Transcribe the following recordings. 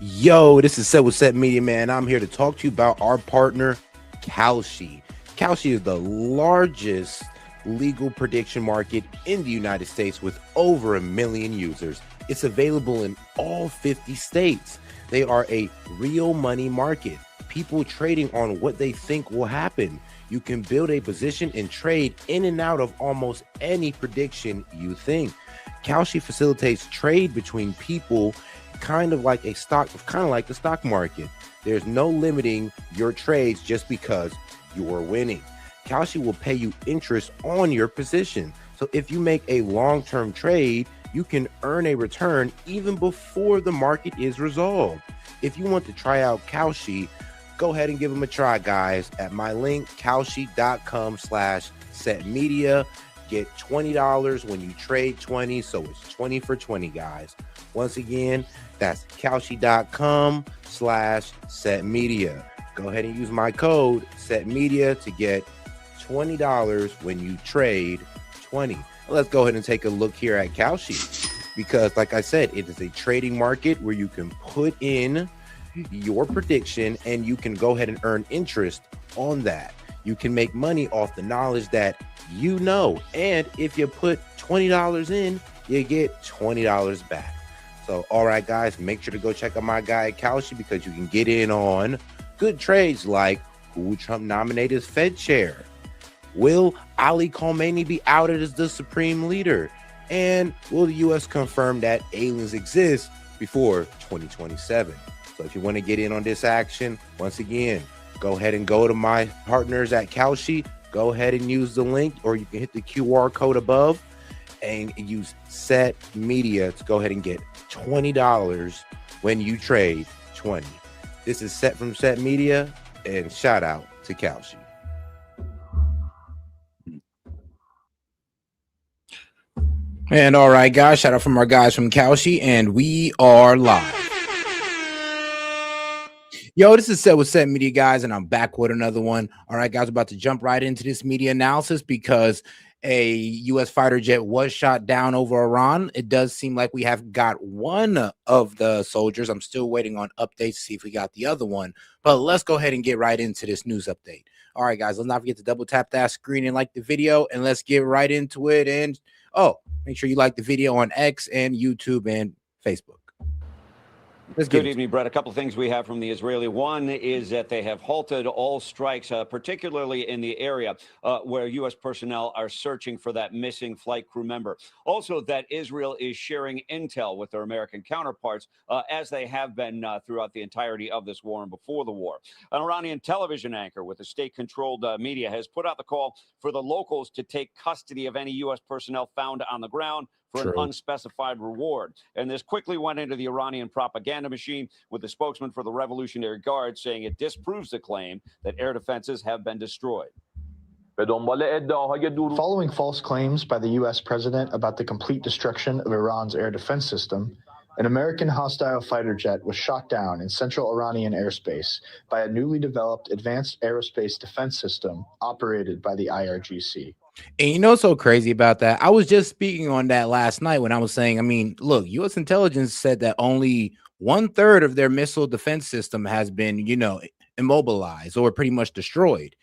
Yo, this is Set with Set Media, man. I'm here to talk to you about our partner, Kalshi. Kalshi is the largest legal prediction market in the United States with over 1 million users. It's available in all 50 states. They are a real money market, people trading on what they think will happen. You can build a position and trade in and out of almost any prediction you think. Kalshi facilitates trade between people kind of like the stock market. There's no limiting your trades just because you're winning. Kalshi will pay you interest on your position. So if you make a long-term trade, you can earn a return even before the market is resolved. If you want to try out Kalshi, go ahead and give them a try, guys, at my link, kalshi.com/setmedia. Get $20 when you trade 20, so it's 20 for 20, guys. Once again, that's kalshi.com/setmedia. Go ahead and use my code setmedia to get $20 when you trade 20. Let's go ahead and take a look here at Kalshi, because like I said, it is a trading market where you can put in your prediction and you can go ahead and earn interest on that. You can make money off the knowledge that you know, and if you put $20 in, you get $20 back. So all right, guys, make sure to go check out my guy at Kalshi, because you can get in on good trades like who will Trump nominate as Fed chair, will Ali Khamenei be outed as the supreme leader, and will the U.S. confirm that aliens exist before 2027. So if you want to get in on this action, once again, go ahead and go to my partners at Kalshi. Go ahead and use the link, or you can hit the QR code above and use Set Media to go ahead and get $20 when you trade 20. This is Set from Set Media, and shout out to Kalshi. And all right, guys, shout out from our guys from Kalshi, and we are live. Yo, this is Set with Set Media, guys, and I'm back with another one. All right, guys, about to jump right into this media analysis because a U.S. fighter jet was shot down over Iran. It does seem like we have got one of the soldiers. I'm still waiting on updates to see if we got the other one, but let's go ahead and get right into this news update. All right, guys, let's not forget to double tap that screen and like the video, and let's get right into it. And make sure you like the video on X and YouTube and Facebook. Good evening, Brett. A couple of things we have from the Israeli. One is that they have halted all strikes, particularly in the area where U.S. personnel are searching for that missing flight crew member. Also, that Israel is sharing intel with their American counterparts, as they have been throughout the entirety of this war and before the war. An Iranian television anchor with the state-controlled media has put out the call for the locals to take custody of any U.S. personnel found on the ground for an unspecified reward. And this quickly went into the Iranian propaganda machine, with the spokesman for the Revolutionary Guard saying it disproves the claim that air defenses have been destroyed. Following false claims by the U.S. president about the complete destruction of Iran's air defense system, an American hostile fighter jet was shot down in central Iranian airspace by a newly developed advanced aerospace defense system operated by the IRGC. And you know what's so crazy about that? I was just speaking on that last night when I was saying, I mean, look, U.S. intelligence said that only 1/3 of their missile defense system has been, immobilized or pretty much destroyed.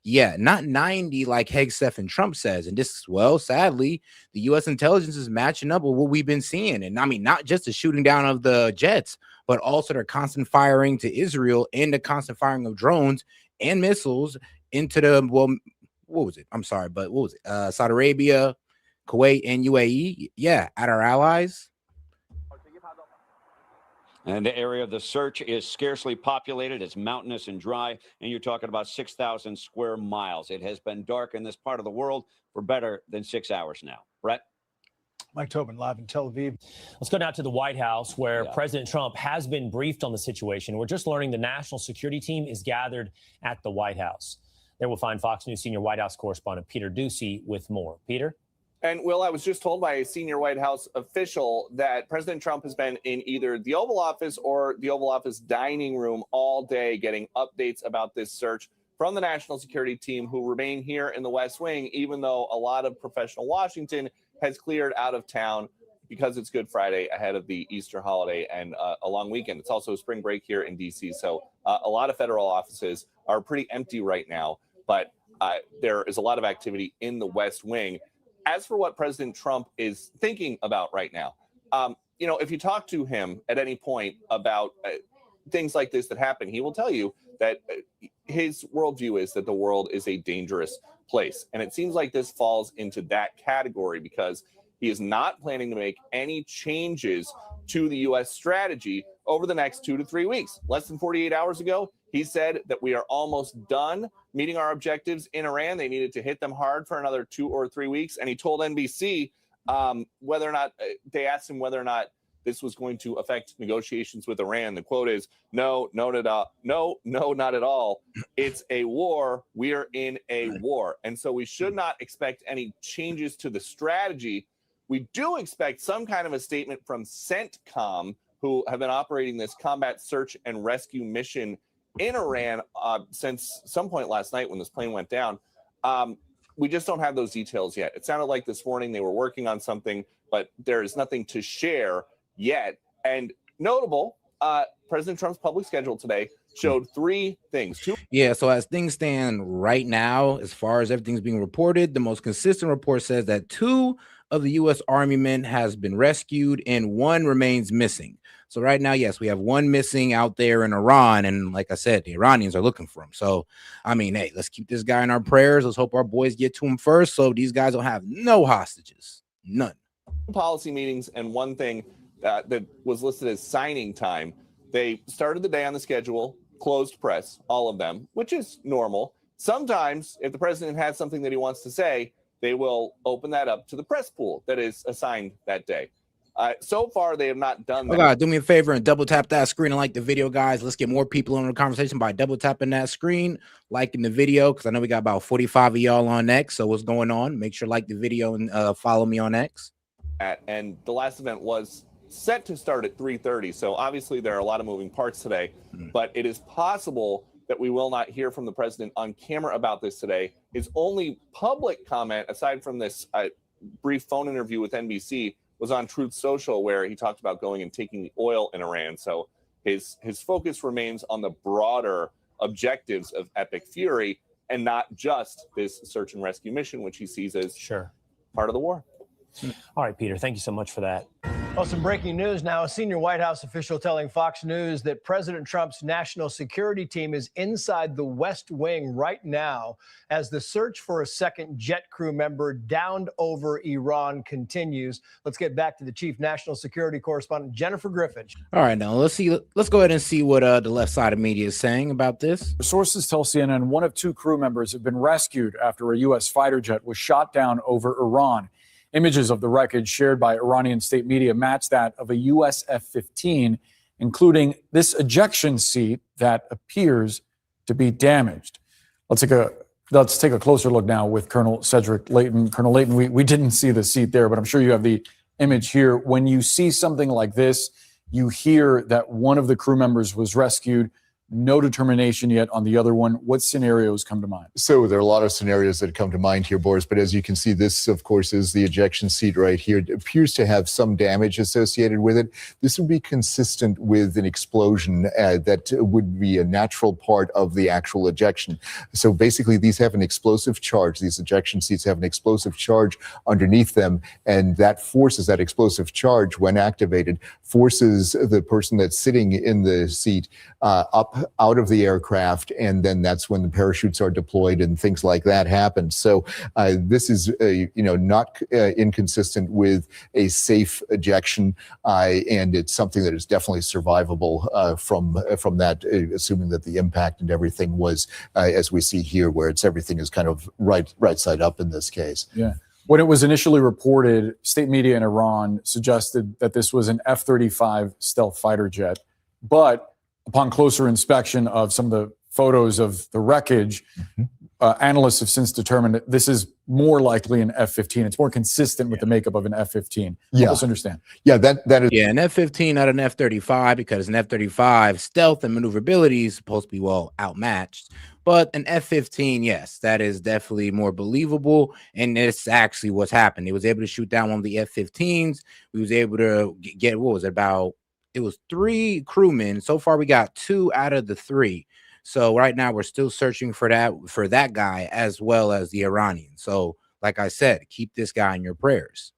Yeah, not 90 like Hegseth and Trump says. And this, well, sadly, the U.S. intelligence is matching up with what we've been seeing. And I mean, not just the shooting down of the jets, but also their constant firing to Israel and the constant firing of drones and missiles into the, what was it? I'm sorry, but what was it? Saudi Arabia, Kuwait, and UAE. Yeah, at our allies. And the area of the search is scarcely populated. It's mountainous and dry, and you're talking about 6,000 square miles. It has been dark in this part of the world for better than 6 hours now. Brett? Mike Tobin, live in Tel Aviv. Let's go now to the White House, where President Trump has been briefed on the situation. We're just learning the national security team is gathered at the White House. There we'll find Fox News senior White House correspondent Peter Doocy with more. Peter? And, Will, I was just told by a senior White House official that President Trump has been in either the Oval Office or the Oval Office dining room all day getting updates about this search from the national security team, who remain here in the West Wing, even though a lot of professional Washington has cleared out of town because it's Good Friday ahead of the Easter holiday and a long weekend. It's also spring break here in D.C., so a lot of federal offices are pretty empty right now, but there is a lot of activity in the West Wing. As for what President Trump is thinking about right now, if you talk to him at any point about things like this that happen, he will tell you that his worldview is that the world is a dangerous place. And it seems like this falls into that category because he is not planning to make any changes to the U.S. strategy over the next 2 to 3 weeks. Less than 48 hours ago, he said that we are almost done meeting our objectives in Iran. They needed to hit them hard for another 2 or 3 weeks. And he told NBC whether or not they asked him whether or not this was going to affect negotiations with Iran. The quote is, no, not at all. No, not at all. It's a war. We are in a war. And so we should not expect any changes to the strategy. We do expect some kind of a statement from CENTCOM, who have been operating this combat search and rescue mission in Iran since some point last night when this plane went down. We just don't have those details yet. It sounded like this morning they were working on something, but there is nothing to share yet. And notable, President Trump's public schedule today showed 3 things. Yeah, so as things stand right now, as far as everything's being reported, the most consistent report says that 2 of the U.S. Army men has been rescued and 1 remains missing. So right now, yes, we have 1 missing out there in Iran. And like I said, the Iranians are looking for him. So, I mean, hey, let's keep this guy in our prayers. Let's hope our boys get to him first so these guys don't have no hostages. None. Policy meetings and one thing that was listed as signing time. They started the day on the schedule, closed press, all of them, which is normal. Sometimes if the president has something that he wants to say, they will open that up to the press pool that is assigned that day. So far, they have not done that. Oh God, do me a favor and double tap that screen and like the video, guys. Let's get more people on the conversation by double tapping that screen, liking the video, because I know we got about 45 of y'all on X. So what's going on? Make sure to like the video and follow me on X. And the last event was set to start at 3:30. So obviously there are a lot of moving parts today, but it is possible that we will not hear from the president on camera about this today. His only public comment, aside from this brief phone interview with NBC, was on Truth Social, where he talked about going and taking the oil in Iran. So his focus remains on the broader objectives of Epic Fury and not just this search and rescue mission, which he sees as part of the war. All right, Peter, thank you so much for that. Well, some breaking news now. A senior White House official telling Fox News that President Trump's national security team is inside the West Wing right now as the search for a second jet crew member downed over Iran continues. Let's get back to the chief national security correspondent, Jennifer Griffin. All right, now let's go ahead and see what the left side of media is saying about this. Sources tell CNN 1 of 2 crew members have been rescued after a U.S. fighter jet was shot down over Iran. Images of the wreckage shared by Iranian state media match that of a U.S. F-15, including this ejection seat that appears to be damaged. Let's take a closer look now with Colonel Cedric Layton. Colonel Layton, we didn't see the seat there, but I'm sure you have the image here. When you see something like this, you hear that one of the crew members was rescued. No determination yet on the other one. What scenarios come to mind? So there are a lot of scenarios that come to mind here, Boris, but as you can see, this, of course, is the ejection seat right here. It appears to have some damage associated with it. This would be consistent with an explosion that would be a natural part of the actual ejection. So basically, these have an explosive charge. These ejection seats have an explosive charge underneath them, and that forces, that explosive charge, when activated, forces the person that's sitting in the seat up out of the aircraft, and then that's when the parachutes are deployed and things like that happen. So this is not inconsistent with a safe ejection, and it's something that is definitely survivable from that, assuming that the impact and everything was as we see here, where everything is kind of right side up in this case. Yeah. When it was initially reported, state media in Iran suggested that this was an F-35 stealth fighter jet, but upon closer inspection of some of the photos of the wreckage, analysts have since determined that this is more likely an F-15. It's more consistent with the makeup of an F-15. Help us understand. Yeah, that is. Yeah, an F-15, not an F-35, because an F-35 stealth and maneuverability is supposed to be well outmatched. But an F-15, yes, that is definitely more believable, and it's actually what's happened. It was able to shoot down one of the F-15s. We was able to get, what was it, about, it was 3 crewmen. So far, we got 2 out of the 3. So right now, we're still searching for that guy as well as the Iranian. So like I said, keep this guy in your prayers.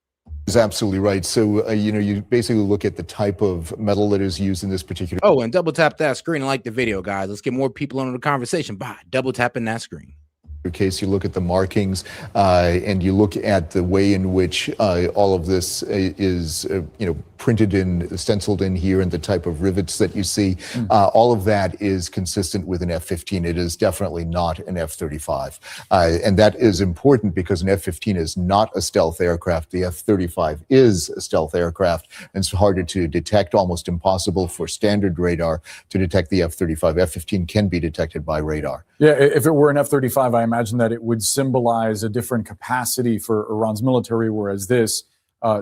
Is absolutely right. So, you basically look at the type of metal that is used in this particular. Oh, and double tap that screen and like the video, guys. Let's get more people on the conversation by double tapping that screen. Case, you look at the markings and you look at the way in which all of this is, printed in, stenciled in here, and the type of rivets that you see. All of that is consistent with an F-15. It is definitely not an F-35. And that is important because an F-15 is not a stealth aircraft. The F-35 is a stealth aircraft, and it's harder to detect, almost impossible for standard radar to detect the F-35. F-15 can be detected by radar. Yeah, if it were an F-35, I imagine that it would symbolize a different capacity for Iran's military, whereas this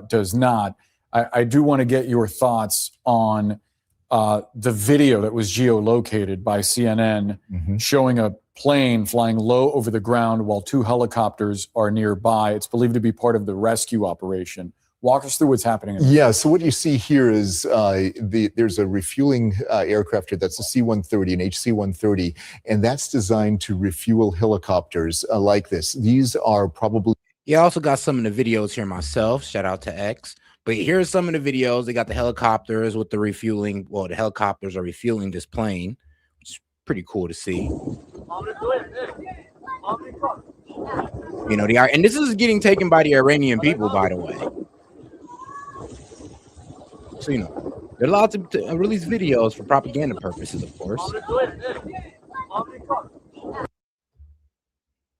does not. I do want to get your thoughts on the video that was geolocated by CNN showing a plane flying low over the ground while 2 helicopters are nearby. It's believed to be part of the rescue operation. Walk us through what's happening. Yeah, so what you see here is there's a refueling aircraft here. That's a C-130, an HC-130, and that's designed to refuel helicopters like this. These are probably... Yeah, I also got some of the videos here myself. Shout out to X. But here's some of the videos. They got the helicopters with the refueling. Well, the helicopters are refueling this plane, which is pretty cool to see. And this is getting taken by the Iranian people, by the way. So, they're allowed to release videos for propaganda purposes, of course.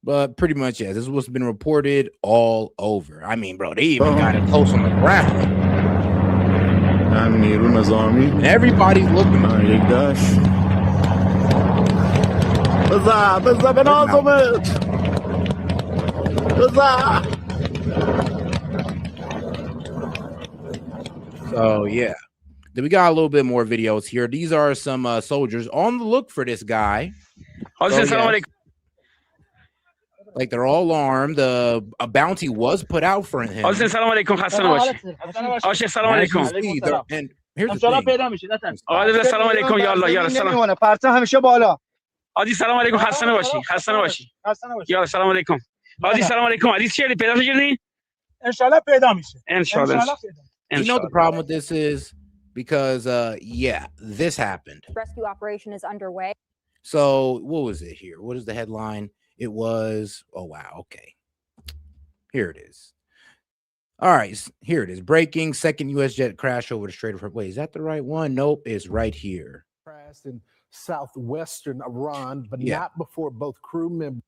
But pretty much, yeah, this is what's been reported all over. I mean, bro, they even got it close on the ground. And everybody's looking. So, yeah. Then we got a little bit more videos here. These are some soldiers on the look for this guy. Like, they're all armed. A bounty was put out for him. And here's the thing. The problem with this is because, this happened. Rescue operation is underway. So what was it here? What is the headline? It was, oh, wow. Okay. Here it is. All right. Here it is. Breaking second U.S. jet crash over the Strait of Hormuz. Wait, is that the right one? Nope. It's right here. Crashed in southwestern Iran, but not before both crew members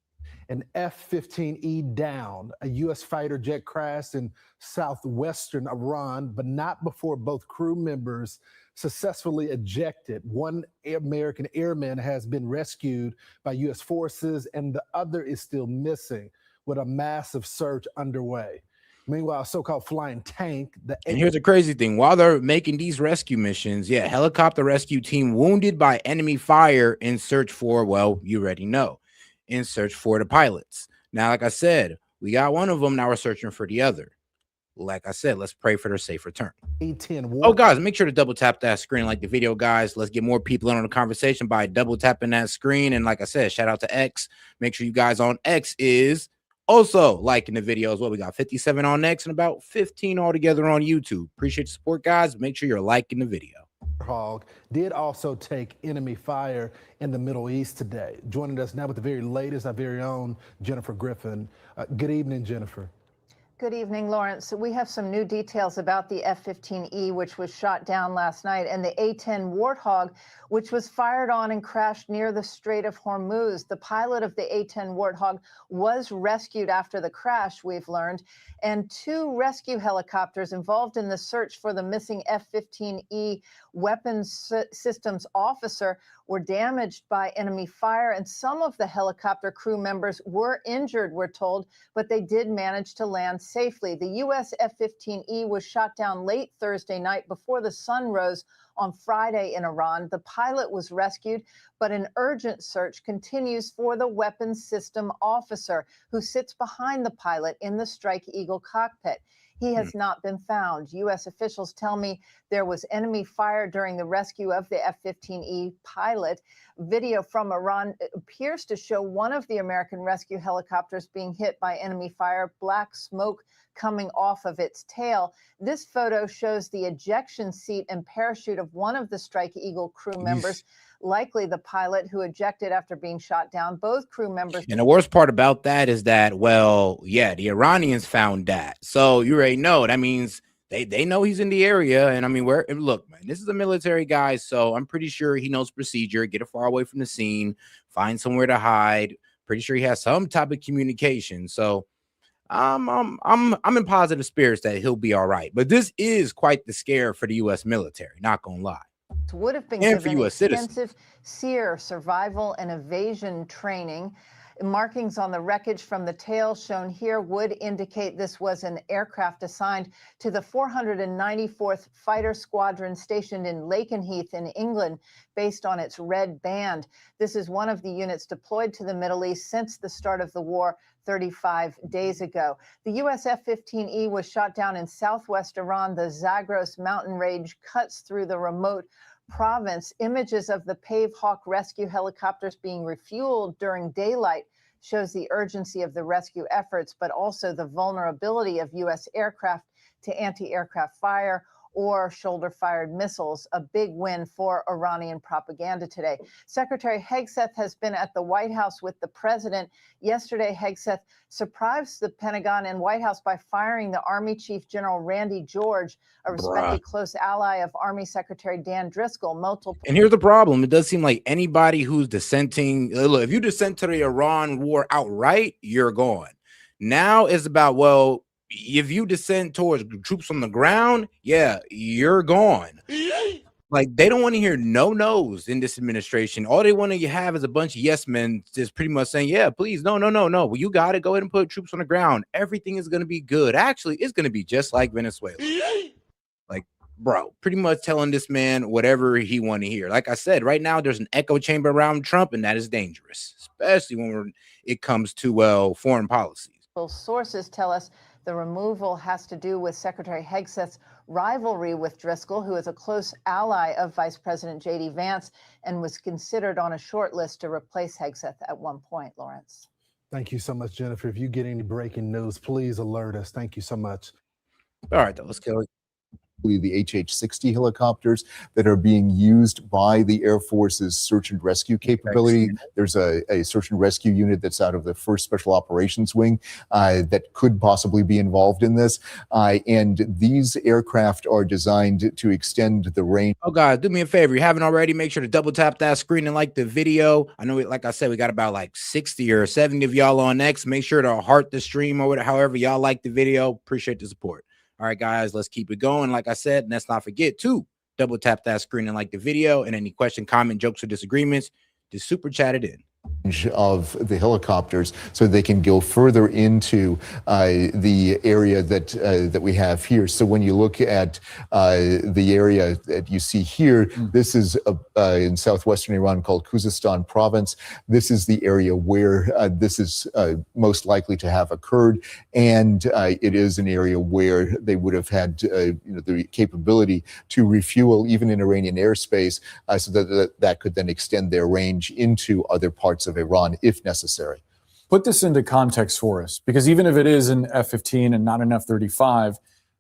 and F-15E down. A U.S. fighter jet crashed in southwestern Iran, but not before both crew members successfully ejected. One American airman has been rescued by U.S. forces, and the other is still missing, with a massive search underway. Meanwhile, a so-called flying tank. And here's the crazy thing. While they're making these rescue missions, helicopter rescue team wounded by enemy fire in search for, well, you already know, in search for the pilots. Now, like I said, we got one of them. Now we're searching for the other. Like I said, let's pray for their safe return. Oh, guys, make sure to double tap that screen, like the video, guys. Let's get more people in on the conversation by double tapping that screen. And like I said, shout out to X. Make sure you guys on X is also liking the video as well. We got 57 on X and about 15 altogether on YouTube. Appreciate the support, guys. Make sure you're liking the video. Hog did also take enemy fire in the Middle East today. Joining us now with the very latest, our very own Jennifer Griffin. Good evening, Jennifer. Good evening, Lawrence. We have some new details about the F-15E, which was shot down last night, and the A-10 Warthog, which was fired on and crashed near the Strait of Hormuz. The pilot of the A-10 Warthog was rescued after the crash, we've learned, and 2 rescue helicopters involved in the search for the missing F-15E weapons systems officer were damaged by enemy fire, and some of the helicopter crew members were injured, we're told, but they did manage to land safely. The U.S. F-15E was shot down late Thursday night before the sun rose on Friday in Iran. The pilot was rescued, but an urgent search continues for the weapons system officer who sits behind the pilot in the Strike Eagle cockpit. He has not been found. U.S. officials tell me there was enemy fire during the rescue of the F-15E pilot. Video from Iran appears to show one of the American rescue helicopters being hit by enemy fire, black smoke coming off of its tail. This photo shows the ejection seat and parachute of one of the Strike Eagle crew members, likely the pilot who ejected after being shot down. Both crew members. And the worst part about that is that, well, yeah, the Iranians found that. So you already know that means they know he's in the area. And I mean, look, man, this is a military guy, so I'm pretty sure he knows procedure. Get it far away from the scene, find somewhere to hide. Pretty sure he has some type of communication. So I'm in positive spirits that he'll be all right. But this is quite the scare for the U.S. military, not gonna lie. Would have been And for given US extensive SEER survival and evasion training. Markings on the wreckage from the tail shown here would indicate this was an aircraft assigned to the 494th Fighter Squadron stationed in Lakenheath in England, based on its red band. This is one of the units deployed to the Middle East since the start of the war 35 days ago. The U.S. F-15E was shot down in southwest Iran. The Zagros mountain range cuts through the remote province. Images of the Pave Hawk rescue helicopters being refueled during daylight shows the urgency of the rescue efforts, but also the vulnerability of U.S. aircraft to anti-aircraft fire or shoulder-fired missiles. A big win for Iranian propaganda today. Secretary Hegseth has been at the White House with the president. Yesterday, Hegseth surprised the Pentagon and White House by firing the Army Chief General Randy George, a respected close ally of Army Secretary Dan Driscoll. And here's the problem. It does seem like anybody who's dissenting, look, if you dissent to the Iran war outright, you're gone. Now it's about, well, if you dissent towards troops on the ground, yeah, you're gone. Like, they don't want to hear no-nos in this administration. All they want to have is a bunch of yes men just pretty much saying, yeah, please, no. Well, you got to go ahead and put troops on the ground. Everything is going to be good. Actually, it's going to be just like Venezuela. Like, bro, pretty much telling this man whatever he want to hear. Like I said, right now, there's an echo chamber around Trump, and that is dangerous, especially when it comes to, foreign policies. Sources tell us the removal has to do with Secretary Hegseth's rivalry with Driscoll, who is a close ally of Vice President J.D. Vance and was considered on a short list to replace Hegseth at one point, Lawrence. Thank you so much, Jennifer. If you get any breaking news, please alert us. Thank you so much. All right, though, let's go. The HH-60 helicopters that are being used by the Air Force's search and rescue capability. There's a search and rescue unit that's out of the 1st Special Operations Wing that could possibly be involved in this. And these aircraft are designed to extend the range. Oh, guys, do me a favor. You haven't already, make sure to double tap that screen and like the video. I know, like I said, we got about like 60 or 70 of y'all on X. Make sure to heart the stream or whatever, however y'all like the video. Appreciate the support. All right, guys, let's keep it going. Like I said, let's not forget to double tap that screen and like the video. And any question, comment, jokes, or disagreements, just super chat it in. Of the helicopters, so they can go further into the area that we have here. So when you look at the area that you see here, this is in southwestern Iran called Khuzestan province. This is the area where this is most likely to have occurred, and it is an area where they would have had the capability to refuel even in Iranian airspace, so that could then extend their range into other parts of Iran if necessary. Put this into context for us, because even if it is an F-15 and not an F-35,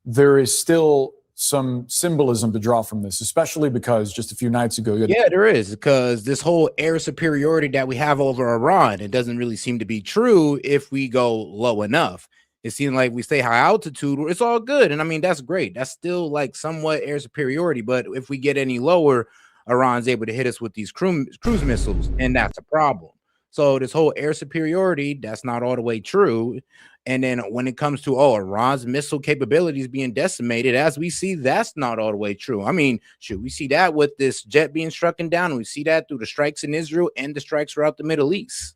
there is still some symbolism to draw from this, especially because just a few nights ago. Yeah, there is, because this whole air superiority that we have over Iran, it doesn't really seem to be true if we go low enough. It seems like we stay high altitude, it's all good. And I mean, that's great. That's still like somewhat air superiority. But if we get any lower, Iran's able to hit us with these cruise missiles, and that's a problem. So this whole air superiority, that's not all the way true. And then when it comes to Iran's missile capabilities being decimated, as we see, that's not all the way true. I mean, should we see that with this jet being struck down? We see that through the strikes in Israel and the strikes throughout the Middle East.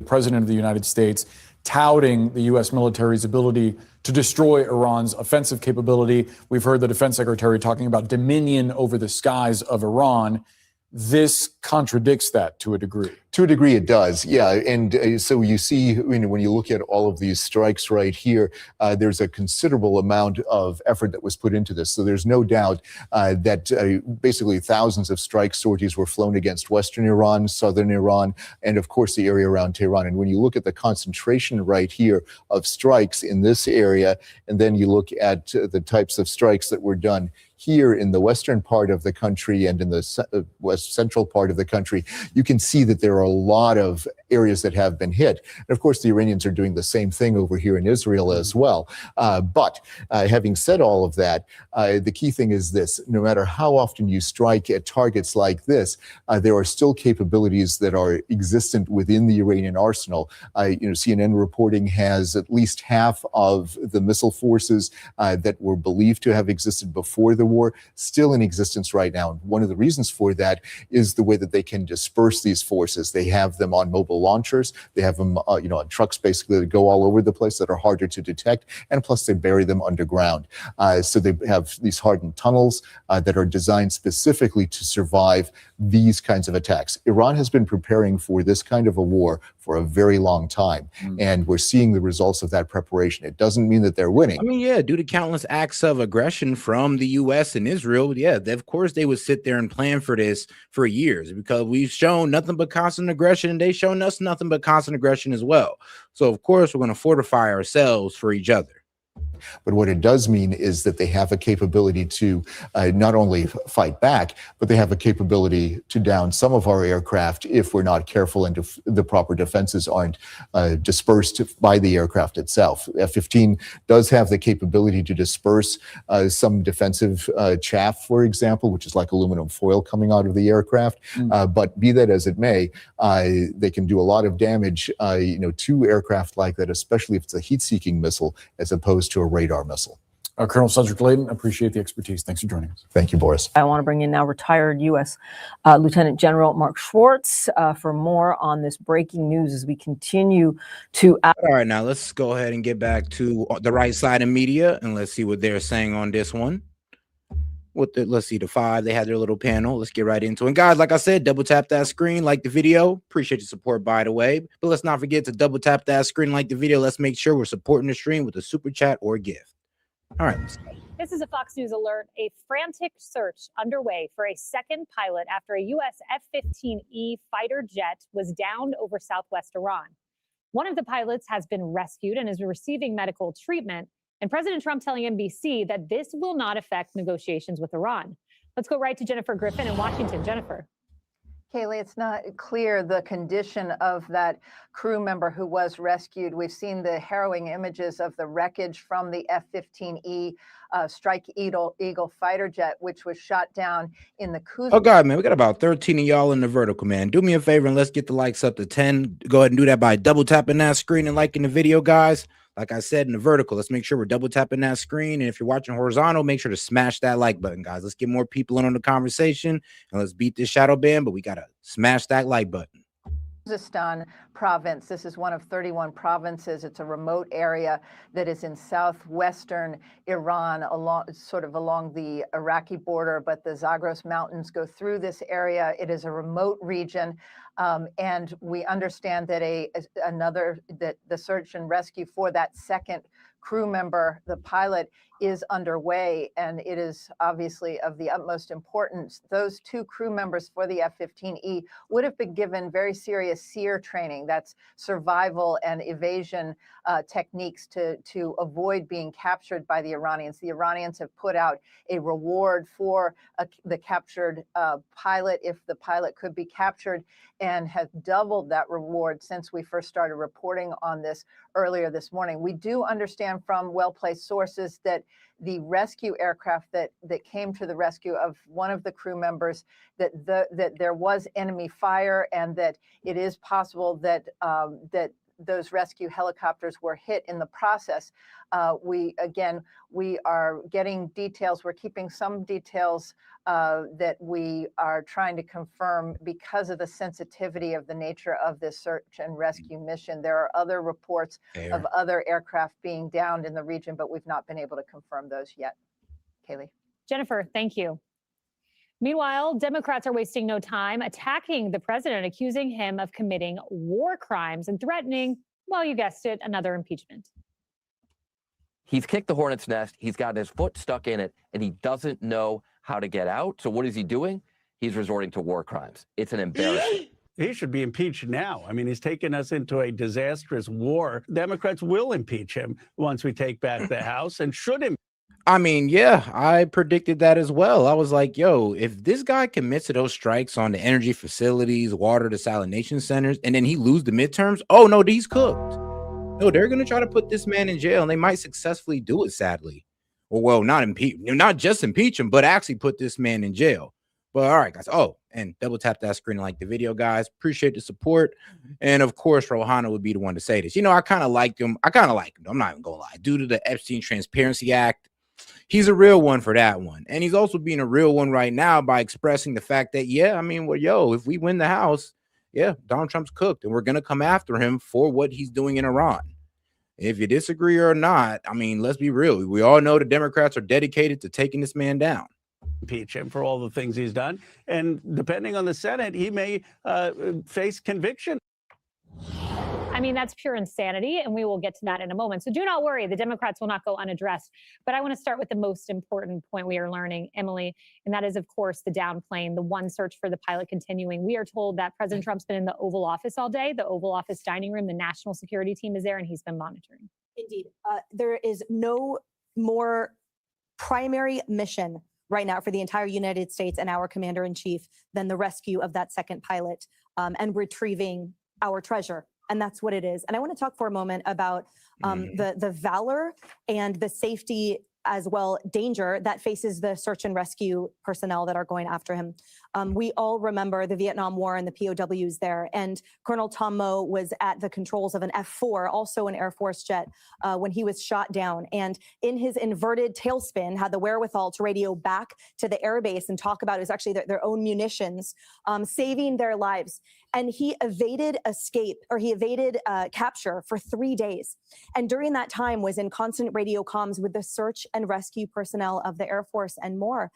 The President of the United States touting the U.S. military's ability to destroy Iran's offensive capability. We've heard the defense secretary talking about dominion over the skies of Iran. This contradicts that to a degree. To a degree, it does. Yeah. And so you see, when you look at all of these strikes right here, there's a considerable amount of effort that was put into this. So there's no doubt that basically thousands of strike sorties were flown against Western Iran, Southern Iran, and of course, the area around Tehran. And when you look at the concentration right here of strikes in this area, and then you look at the types of strikes that were done here in the western part of the country and in the west central part of the country, you can see that there are a lot of areas that have been hit. And of course, the Iranians are doing the same thing over here in Israel as well. But having said all of that, the key thing is this: no matter how often you strike at targets like this, there are still capabilities that are existent within the Iranian arsenal. CNN reporting has at least half of the missile forces that were believed to have existed before the war still in existence right now. And one of the reasons for that is the way that they can disperse these forces. They have them on mobile launchers. They have them, on trucks basically that go all over the place that are harder to detect. And plus they bury them underground. So they have these hardened tunnels that are designed specifically to survive these kinds of attacks. Iran has been preparing for this kind of a war for a very long time. And we're seeing the results of that preparation. It doesn't mean that they're winning. I mean, yeah, due to countless acts of aggression from the U.S. and Israel, of course they would sit there and plan for this for years, because we've shown nothing but constant aggression, and they've shown us nothing but constant aggression as well. So, of course, we're going to fortify ourselves for each other. But what it does mean is that they have a capability to not only fight back, but they have a capability to down some of our aircraft if we're not careful and if the proper defenses aren't dispersed by the aircraft itself. F-15 does have the capability to disperse some defensive chaff, for example, which is like aluminum foil coming out of the aircraft. But be that as it may, they can do a lot of damage, to aircraft like that, especially if it's a heat-seeking missile as opposed to a radar missile. Colonel Cedric Layden, appreciate the expertise. Thanks for joining us. Thank you, Boris. I want to bring in now retired U.S. Lieutenant General Mark Schwartz for more on this breaking news as we continue to... All right, now let's go ahead and get back to the right side of media, and let's see what they're saying on this one. Let's see, the 5, they had their little panel. Let's get right into it. And guys, like I said, double tap that screen, like the video. Appreciate your support, by the way. But let's not forget to double tap that screen, like the video. Let's make sure we're supporting the stream with a super chat or gift. All right. This is a Fox News alert. A frantic search underway for a second pilot after a U.S. F-15E fighter jet was downed over southwest Iran. One of the pilots has been rescued and is receiving medical treatment. And President Trump telling NBC that this will not affect negotiations with Iran. Let's go right to Jennifer Griffin in Washington. Jennifer. Kaylee, it's not clear the condition of that crew member who was rescued. We've seen the harrowing images of the wreckage from the F-15E Strike Eagle fighter jet, which was shot down in the Kuz. Oh, God, man, we got about 13 of y'all in the vertical, man. Do me a favor and let's get the likes up to 10. Go ahead and do that by double tapping that screen and liking the video, guys. Like I said, in the vertical, let's make sure we're double tapping that screen. And if you're watching horizontal, make sure to smash that like button, guys. Let's get more people in on the conversation and let's beat this shadow ban, but we got to smash that like button. Khuzestan province. This is one of 31 provinces. It's a remote area that is in southwestern Iran, along the Iraqi border, but the Zagros Mountains go through this area. It is a remote region. And we understand that the search and rescue for that second crew member, the pilot, is underway, and it is obviously of the utmost importance. Those two crew members for the F-15E would have been given very serious SEER training. That's survival and evasion techniques to avoid being captured by the Iranians. The Iranians have put out a reward for the captured pilot if the pilot could be captured, and have doubled that reward since we first started reporting on this earlier this morning. We do understand from well-placed sources that the rescue aircraft that came to the rescue of one of the crew members, that there was enemy fire, and that it is possible that those rescue helicopters were hit in the process. We are getting details. We're keeping some details that we are trying to confirm because of the sensitivity of the nature of this search and rescue mission. There are other reports of other aircraft being downed in the region, but we've not been able to confirm those yet. Kaylee. Jennifer, thank you. Meanwhile, Democrats are wasting no time attacking the president, accusing him of committing war crimes and threatening, well, you guessed it, another impeachment. He's kicked the hornet's nest. He's got his foot stuck in it, and he doesn't know how to get out. So what is he doing? He's resorting to war crimes. It's an embarrassment. He should be impeached now. I mean, he's taken us into a disastrous war. Democrats will impeach him once we take back the House and should impeach. I mean, yeah, I predicted that as well. I was like, yo, if this guy commits to those strikes on the energy facilities, water desalination centers, and then he lose the midterms, oh, no, he's cooked. No, they're going to try to put this man in jail, and they might successfully do it, sadly. Well, not just impeach him, but actually put this man in jail. But all right, guys. Oh, and double tap that screen and like the video, guys. Appreciate the support. And of course, Rohana would be the one to say this. You know, I kind of liked him. I'm not even going to lie. Due to the Epstein Transparency Act, he's a real one for that one. And he's also being a real one right now by expressing the fact that, yeah, I mean, well, yo, if we win the House, yeah, Donald Trump's cooked and we're going to come after him for what he's doing in Iran. If you disagree or not, I mean, let's be real. We all know the Democrats are dedicated to taking this man down. Impeach him for all the things he's done. And depending on the Senate, he may face conviction. I mean, that's pure insanity, and we will get to that in a moment. So do not worry, the Democrats will not go unaddressed. But I want to start with the most important point we are learning, Emily, and that is, of course, the down plane, the one search for the pilot continuing. We are told that President Trump's been in the Oval Office all day, the Oval Office dining room. The national security team is there, and he's been monitoring. Indeed. There is no more primary mission right now for the entire United States and our commander-in-chief than the rescue of that second pilot and retrieving our treasure. And that's what it is. And I want to talk for a moment about the valor and the safety as well danger that faces the search and rescue personnel that are going after him. We all remember the Vietnam War and the POWs there. And Colonel Tom Moe was at the controls of an F-4, also an Air Force jet, when he was shot down. And in his inverted tailspin, had the wherewithal to radio back to the airbase and talk about it was actually their own munitions, saving their lives. And he evaded capture for 3 days. And during that time was in constant radio comms with the search and rescue personnel of the Air Force and more.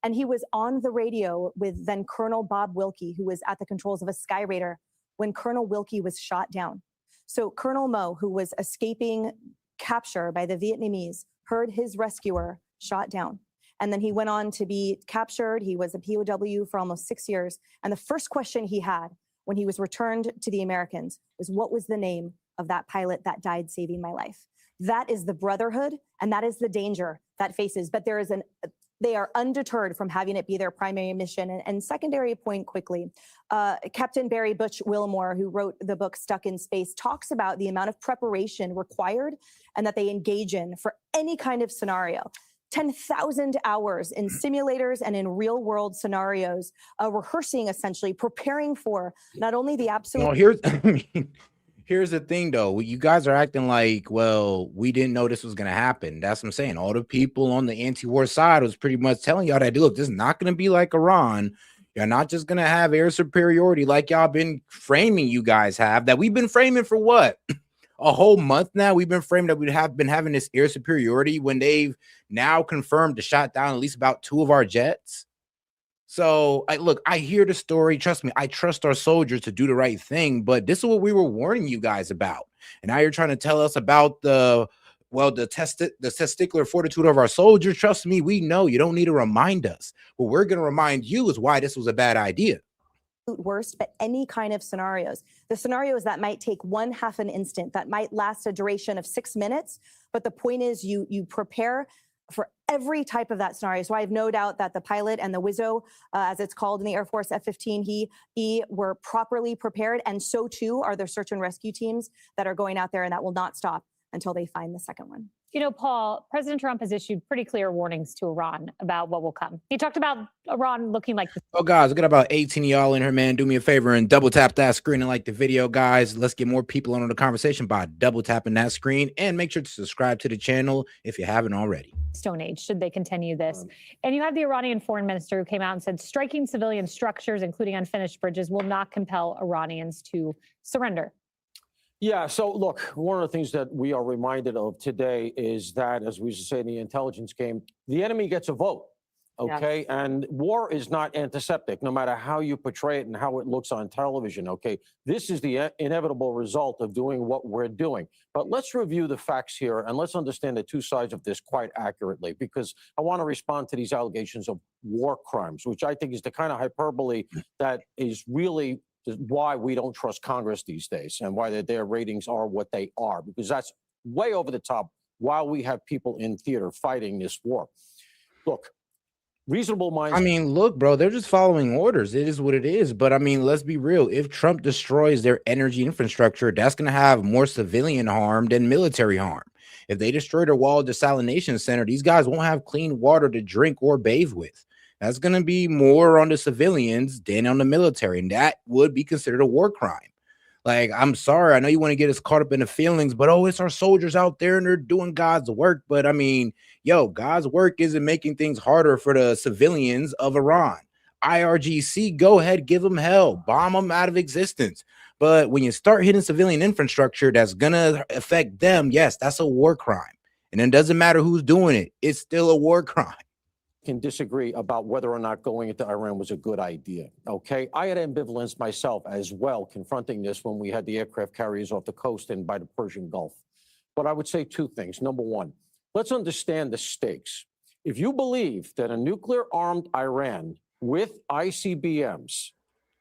And he was on the radio with then Colonel Bob Wilkie, who was at the controls of a Skyraider when Colonel Wilkie was shot down. So Colonel Moe, who was escaping capture by the Vietnamese, heard his rescuer shot down. And then he went on to be captured. He was a POW for almost 6 years. And the first question he had when he was returned to the Americans was, what was the name of that pilot that died saving my life? That is the brotherhood, and that is the danger that faces. But they are undeterred from having it be their primary mission. And secondary point quickly, Captain Barry Butch Wilmore, who wrote the book Stuck in Space, talks about the amount of preparation required and that they engage in for any kind of scenario. 10,000 hours in simulators and in real world scenarios, rehearsing, essentially preparing for not only the absolute. Well, here's the thing, though. You guys are acting like, well, we didn't know this was going to happen. That's what I'm saying. All the people on the anti-war side was pretty much telling y'all that, look, this is not going to be like Iran. You're not just going to have air superiority like y'all been framing you guys have, that we've been framing for what? A whole month now. We've been framing that we have been having this air superiority when they've now confirmed to shot down at least about 2 of our jets. So I hear the story. Trust me, I trust our soldiers to do the right thing, but this is what we were warning you guys about. And now you're trying to tell us about the testicular fortitude of our soldiers. Trust me, we know. You don't need to remind us. What we're going to remind you is why this was a bad idea. Worst, but any kind of scenarios. The scenarios that might take 1/2 an instant, that might last a duration of 6 minutes. But the point is you prepare for every type of that scenario. So I have no doubt that the pilot and the Wizzo, as it's called in the Air Force, F-15E, were properly prepared. And so too are the search and rescue teams that are going out there, and that will not stop until they find the second one. You know, Paul, President Trump has issued pretty clear warnings to Iran about what will come. He talked about Iran looking like the— Oh, guys, we got about 18 of y'all in here, man. Do me a favor and double tap that screen and like the video, guys. Let's get more people on the conversation by double tapping that screen, and make sure to subscribe to the channel if you haven't already. Stone Age, should they continue this. And you have the Iranian foreign minister who came out and said striking civilian structures, including unfinished bridges, will not compel Iranians to surrender. Yeah, so look, one of the things that we are reminded of today is that, as we used to say in the intelligence game, the enemy gets a vote, okay? Yeah. And war is not antiseptic, no matter how you portray it and how it looks on television, okay? This is the inevitable result of doing what we're doing. But let's review the facts here, and let's understand the two sides of this quite accurately, because I want to respond to these allegations of war crimes, which I think is the kind of hyperbole that is really why we don't trust Congress these days, and why their ratings are what they are, because that's way over the top while we have people in theater fighting this war. Look, reasonable minds. I mean, look, bro, they're just following orders. It is what it is. But I mean, let's be real. If Trump destroys their energy infrastructure, that's going to have more civilian harm than military harm. If they destroy their wall desalination center, these guys won't have clean water to drink or bathe with. That's going to be more on the civilians than on the military, and that would be considered a war crime. Like, I'm sorry, I know you want to get us caught up in the feelings, but oh, it's our soldiers out there and they're doing God's work. But I mean, yo, God's work isn't making things harder for the civilians of Iran. IRGC, go ahead, give them hell, bomb them out of existence. But when you start hitting civilian infrastructure that's going to affect them, yes, that's a war crime. And it doesn't matter who's doing it. It's still a war crime. Can disagree about whether or not going into Iran was a good idea, okay? I had ambivalence myself as well, confronting this when we had the aircraft carriers off the coast and by the Persian Gulf. But I would say two things. Number one, let's understand the stakes. If you believe that a nuclear-armed Iran with ICBMs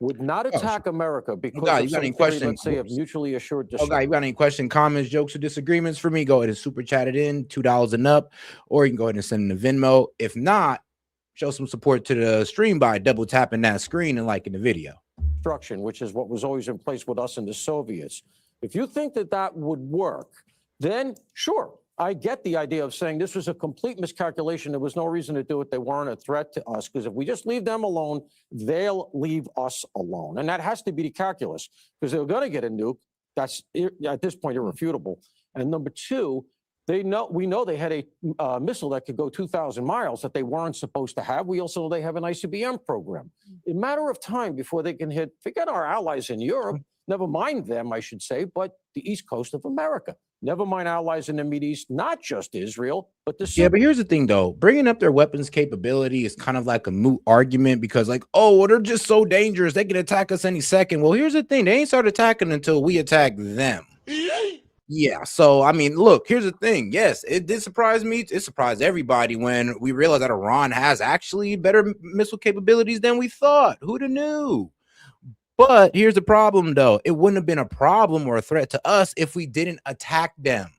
would not attack America because of some theory, let's say, of mutually assured destruction. Okay, you got any questions, comments, jokes, or disagreements for me? Go ahead and super chat it in, $2 and up, or you can go ahead and send in the Venmo. If not, show some support to the stream by double tapping that screen and liking the video. Destruction, which is what was always in place with us and the Soviets. If you think that that would work, then sure, I get the idea of saying this was a complete miscalculation. There was no reason to do it. They weren't a threat to us, because if we just leave them alone, they'll leave us alone. And that has to be the calculus, because they're going to get a nuke. That's at this point irrefutable. And number two, we know they had a missile that could go 2,000 miles that they weren't supposed to have. We also know they have an ICBM program. In a matter of time before they can hit, forget our allies in Europe, never mind them, I should say, but the East Coast of America. Never mind allies in the Middle East, not just Israel, but the— Yeah, but here's the thing, though. Bringing up their weapons capability is kind of like a moot argument, because like, oh, well, they're just so dangerous. They can attack us any second. Well, here's the thing. They ain't started attacking until we attack them. Yeah, so, I mean, look, here's the thing. Yes, it did surprise me. It surprised everybody when we realized that Iran has actually better missile capabilities than we thought. Who'd have knew? But here's the problem, though. It wouldn't have been a problem or a threat to us if we didn't attack them.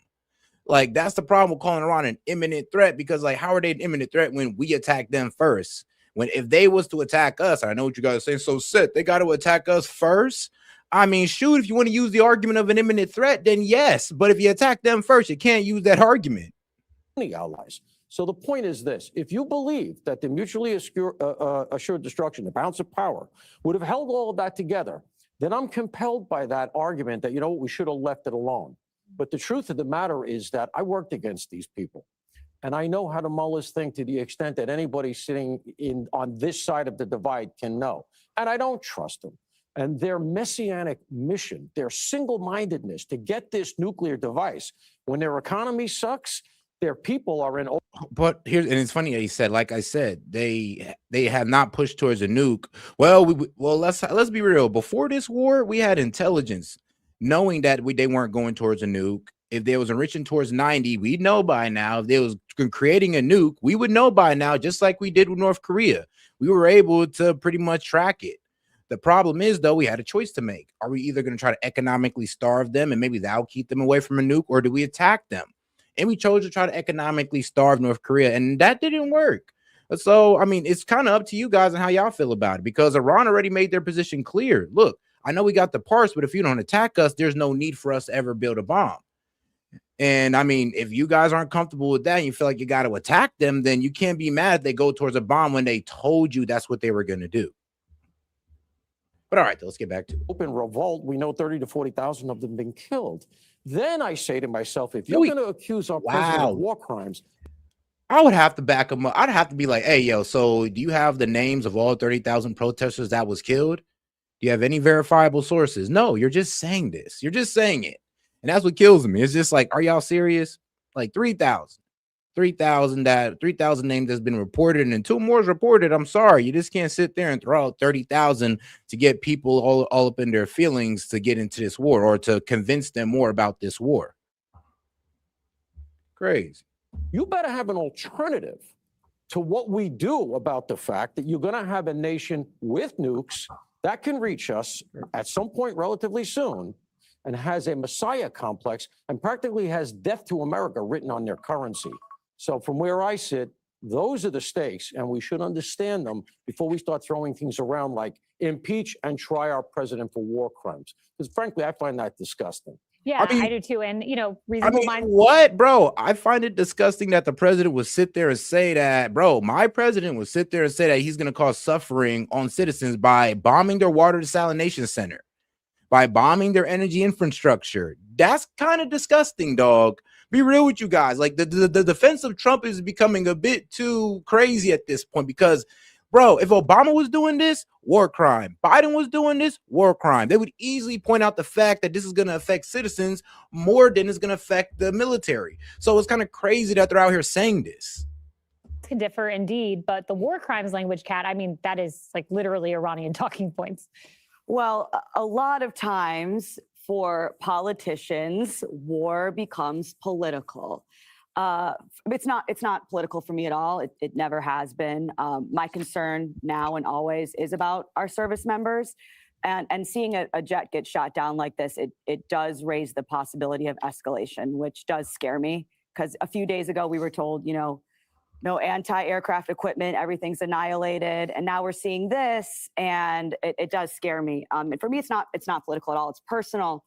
Like, that's the problem with calling Iran an imminent threat, because, like, how are they an imminent threat when we attack them first? When if they was to attack us, I know what you guys are saying, so set, they got to attack us first? I mean, shoot, if you want to use the argument of an imminent threat, then yes. But if you attack them first, you can't use that argument. The allies. So the point is this: if you believe that the mutually assured destruction, the balance of power, would have held all of that together, then I'm compelled by that argument that, you know what, we should have left it alone. But the truth of the matter is that I worked against these people, and I know how to mull this thing to the extent that anybody sitting on this side of the divide can know. And I don't trust them. And their messianic mission, their single-mindedness to get this nuclear device when their economy sucks, their people are in. But here's, and it's funny that he said, like I said, they have not pushed towards a nuke. Well, let's be real. Before this war, we had intelligence knowing that they weren't going towards a nuke. If they was enriching towards 90, we'd know by now. If they was creating a nuke, we would know by now, just like we did with North Korea. We were able to pretty much track it. The problem is, though, we had a choice to make. Are we either going to try to economically starve them and maybe that'll keep them away from a nuke, or do we attack them? And we chose to try to economically starve North Korea, and that didn't work. So, I mean, it's kind of up to you guys and how y'all feel about it, because Iran already made their position clear. Look, I know we got the parts, but if you don't attack us, there's no need for us to ever build a bomb. And I mean, if you guys aren't comfortable with that and you feel like you got to attack them, then you can't be mad if they go towards a bomb when they told you that's what they were going to do. But all right, let's get back to it. Open revolt. We know 30 to 40,000 of them been killed. Then I say to myself, if you're going to accuse our president of war crimes, I would have to back them up. I'd have to be like, hey, yo, so do you have the names of all 30,000 protesters that was killed? Do you have any verifiable sources? No, you're just saying this. You're just saying it. And that's what kills me. It's just like, are y'all serious? Like 3,000 names that's been reported and 2 more is reported. I'm sorry. You just can't sit there and throw out 30,000 to get people all up in their feelings to get into this war or to convince them more about this war. Crazy. You better have an alternative to what we do about the fact that you're going to have a nation with nukes that can reach us at some point relatively soon and has a messiah complex and practically has death to America written on their currency. So from where I sit, those are the stakes, and we should understand them before we start throwing things around like impeach and try our president for war crimes. Because frankly, I find that disgusting. Yeah, I do too. And, reasonable minds. What, bro? I find it disgusting that the president would sit there and say that, bro, my president would sit there and say that he's going to cause suffering on citizens by bombing their water desalination center, by bombing their energy infrastructure. That's kind of disgusting, dog. Be real with you guys. Like the defense of Trump is becoming a bit too crazy at this point because, bro, if Obama was doing this, war crime. Biden was doing this, war crime. They would easily point out the fact that this is going to affect citizens more than it's going to affect the military. So it's kind of crazy that they're out here saying this. Can differ indeed, but the war crimes language, Kat, I mean, that is like literally Iranian talking points. Well, a lot of times for politicians, war becomes political. It's not political for me at all. It never has been. My concern now and always is about our service members, and seeing a jet get shot down like this, it does raise the possibility of escalation, which does scare me. Because a few days ago we were told, no anti-aircraft equipment, everything's annihilated, and now we're seeing this, and it does scare me. And for me, it's not political at all. It's personal.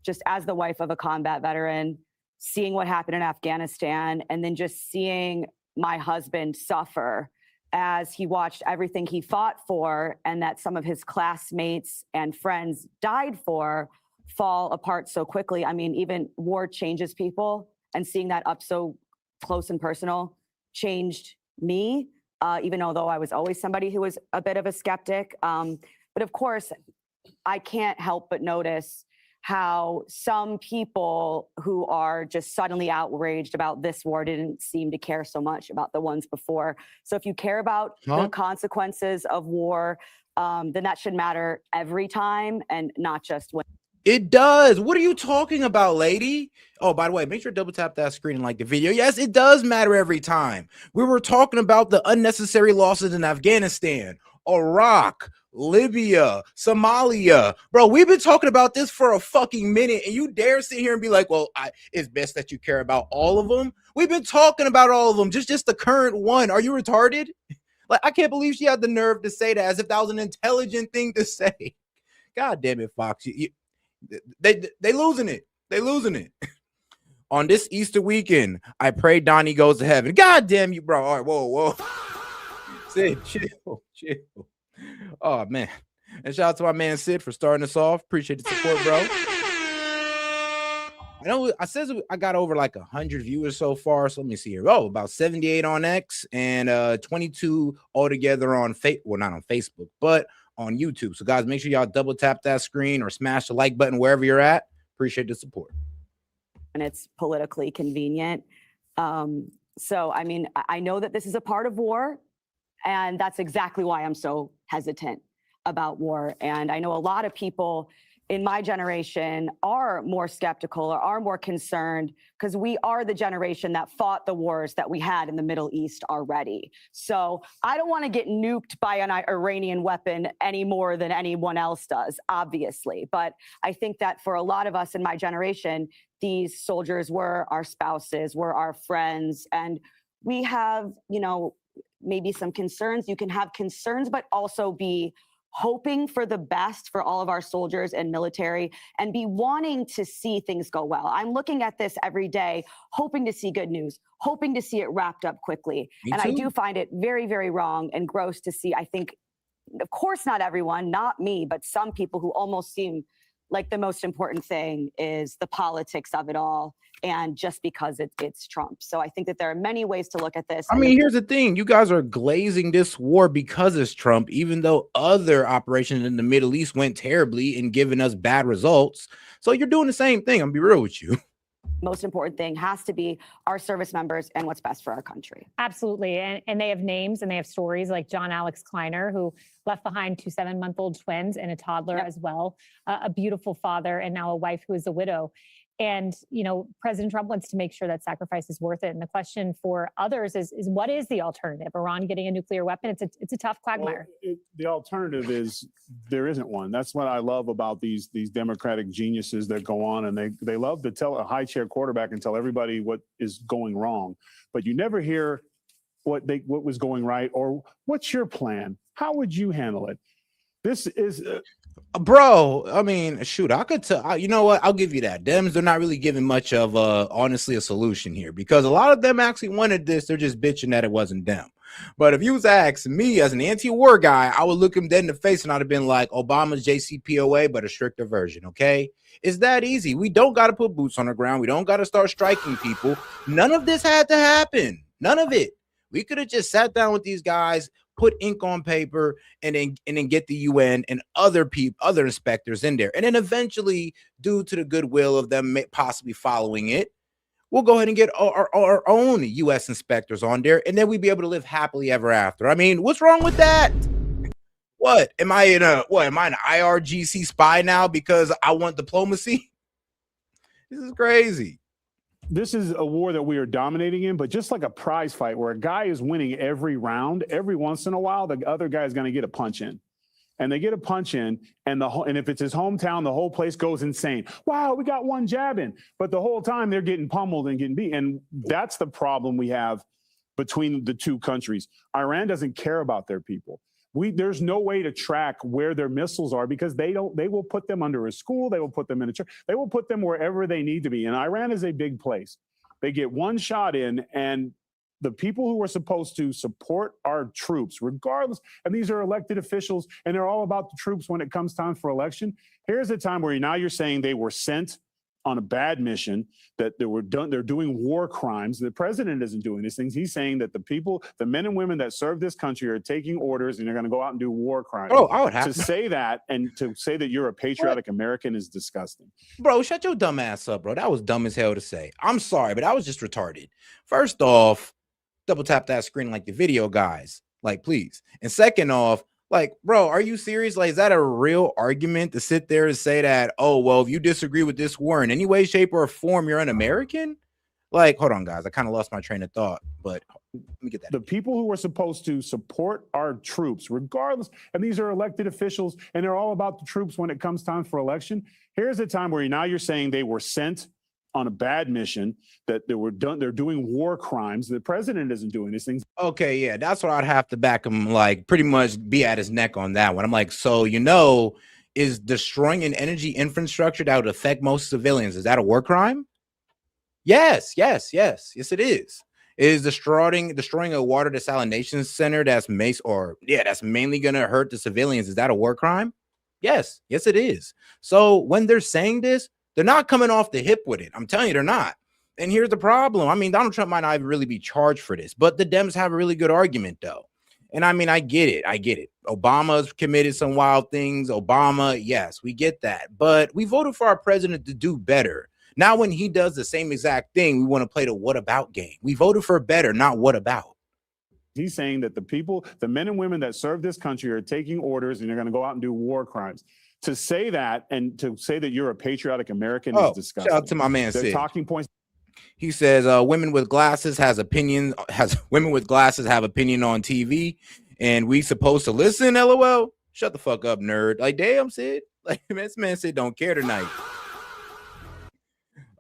Just as the wife of a combat veteran, seeing what happened in Afghanistan, and then just seeing my husband suffer as he watched everything he fought for and that some of his classmates and friends died for fall apart so quickly. I mean, even war changes people, and seeing that up so close and personal changed me, even though I was always somebody who was a bit of a skeptic. But of course, I can't help but notice how some people who are just suddenly outraged about this war didn't seem to care so much about the ones before. So if you care about the consequences of war, then that should matter every time and not just when. It does. What are you talking about, lady? Oh, by the way, make sure to double tap that screen and like the video. Yes, it does matter every time. We were talking about the unnecessary losses in Afghanistan, Iraq, Libya, Somalia. Bro, we've been talking about this for a fucking minute, and you dare sit here and be like, well, it's best that you care about all of them. We've been talking about all of them, just the current one. Are you retarded? Like, I can't believe she had the nerve to say that as if that was an intelligent thing to say. God damn it, Fox. They losing it. They losing it. On this Easter weekend, I pray Donnie goes to heaven. God damn you, bro. All right, whoa. Sid, chill. Oh, man. And shout out to my man Sid for starting us off. Appreciate the support, bro. I know I says I got over like 100 viewers so far. So let me see here. Oh, about 78 on X and 22 altogether on not on Facebook, but on YouTube. So guys, make sure y'all double tap that screen or smash the like button wherever you're at. Appreciate the support. And it's politically convenient. So, I mean, I know that this is a part of war, and that's exactly why I'm so hesitant about war. And I know a lot of people in my generation are more skeptical or are more concerned because we are the generation that fought the wars that we had in the Middle East already. So I don't want to get nuked by an Iranian weapon any more than anyone else does, obviously. But I think that for a lot of us in my generation, these soldiers were our spouses, were our friends, and we have, maybe some concerns. You can have concerns, but also be hoping for the best for all of our soldiers and military and be wanting to see things go well. I'm looking at this every day, hoping to see good news, hoping to see it wrapped up quickly. And I do find it very, very wrong and gross to see, I think, of course, not everyone, not me, but some people who almost seem like the most important thing is the politics of it all. And just because it's Trump. So I think that there are many ways to look at this. I mean, here's the thing. You guys are glazing this war because it's Trump, even though other operations in the Middle East went terribly and giving us bad results. So you're doing the same thing. I'm gonna be real with you. Most important thing has to be our service members and what's best for our country. Absolutely. And they have names and they have stories like John Alex Kleiner, who left behind 2 7-month-old twins and a toddler as well, a beautiful father, and now a wife who is a widow. And, you know, President Trump wants to make sure that sacrifice is worth it. And the question for others is what is the alternative? Iran getting a nuclear weapon? It's a tough quagmire. Well, the alternative is there isn't one. That's what I love about these Democratic geniuses that go on and they love to tell a high chair quarterback and tell everybody what is going wrong, but you never hear what was going right or what's your plan? How would you handle it? This is. Bro, I mean, shoot, I could tell. You know what? I'll give you that. Dems, they're not really giving much of honestly a solution here because a lot of them actually wanted this. They're just bitching that it wasn't them. But if you was asking me as an anti-war guy, I would look him dead in the face and I'd have been like, Obama's JCPOA, but a stricter version. Okay, it's that easy. We don't got to put boots on the ground. We don't got to start striking people. None of this had to happen. None of it. We could have just sat down with these guys, put ink on paper, and then get the UN and other inspectors in there. And then eventually, due to the goodwill of them possibly following it, we'll go ahead and get our own US inspectors on there, and then we'd be able to live happily ever after. I mean, what's wrong with that? What? Am I an IRGC spy now because I want diplomacy? This is crazy. This is a war that we are dominating in, but just like a prize fight where a guy is winning every round, every once in a while, the other guy is going to get a punch in. And they get a punch in, and if it's his hometown, the whole place goes insane. Wow, we got one jab in. But the whole time they're getting pummeled and getting beat. And that's the problem we have between the two countries. Iran doesn't care about their people. There's no way to track where their missiles are because they will put them under a school. They will put them in a church. They will put them wherever they need to be. And Iran is a big place. They get one shot in, and the people who are supposed to support our troops, regardless, and these are elected officials, and they're all about the troops when it comes time for election. Here's a time where now you're saying they were sent on a bad mission, that they're doing war crimes. The president isn't doing these things. He's saying that the men and women that serve this country are taking orders and they're going to go out and do war crimes. Oh, I would have to say that, and to say that you're a patriotic American is disgusting. Bro, shut your dumb ass up, bro. That was dumb as hell to say. I'm sorry, but I was just retarded. First off, double tap that screen like the video guys, like, please. And second off, like, bro, are you serious? Like, is that a real argument to sit there and say that, oh, well, if you disagree with this war in any way, shape, or form, you're an American? Like, hold on, guys. I kind of lost my train of thought, but let me get that. The people who are supposed to support our troops, regardless, and these are elected officials, and they're all about the troops when it comes time for election. Here's a time where now you're saying they were sent on a bad mission, that they're doing war crimes. The president isn't doing these things. Okay, yeah, that's what I'd have to back him, like, pretty much be at his neck on that one. I'm like, so, is destroying an energy infrastructure that would affect most civilians, is that a war crime? Yes, it is. Is destroying a water desalination center that's mainly gonna hurt the civilians, is that a war crime? Yes, it is. So when they're saying this, they're not coming off the hip with it. I'm telling you, they're not. And here's the problem. I mean, Donald Trump might not even really be charged for this, but the Dems have a really good argument, though. And I mean, I get it. Obama's committed some wild things. Obama, yes, we get that. But we voted for our president to do better. Now, when he does the same exact thing, we want to play the what about game. We voted for better, not what about. He's saying that the men and women that serve this country are taking orders and they're going to go out and do war crimes. To say that and to say that you're a patriotic American is disgusting. Shout out to my man Sid. Talking points. He says women with glasses have opinion on TV, and we supposed to listen. LOL. Shut the fuck up, nerd. Like, damn, Sid. Like, this man Sid don't care tonight.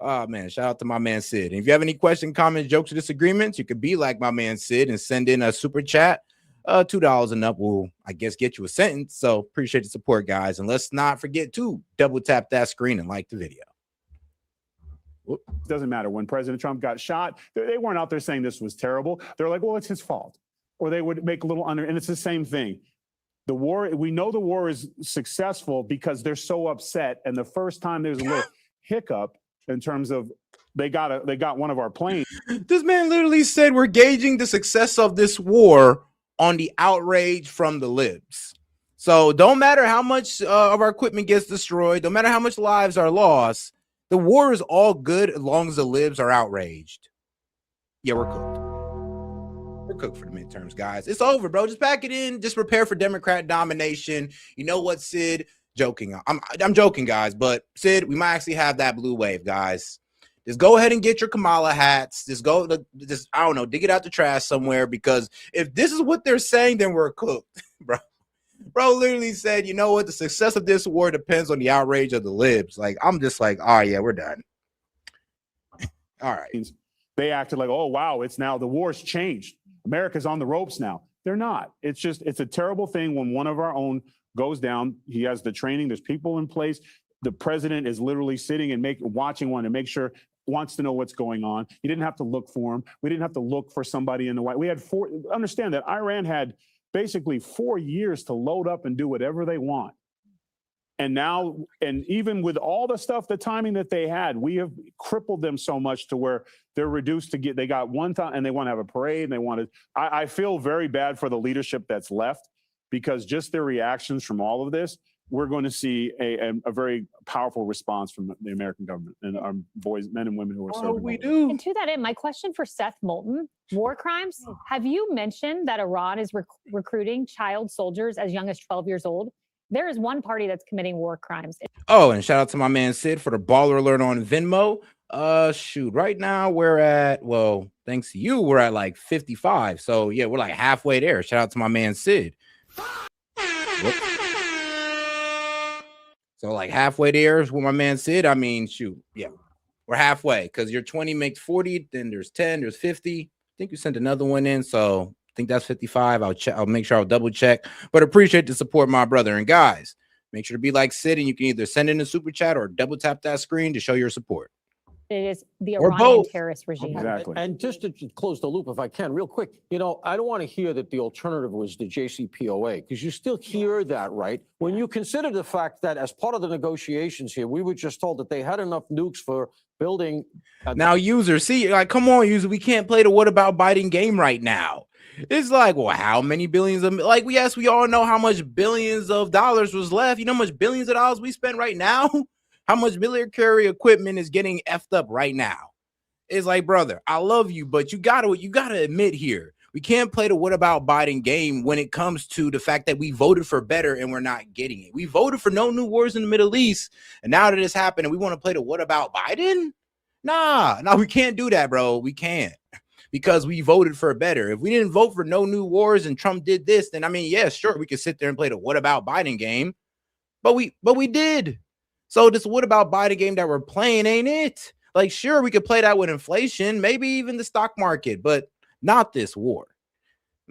Oh man, shout out to my man Sid. And if you have any questions, comments, jokes, or disagreements, you could be like my man Sid and send in a super chat $2 and up will, I guess, get you a sentence. So appreciate the support, guys. And let's not forget to double tap that screen and like the video. Whoop. Doesn't matter. When President Trump got shot, they weren't out there saying this was terrible. They're like, well, it's his fault. Or they would make a little and it's the same thing. The war, we know the war is successful because they're so upset. And the first time there's a little hiccup in terms of they got one of our planes. This man literally said we're gauging the success of this war on the outrage from the libs. So don't matter how much of our equipment gets destroyed, don't matter how much lives are lost, the war is all good as long as the libs are outraged. Yeah, we're cooked. We're cooked for the midterms, guys. It's over, bro. Just pack it in. Just prepare for Democrat domination. You know what, Sid? Joking. I'm joking, guys. But Sid, we might actually have that blue wave, guys. Just go ahead and get your Kamala hats. Just I don't know, dig it out the trash somewhere, because if this is what they're saying, then we're cooked, bro. Bro literally said, you know what? The success of this war depends on the outrage of the libs. Like, I'm just like, oh yeah, we're done. All right. They acted like, oh wow, it's now the war's changed. America's on the ropes now. They're not. It's a terrible thing when one of our own goes down. He has the training. There's people in place. The president is literally sitting and watching one to make sure, wants to know what's going on. He didn't have to look for him. We didn't have to look for somebody in the White. We had understand that Iran had basically 4 years to load up and do whatever they want. And now, and even with all the stuff, the timing that they had, we have crippled them so much to where they're reduced to they got one time and they want to have a parade and they want to, I feel very bad for the leadership that's left, because just their reactions from all of this, we're going to see a very powerful response from the American government and our men and women who are serving. We do. And to that end, my question for Seth Moulton, war crimes. Have you mentioned that Iran is recruiting child soldiers as young as 12 years old? There is one party that's committing war crimes. Oh, and shout out to my man Sid for the baller alert on Venmo. Shoot, right now we're at, well, thanks to you, we're at like 55. So yeah, we're like halfway there. Shout out to my man Sid. Whoops. So like halfway there is with my man Sid. I mean, shoot, yeah, we're halfway, because your 20 makes 40, then there's 10, there's 50. I think you sent another one in, so I think that's 55. I'll check. I'll make sure I'll double check. But appreciate the support, my brother. And guys, make sure to be like Sid, and you can either send in a super chat or double tap that screen to show your support. It is the Or Iranian both. terrorist regime. Exactly. And just to close the loop, if I can, real quick, you know, I don't want to hear that the alternative was the JCPOA, because you still hear that, right? When you consider the fact that as part of the negotiations here, we were just told that they had enough nukes for building. Now, user, see, like, come on, user, we can't play the what about Biden game right now. It's like, well, how many billions of, like, yes, we all know how much billions of dollars was left. You know how much billions of dollars we spent right now? How much military equipment is getting effed up right now? It's like, brother, I love you, but you gotta admit here, we can't play the what about Biden game when it comes to the fact that we voted for better and we're not getting it. We voted for no new wars in the Middle East, and now that it's happened and we want to play the what about Biden? Nah, we can't do that, bro. We can't, because we voted for better. If we didn't vote for no new wars and Trump did this, then I mean, yeah, sure, we could sit there and play the what about Biden game, but we did. So this what about Biden game that we're playing ain't it? Like, sure, we could play that with inflation, maybe even the stock market, but not this war.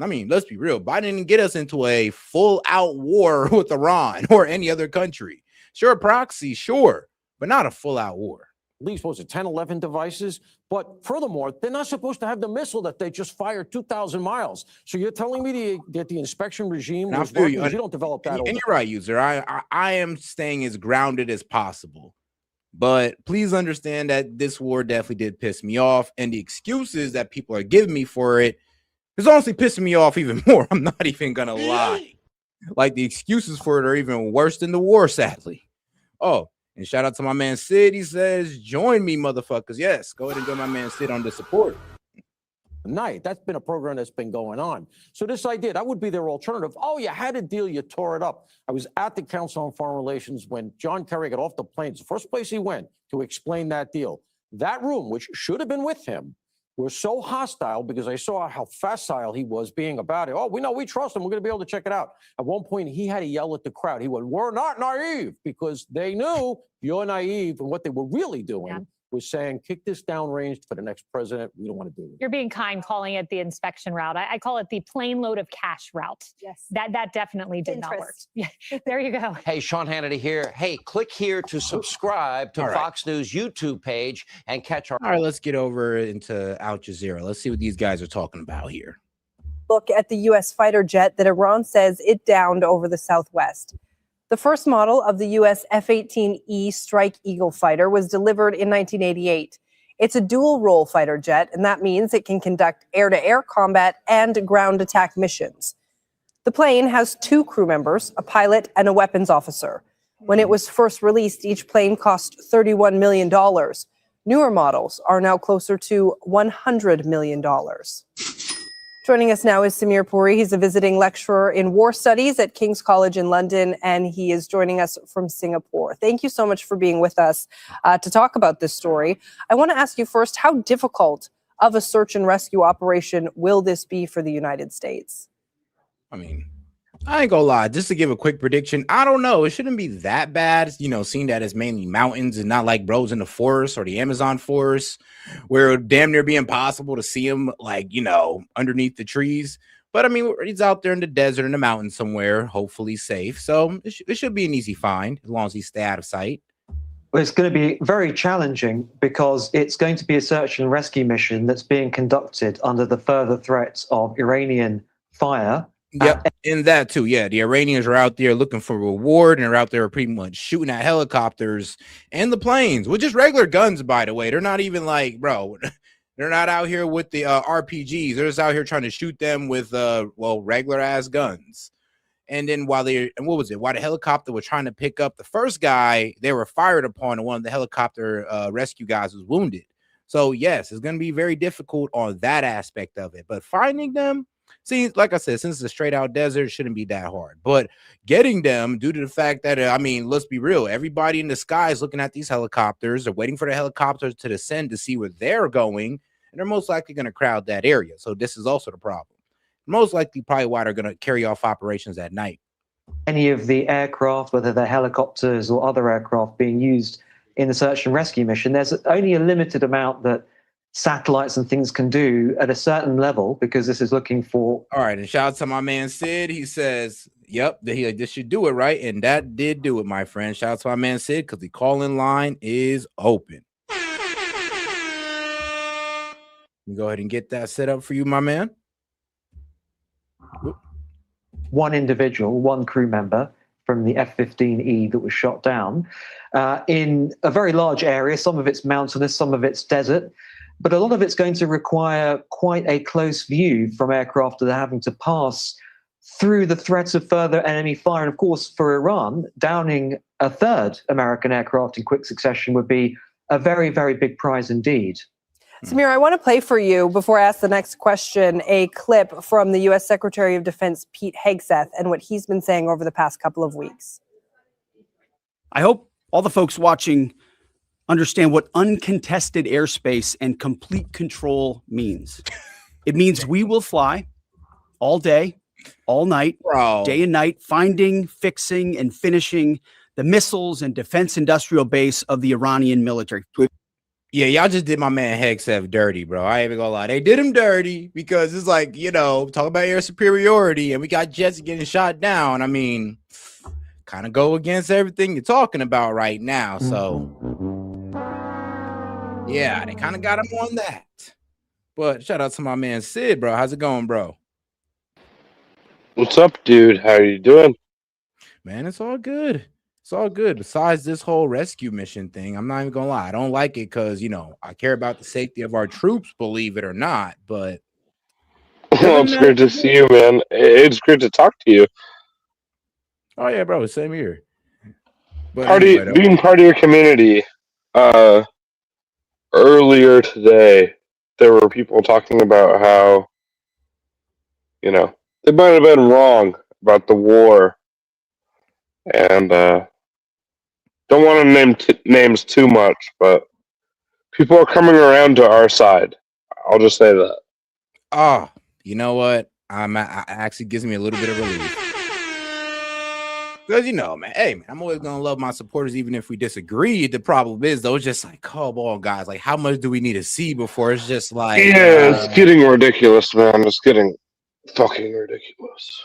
I mean, let's be real. Biden didn't get us into a full-out war with Iran or any other country. Sure, proxy, sure, but not a full-out war. At least, what was it, 10, 11 devices? But furthermore, they're not supposed to have the missile that they just fired 2,000 miles. So you're telling me that the inspection regime was working? You don't develop that. And you're right, user. I am staying as grounded as possible. But please understand that this war definitely did piss me off. And the excuses that people are giving me for it is honestly pissing me off even more. I'm not even going to lie. Like, the excuses for it are even worse than the war, sadly. Oh, and shout out to my man Sid. He says, join me, motherfuckers. Yes, go ahead and join my man Sid on the support. Night. That's been a program that's been going on. So this idea, that would be their alternative. Oh, you had a deal, you tore it up. I was at the Council on Foreign Relations when John Kerry got off the plane. It's the first place he went to explain that deal. That room, which should have been with him, was so hostile because I saw how facile he was being about it. Oh, we trust him. We're going to be able to check it out. At one point, he had to yell at the crowd. He went, we're not naive, because they knew you're naive and what they were really doing was saying, kick this downrange for the next president. We don't want to do it. You're being kind calling it the inspection route. I call it the plane load of cash route. Yes. That definitely did not work. Yeah, there you go. Hey, Sean Hannity here. Hey, click here to subscribe to Fox News YouTube page and catch our... All right, let's get over into Al Jazeera. Let's see what these guys are talking about here. Look at the U.S. fighter jet that Iran says it downed over the Southwest. The first model of the U.S. F-18E Strike Eagle fighter was delivered in 1988. It's a dual-role fighter jet, and that means it can conduct air-to-air combat and ground attack missions. The plane has 2 crew members, a pilot and a weapons officer. When it was first released, each plane cost $31 million. Newer models are now closer to $100 million. Joining us now is Samir Puri. He's a visiting lecturer in war studies at King's College in London, and he is joining us from Singapore. Thank you so much for being with us to talk about this story. I want to ask you first, how difficult of a search and rescue operation will this be for the United States? I mean, I ain't gonna lie, just to give a quick prediction, I don't know. It shouldn't be that bad, you know, seeing that it's mainly mountains and not like bros in the forest or the Amazon forest, where it would damn near be impossible to see him, like, you know, underneath the trees. But I mean, he's out there in the desert, in the mountains somewhere, hopefully safe. So it should be an easy find as long as he stay out of sight. Well, it's going to be very challenging because it's going to be a search and rescue mission that's being conducted under the further threats of Iranian fire. Yeah, and that too. Yeah, the Iranians are out there looking for reward, and they're out there pretty much shooting at helicopters and the planes with just regular guns, by the way. They're not even like, bro, they're not out here with the RPGs. They're just out here trying to shoot them with well, regular ass guns. And then while the helicopter was trying to pick up the first guy, they were fired upon, and one of the helicopter rescue guys was wounded. So yes, it's going to be very difficult on that aspect of it. But finding them, see, like I said, since it's a straight out desert, it shouldn't be that hard. But getting them, due to the fact that, I mean, let's be real, everybody in the sky is looking at these helicopters. They're waiting for the helicopters to descend to see where they're going, and they're most likely going to crowd that area. So this is also the problem. Most likely probably why they're going to carry off operations at night. Any of the aircraft, whether they're helicopters or other aircraft being used in the search and rescue mission, there's only a limited amount that satellites and things can do at a certain level, because this is looking for... All right, and shout out to my man Sid. He says, yep, this should do it, right? And that did do it, my friend. Shout out to my man Sid, because the call-in line is open. You go ahead and get that set up for you, my man. One individual, one crew member from the F-15E that was shot down in a very large area. Some of it's mountainous, some of it's desert, but a lot of it's going to require quite a close view from aircraft that are having to pass through the threats of further enemy fire. And of course, for Iran, downing a third American aircraft in quick succession would be a very, very big prize indeed. Samir, I want to play for you, before I ask the next question, a clip from the U.S. Secretary of Defense Pete Hegseth and what he's been saying over the past couple of weeks. I hope all the folks watching understand what uncontested airspace and complete control means. It means we will fly all day, all night, day and night, finding, fixing, and finishing the missiles and defense industrial base of the Iranian military. Yeah, y'all just did my man Hegseth dirty, bro. I ain't even gonna lie. They did him dirty because it's like, you know, talk about air superiority and we got jets getting shot down. I mean, kind of go against everything you're talking about right now. So, yeah, they kind of got him on that. But shout out to my man Sid, bro. How's it going, bro? What's up, dude? How are you doing? Man, it's all good. It's all good. Besides this whole rescue mission thing, I'm not even gonna lie. I don't like it because, you know, I care about the safety of our troops, believe it or not. But well, it's great to see you, man. It's great to talk to you. Oh yeah, bro. Same here. But being part of your community. Earlier today, there were people talking about how, you know, they might have been wrong about the war, and don't want to name names too much, but people are coming around to our side. I'll just say that. Oh, you know what? It actually gives me a little bit of relief. Because man, hey man, I'm always gonna love my supporters even if we disagree. The problem is though, it's just like, come on, guys, like how much do we need to see before it's just like Yeah, it's getting ridiculous, man. It's getting fucking ridiculous.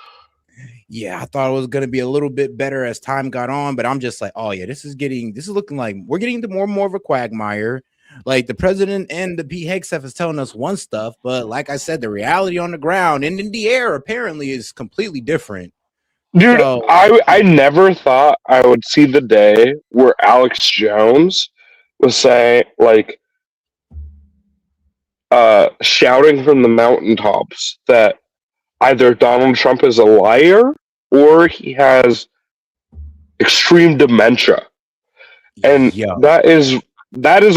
Yeah, I thought it was gonna be a little bit better as time got on, but I'm just like, oh yeah, this is looking like we're getting into more and more of a quagmire. Like the president and the Pete Hegseth is telling us one stuff, but like I said, the reality on the ground and in the air apparently is completely different. Dude, So I never thought I would see the day where Alex Jones was saying like shouting from the mountaintops that either Donald Trump is a liar or he has extreme dementia. And that is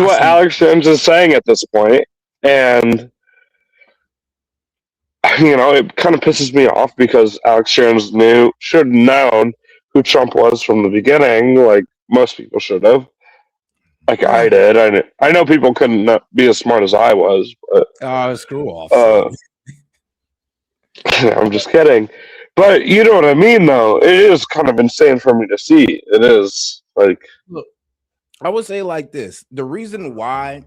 what Alex Jones is saying at this point. And it kind of pisses me off because Alex Jones should have known who Trump was from the beginning, like most people should have. Like I did. I know people couldn't be as smart as I was, but screw off. I'm just kidding. But you know what I mean, though. It is kind of insane for me to see. It is like. Look, I would say like this: the reason why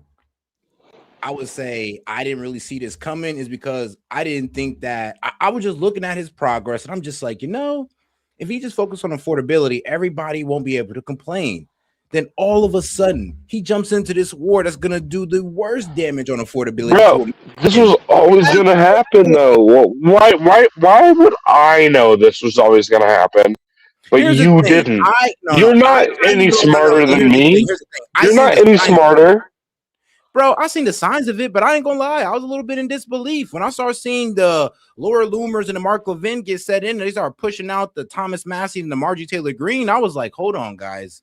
I would say I didn't really see this coming is because I didn't think that I was just looking at his progress, and I'm just like, if he just focused on affordability, everybody won't be able to complain. Then all of a sudden he jumps into this war that's gonna do the worst damage on affordability. Bro, this was always gonna happen though. Why would I know this was always gonna happen? But you didn't. You're not any smarter than me. You're not any smarter. Bro, I seen the signs of it, but I ain't gonna lie. I was a little bit in disbelief when I started seeing the Laura Loomers and the Mark Levin get set in. And they started pushing out the Thomas Massey and the Margie Taylor Greene. I was like, hold on, guys.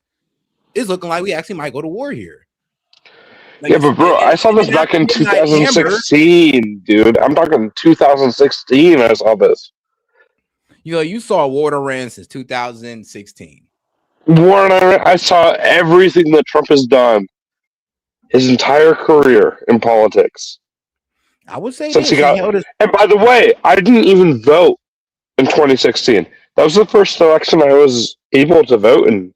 It's looking like we actually might go to war here. Like, yeah, but bro, I saw this back in 2016, dude. I'm talking 2016. I saw this. You saw war to Iran since 2016. War in Iran. I saw everything that Trump has done his entire career in politics. I would say since he got. And by the way, I didn't even vote in 2016. That was the first election I was able to vote in.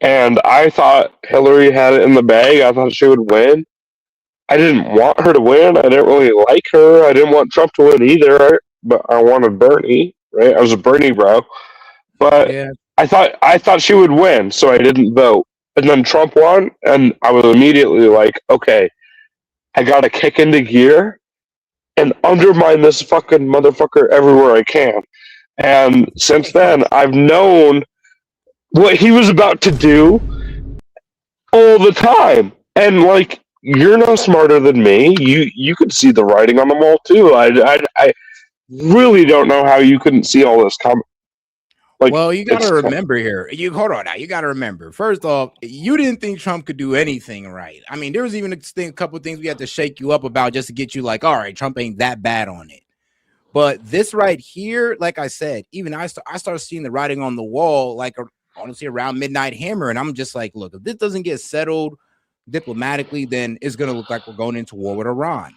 And I thought Hillary had it in the bag. I thought she would win. I didn't want her to win. I didn't really like her. I didn't want Trump to win either. But I wanted Bernie, right? I was a Bernie bro. But yeah. I thought she would win, so I didn't vote. And then Trump won, and I was immediately like, okay, I got to kick into gear and undermine this fucking motherfucker everywhere I can. And since then, I've known what he was about to do all the time. And like, you're no smarter than me. You could see the writing on the wall too. I really don't know how you couldn't see all this coming. Like, well, you got to remember here. Hold on now. You got to remember. First off, you didn't think Trump could do anything right. I mean, there was even a couple of things we had to shake you up about just to get you like, all right, Trump ain't that bad on it. But this right here, like I said, even I started seeing the writing on the wall, like honestly around Midnight Hammer, and I'm just like, look, if this doesn't get settled diplomatically, then it's gonna look like we're going into war with Iran.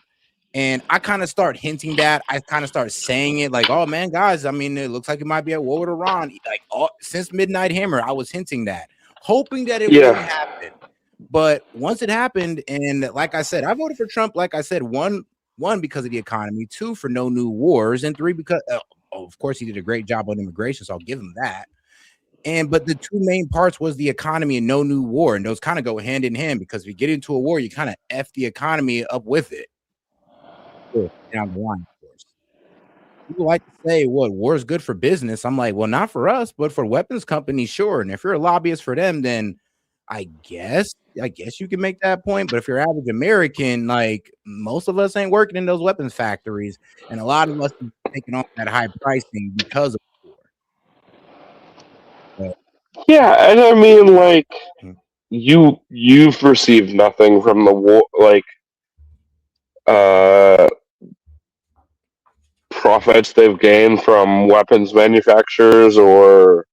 And I kind of start hinting that. I kind of start saying it like, oh man, guys, I mean, it looks like it might be at war with Iran. Like since Midnight Hammer, I was hinting that, hoping that it wouldn't happen. But once it happened, and like I said, I voted for Trump. Like I said, one because of the economy, 2 for no new wars, and 3 because of course he did a great job on immigration, so I'll give him that. But the 2 main parts was the economy and no new war, and those kind of go hand in hand because if you get into a war, you kind of F the economy up with it. Down the line, of course. People like to say, "What war is good for business?" I'm like, well, not for us, but for weapons companies, sure. And if you're a lobbyist for them, then I guess you can make that point. But if you're average American, like most of us ain't working in those weapons factories, and a lot of us are taking on that high pricing because of war. Yeah, and I mean, like, you've received nothing from the war, like, profits they've gained from weapons manufacturers or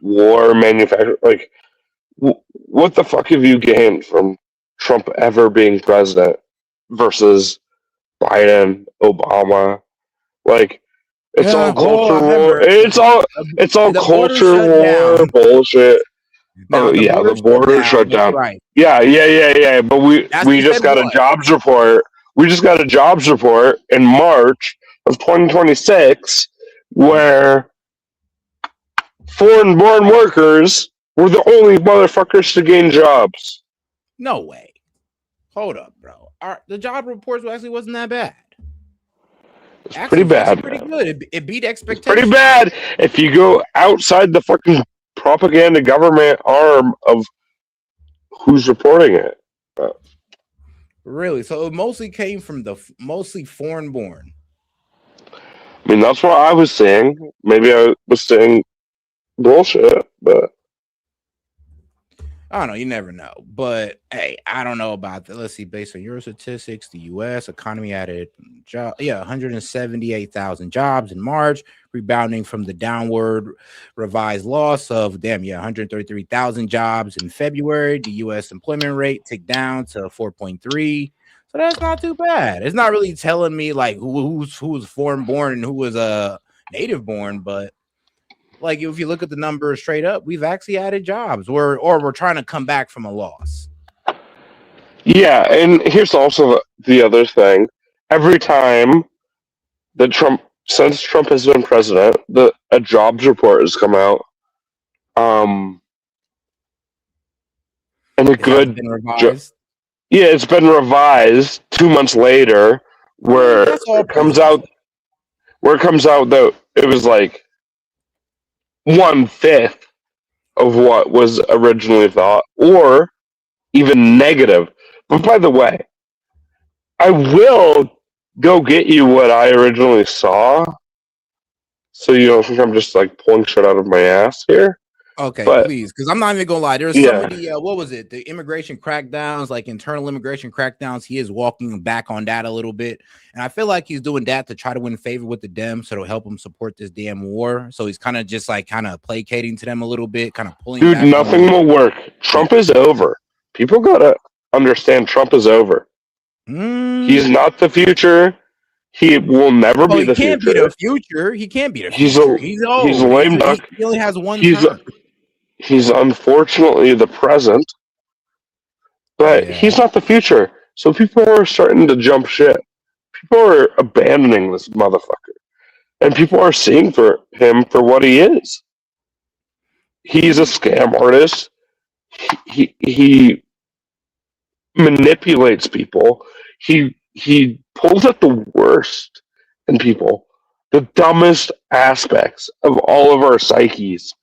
war manufacturers. Like, what the fuck have you gained from Trump ever being president versus Biden, Obama? Like, It's all culture I war. remember It's all the border culture shut war down. bullshit. Now Oh the yeah, the border shut but down. right. Yeah. But That's we he just said got a what? jobs report. We just got a jobs report in March of 2026 where foreign-born workers were the only motherfuckers to gain jobs. No way. Hold up, bro. The job reports actually wasn't that bad. It's Actually, pretty it was bad, pretty man. good. It beat It's expectations. pretty bad if you go outside the fucking propaganda government arm of who's reporting it. Really? So it mostly came from mostly foreign born. I mean, that's what I was saying. Maybe I was saying bullshit, but I don't know. You never know. But hey, I don't know about that. Let's see. Based on Euro statistics, the U.S. economy added 178,000 jobs in March, rebounding from the downward revised loss of 133,000 jobs in February. The U.S. employment rate ticked down to 4.3. So that's not too bad. It's not really telling me like who was foreign born and who was native born, but like if you look at the numbers straight up, we've actually added jobs, or we're trying to come back from a loss. yeah. And here's also the other thing: every time that since Trump has been president, a jobs report has come out, and It hasn't been revised. Yeah, it's been revised 2 months later, where That's all it comes out that it was like 1/5 of what was originally thought, or even negative. But by the way, I will go get you what I originally saw, so you don't think I'm just like pulling shit out of my ass here. Okay, But please, because I'm not even gonna lie. There's some of the what was it? The immigration crackdowns, like internal immigration crackdowns. He is walking back on that a little bit, and I feel like he's doing that to try to win favor with the Dems, so it'll help him support this damn war. So he's kind of just like placating to them a little bit, kind of pulling dude, back. nothing will work. Trump is over. People gotta understand Trump is over. He's not the future. He will never be the future. He can't be the future. He can't be the He's future. a He's old. he's a lame duck. He only has one term. He's unfortunately the present, but he's not the future. So people are starting to jump ship. People are abandoning this motherfucker, and people are seeing for him for what he is. He's a scam artist. He manipulates people. He pulls out the worst in people. The dumbest aspects of all of our psyches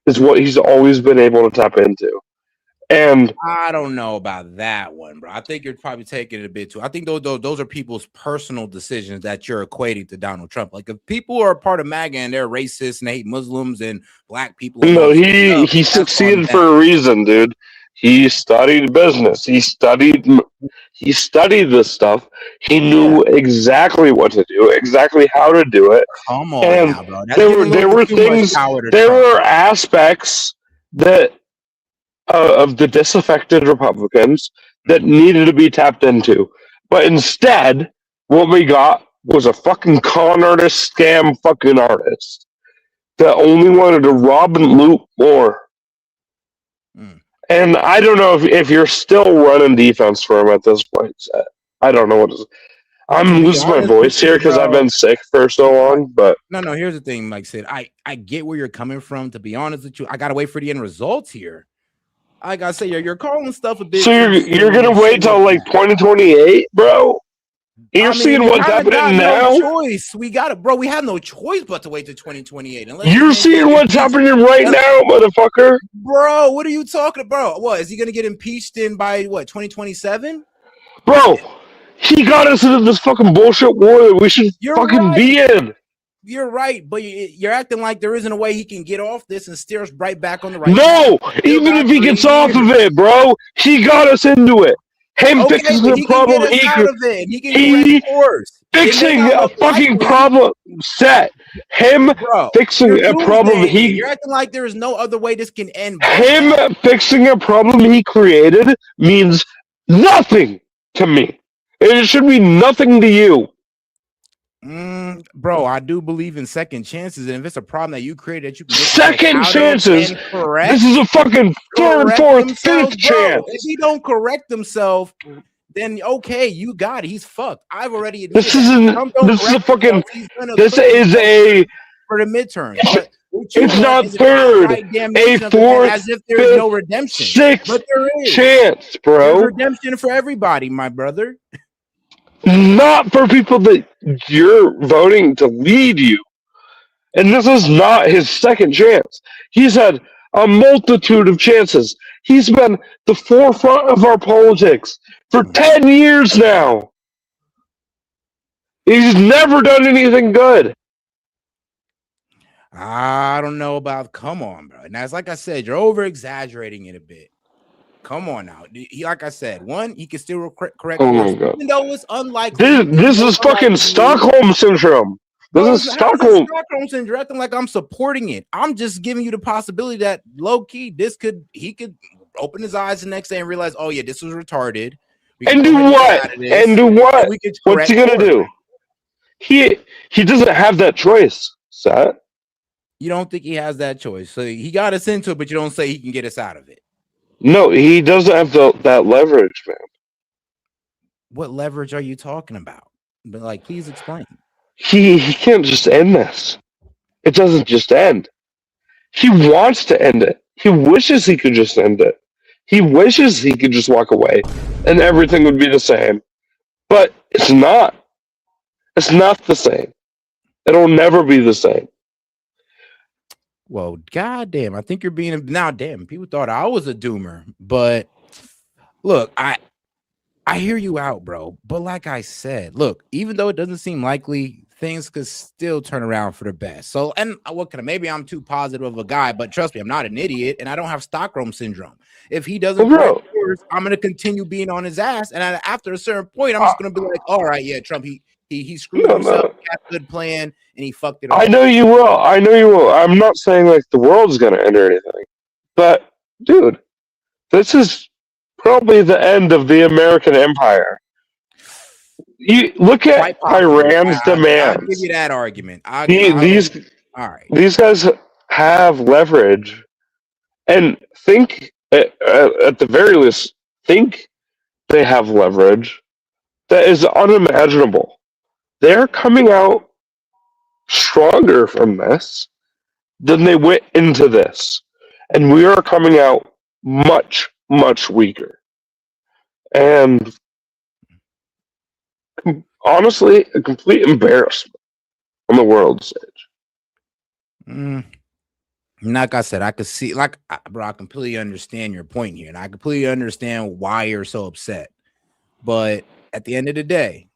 is what he's always been able to tap into. And I don't know about that one, bro. I think you're probably taking it a bit too. I think those are people's personal decisions that you're equating to Donald Trump. Like if people are a part of MAGA and they're racist and hate Muslims and black people, no, he succeeded for a reason, dude. He studied business. He studied this stuff. He knew exactly what to do, exactly how to do it. Come on and now, bro. That's there were things, there were aspects that of the disaffected Republicans that needed to be tapped into. But instead, what we got was a fucking con artist, scam fucking artist that only wanted to rob and loot more. And I don't know if you're still running defense for him at this point, Seth. I don't know what is. I'm losing my voice here because I've been sick for so long. But no. Here's the thing, like I said, I get where you're coming from. To be honest with you, I gotta wait for the end results here. I gotta say, you're calling stuff a bit. So you're gonna wait till like 2028, bro? You're seeing what's happening now. No choice. We got it, bro. We have no choice but to wait to 2028. You're seeing what's happening right now, motherfucker. Bro, what are you talking about? What is he gonna get impeached in by what 2027? Bro, he got us into this fucking bullshit war that we should be in. You're right, but you're acting like there isn't a way he can get off this and steer us right back on the right. No, even if he gets off of it, bro, he got us into it. Him fixing the problem, fixing a fucking problem set. Him fixing a problem you're acting like there is no other way this can end. Him fixing a problem he created means nothing to me. It should be nothing to you. Bro, I do believe in second chances, and if it's a problem that you create that you can get Second yourself out of chances. and correct, This is a fucking third, correct fourth, themselves, fifth bro. chance. If he don't correct himself, then okay, you got it. He's fucked. I've already admitted This that. isn't. If Trump don't This is a correct fucking. himself, he's gonna This cook is himself a. for the midterms. But what you It's want not is an third, outright a damnation of the man, fourth, as if there's fifth, no redemption. sixth But there is. chance, There's bro. redemption for everybody, my brother. Not for people that you're voting to lead you. And this is not his second chance. He's had a multitude of chances. He's been the forefront of our politics for 10 years now. He's never done anything good. I don't know about. Come on, bro. Now, it's like I said, you're over exaggerating it a bit. Come on now. He, like I said, one, he can still correct Oh my course, God. even though it's unlikely. This is fucking Stockholm syndrome. This is Stockholm. Stockholm syndrome. Acting like I'm supporting it. I'm just giving you the possibility that low key, he could open his eyes the next day and realize, oh yeah, this was retarded. We can And go do ahead get what? out of this, And do what? and we could What's he correct gonna course. do? He doesn't have that choice, Seth. You don't think he has that choice? So he got us into it, but you don't say he can get us out of it. No, he doesn't have that leverage, man. What leverage are you talking about? But like, please explain. He can't just end this. It doesn't just end. He wants to end it. He wishes he could just end it. He wishes he could just walk away and everything would be the same. But it's not. It's not the same. It'll never be the same. Well, goddamn, I think you're being now. Damn, people thought I was a doomer, but look, I hear you out, bro. But like I said, look, even though it doesn't seem likely, things could still turn around for the best. So, and what can maybe I'm too positive of a guy, but trust me, I'm not an idiot, and I don't have Stockholm syndrome. If he doesn't correct course, I'm gonna continue being on his ass, and after a certain point, I'm just gonna be like, all right, yeah, Trump, he screwed himself, he had a good plan, and he fucked it up. I know you will. I know you will. I'm not saying like the world's gonna end or anything. But dude, this is probably the end of the American empire. You look at Iran's demands. I'll give you that argument. All right. These guys have leverage, and think at the very least, think they have leverage that is unimaginable. They're coming out stronger from this than they went into this, and we are coming out much, much weaker. And honestly, a complete embarrassment on the world stage. Like I said, I could see, like, bro, I completely understand your point here, and I completely understand why you're so upset. But at the end of the day,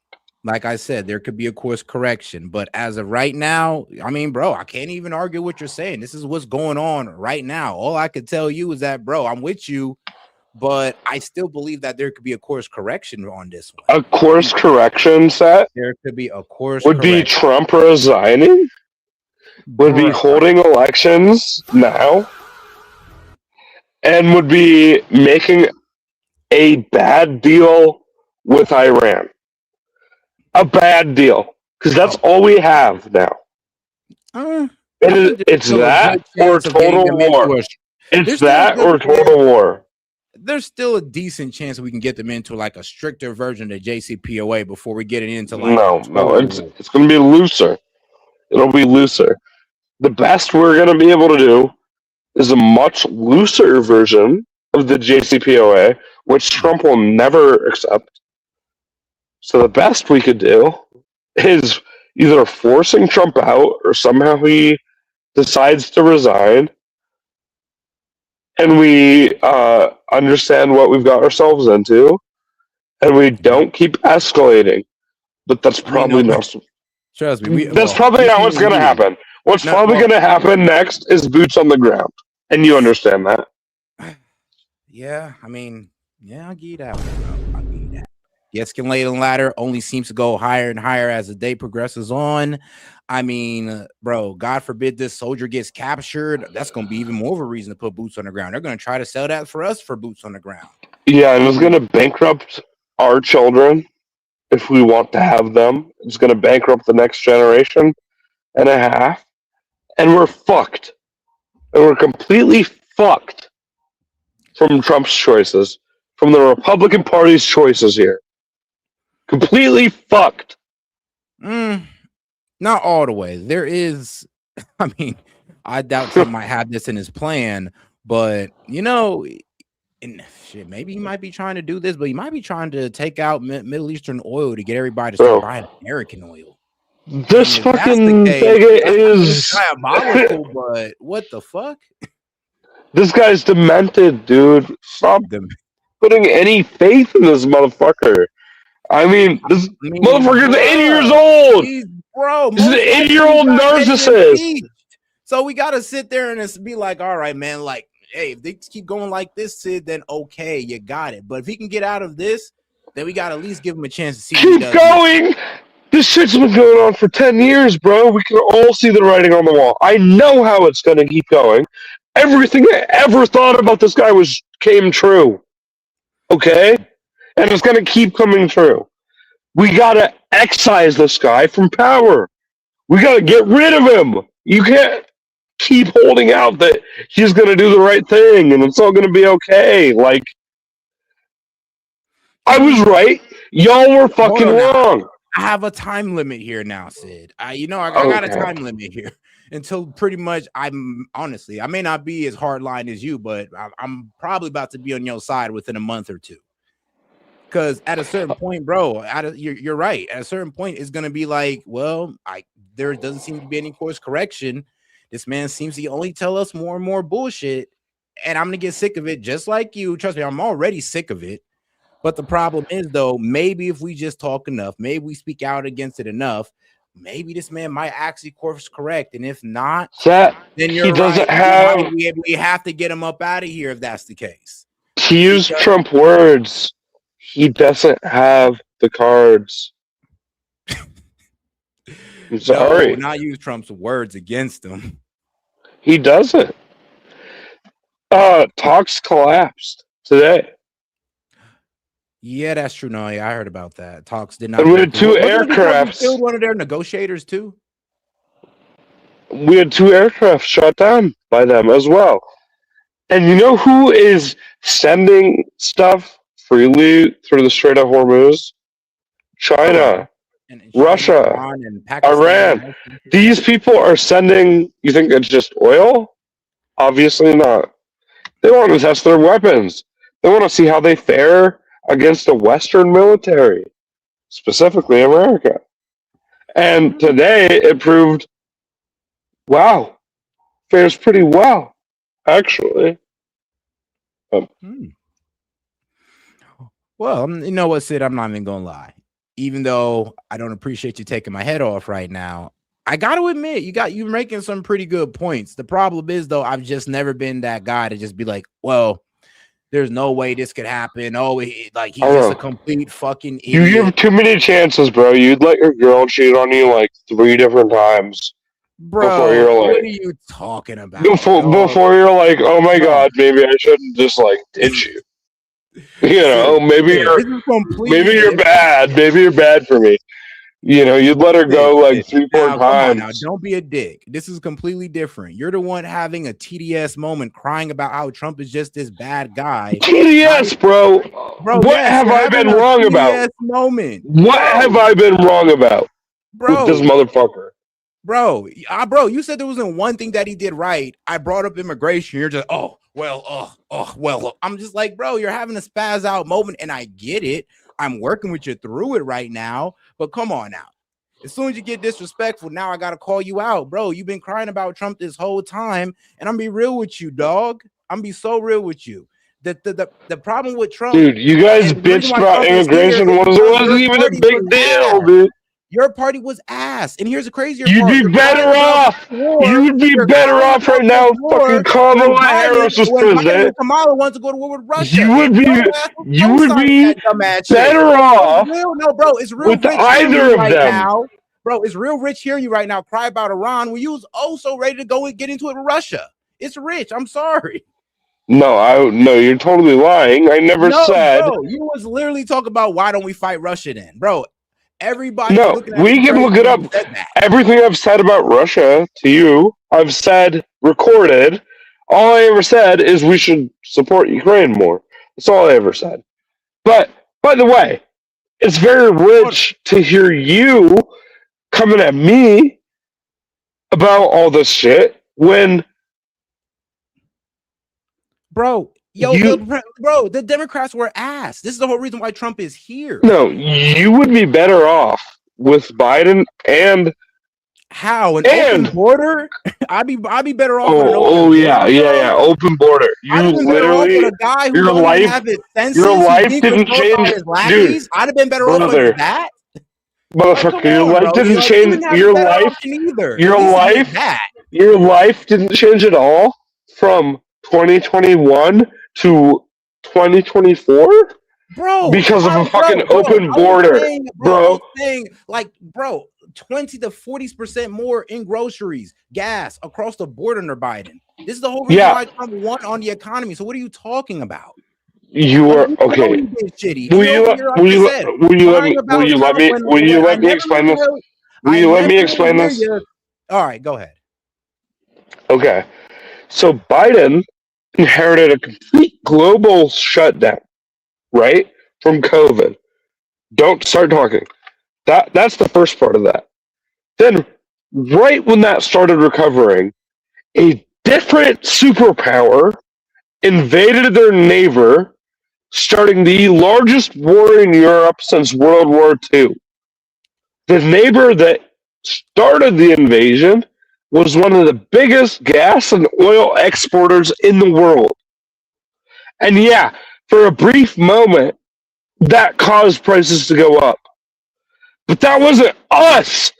like I said, there could be a course correction. But as of right now, I mean, bro, I can't even argue what you're saying. This is what's going on right now. All I could tell you is that, bro, I'm with you, but I still believe that there could be a course correction on this one. A course correction set? There could be a course Would be Trump resigning? Would be holding elections now? And would be making a bad deal with Iran. A bad deal. Because that's all we have now. It's that or total war. It's that or total war. There's still a decent chance we can get them into like a stricter version of JCPOA before we get it into like no, it's going to be looser. It'll be looser. The best we're going to be able to do is a much looser version of the JCPOA, which Trump will never accept. So the best we could do is either forcing Trump out or somehow he decides to resign and we understand what we've got ourselves into and we don't keep escalating. But that's probably not. Trust me. That's probably not what's going to happen. What's probably going to happen next is boots on the ground. And you understand that. Yeah, I mean, yeah, I'll give you that one, bro. I'll give you that. The escalating ladder only seems to go higher and higher as the day progresses on. I mean, bro, God forbid this soldier gets captured. That's going to be even more of a reason to put boots on the ground. They're going to try to sell that for us for boots on the ground. Yeah, and it's going to bankrupt our children. if we want to have them. It's going to bankrupt the next generation and a half, and we're fucked. And we're completely fucked from Trump's choices, from the Republican Party's choices here. Completely fucked. Not all the way. There is, I mean, I doubt Trump might have this in his plan, but and shit, maybe he might be trying to do this, but he might be trying to take out Middle Eastern oil to get everybody to start buying American oil. This fucking thing is diabolical, but what the fuck? This guy's demented, dude. Stop putting any faith in this motherfucker. I mean, this motherfucker's 80 years old. Bro, he's an 80-year-old narcissist. So we gotta sit there and be like, all right, man, like, hey, if they keep going like this, Sid, then okay, you got it. But if he can get out of this, then we gotta at least give him a chance to see. Keep going. This shit's been going on for 10 years, bro. We can all see the writing on the wall. I know how it's gonna keep going. Everything I ever thought about this guy came true. Okay? And it's gonna keep coming true. We gotta excise this guy from power. We gotta get rid of him. You can't keep holding out that he's gonna do the right thing and it's all gonna be okay. Like, I was right. Y'all were fucking wrong. I have a time limit here now, Sid. I got a time limit here until pretty much I may not be as hardline as you, but I'm probably about to be on your side within a month or two. Because at a certain point, bro, you're right. At a certain point, it's gonna be like, well, there doesn't seem to be any course correction. This man seems to only tell us more and more bullshit, and I'm gonna get sick of it, just like you. Trust me, I'm already sick of it. But the problem is, though, maybe if we just talk enough, maybe we speak out against it enough, maybe this man might actually course correct. And if not, then you're right. We have to get him up out of here if that's the case. To use Trump words, he doesn't have the cards. I'm sorry. No, not use Trump's words against him. He doesn't. Talks collapsed today. Yeah, that's true. No, yeah, I heard about that. Talks did not. And we had two aircrafts. Killed one of their negotiators too. We had two aircraft shot down by them as well. And you know who is sending stuff freely through the Strait of Hormuz? China, Russia, Iran. These people are sending. You think it's just oil? Obviously not. They want to test their weapons. They want to see how they fare against the Western military, specifically America. And today it proved, wow, fares pretty well, actually. Well, you know what, Sid? I'm not even gonna lie. Even though I don't appreciate you taking my head off right now, I got to admit you're making some pretty good points. The problem is, though, I've just never been that guy to just be like, well, there's no way this could happen. Oh, he's just a complete fucking idiot. You give too many chances, bro. You'd let your girl cheat on you like 3 different times. Bro, before you're like, what are you talking about? Before you're like, oh my God, maybe I shouldn't just like ditch you. You know, maybe you're bad. Maybe you're bad for me. You know, you'd let her go like 3-4 times. Now, don't be a dick. This is completely different. You're the one having a TDS moment, crying about how Trump is just this bad guy. TDS, bro. What have I been wrong about? What have I been wrong about with this motherfucker? Bro, you said there wasn't one thing that he did right. I brought up immigration. You're just, well. I'm just like, bro, you're having a spaz out moment, and I get it. I'm working with you through it right now, but come on now. As soon as you get disrespectful, now I got to call you out, bro. You've been crying about Trump this whole time, and I'm be real with you, dog. I'm be so real with you. The problem with Trump, dude, you guys bitched about immigration. Wasn't even a big deal, dude. Your party was ass, and here's the crazier You'd part. be better off. You'd be better off right now. Fucking Kamala Harris was president. Kamala wants to go to war with Russia. You would be better off. No, bro, it's real with rich either of right them. Now. Bro, it's real rich hearing you right now cry about Iran when you was so ready to go and get into it with Russia. It's rich. I'm sorry. No, you're totally lying. I never said. Bro, you was literally talking about why don't we fight Russia then, bro. Everybody's No, looking at we you can look crazy it up. when you said that. Everything I've said about Russia to you, I've said recorded. All I ever said is we should support Ukraine more. That's all I ever said. But by the way, it's very rich to hear you coming at me about all this shit when Bro, you the Democrats were ass. This is the whole reason why Trump is here. no, you would be better off with Biden and How an open border? I'd be better off with an open oh yeah, border. yeah, open border. I'd You have been better off with literally a guy who your don't even life have his your senses, who's life being didn't controlled by change, his dude. lackeys. I'd have been better off Brother, with that. motherfucker, Come your on, life bro. didn't You change. wouldn't have a better option either. Your At least admit life, that. your life didn't change at all from 2021 to 2024 Bro, because of a fucking open I was border, saying, bro. 20 to 40% more in groceries, gas across the board under Biden. This is the whole reason Yeah. why Trump won on the economy. So what are you talking about? You are We know okay. he did shitty. Will He you over let here, like will I you said, let will you let lying me will about you let Trump me when will you I let me never explain even this? heard. Will I you let never me even explain hear this? you. All right, go ahead. Okay. So Biden inherited a complete global shutdown, right? From COVID. Don't start talking. That's the first part of that. Then right when that started recovering, a different superpower invaded their neighbor, starting the largest war in Europe since World War II. The neighbor that started the invasion was one of the biggest gas and oil exporters in the world. And yeah, for a brief moment, that caused prices to go up. But that wasn't us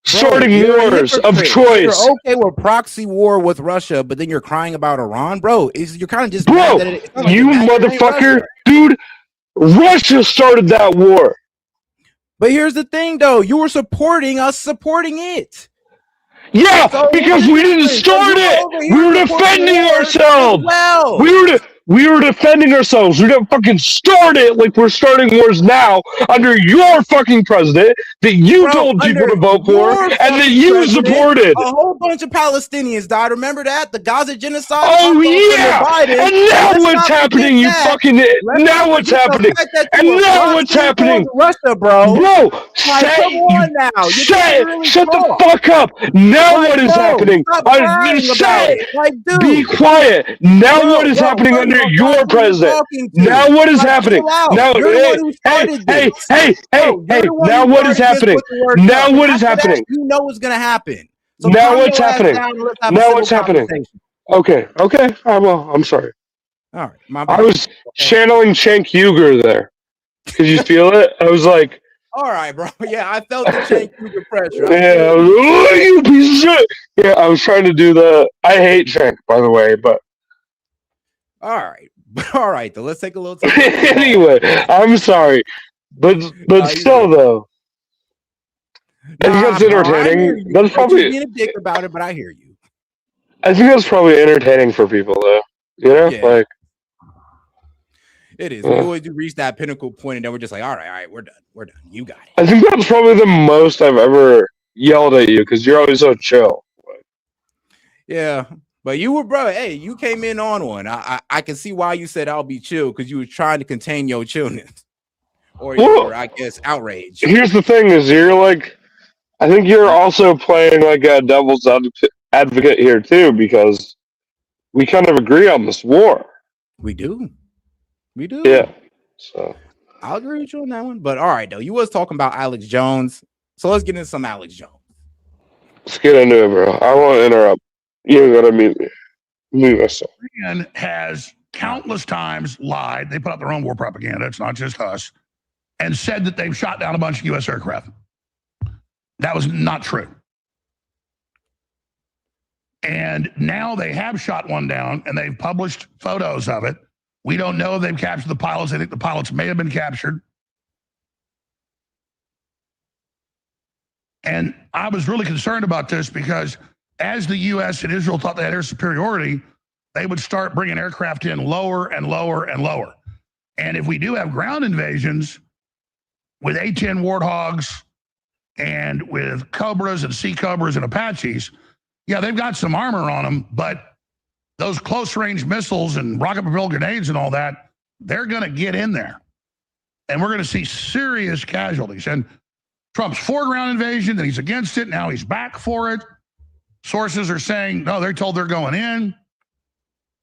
starting You're a wars of hypocrite. So you're choice. okay with proxy war with Russia, but then you're crying about Iran, bro. You're kind of just Bro, mad that it's not like you you're mad that it ain't motherfucker, Russia. dude, Russia started that war. But here's the thing, though. You were supporting us supporting it. Yeah, So because what's the we didn't difference? So start you were it. over We here were supporting defending wars as ourselves. well. We were defending ourselves. We didn't fucking start it like we're starting wars now under your fucking president that you told people to vote for Your and that fucking you president, supported. a whole bunch of Palestinians died. Remember that? The Gaza genocide Oh popped off under yeah! Biden. And now Let's what's not forget happening? You that. fucking Let's now not what's forget happening? the fact that And you were now what's proxying happening? for Russia, bro. Bro, Like, come on now. You can't really shut the talk. fuck up. Now Like, what is bro, happening? stop crying about it. Like, Be dude. quiet. Now Bro, what is happening first under off, your who are you president? talking to? Now what is Like, happening? chill out. Now You're the one who started this. Bro, you're the one Now who what is started this happening? with the word Now Trump. what is After that, happening? you know what's gonna happen. So Now calm what's your ass happening? down and let's have a Now civil what's happening? conversation. Okay. I'm sorry. All right, my I bad. was channeling Cenk Uygur there. Could you feel it? I was like, All right, bro. Yeah, I felt the Cenk Uygur pressure. yeah, I was like, oh, you piece of shit. Yeah, I was trying to do the. I hate Cenk, by the way, but All right, though. Let's take a little time. anyway, I'm sorry, but still though, I think that's bro, I hear entertaining. you. That's But you're probably. being a dick about it, but I hear you. I think that's probably entertaining for people, though. You know, Yeah. like It is. Yeah. We always do reach that pinnacle point, and then we're just like, all right, we're done. You got it. I think that's probably the most I've ever yelled at you because you're always so chill. Yeah. But you were, bro. Hey, you came in on one. I can see why you said I'll be chill because you were trying to contain your chillness or your, I guess, outrage. Here's the thing: is you're like, I think you're also playing like a devil's advocate here too because we kind of agree on this war. We do. Yeah. So I'll agree with you on that one. But all right, though, you was talking about Alex Jones, so let's get into some Alex Jones. let's get into it, bro. I won't interrupt. You gotta mute me. Mute myself. Iran has countless times lied. They put out their own war propaganda. It's not just us. And said that they've shot down a bunch of U.S. aircraft. That was not true. And now they have shot one down and they've published photos of it. We don't know if they've captured the pilots. I think the pilots may have been captured. And I was really concerned about this because as the U.S. and Israel thought they had air superiority, they would start bringing aircraft in lower and lower and lower. And if we do have ground invasions, with A-10 Warthogs and with Cobras and Sea Cobras and Apaches, yeah, they've got some armor on them, but those close-range missiles and rocket-propelled grenades and all that, they're going to get in there. And we're going to see serious casualties. And Trump's for ground invasion, then he's against it, now he's back for it. Sources are saying, no, they're told they're going in,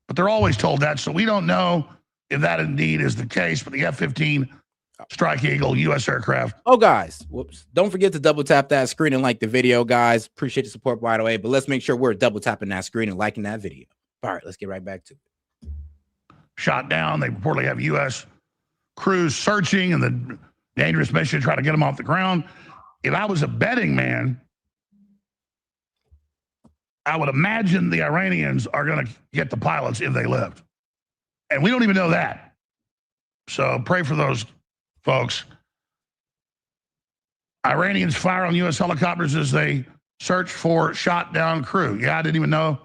but they're always told that, so we don't know if that indeed is the case. But the F-15 Strike Eagle U.S. aircraft. Oh, guys, whoops. Don't forget to double tap that screen and like the video, guys. Appreciate the support, by the way, but let's make sure we're double tapping that screen and liking that video. All right, let's get right back to it. Shot down. They reportedly have U.S. crews searching in the dangerous mission to try to get them off the ground. If I was a betting man, I would imagine the Iranians are going to get the pilots if they lived. And we don't even know that. So pray for those folks. Iranians fire on U.S. helicopters as they search for shot down crew. Yeah, I didn't even know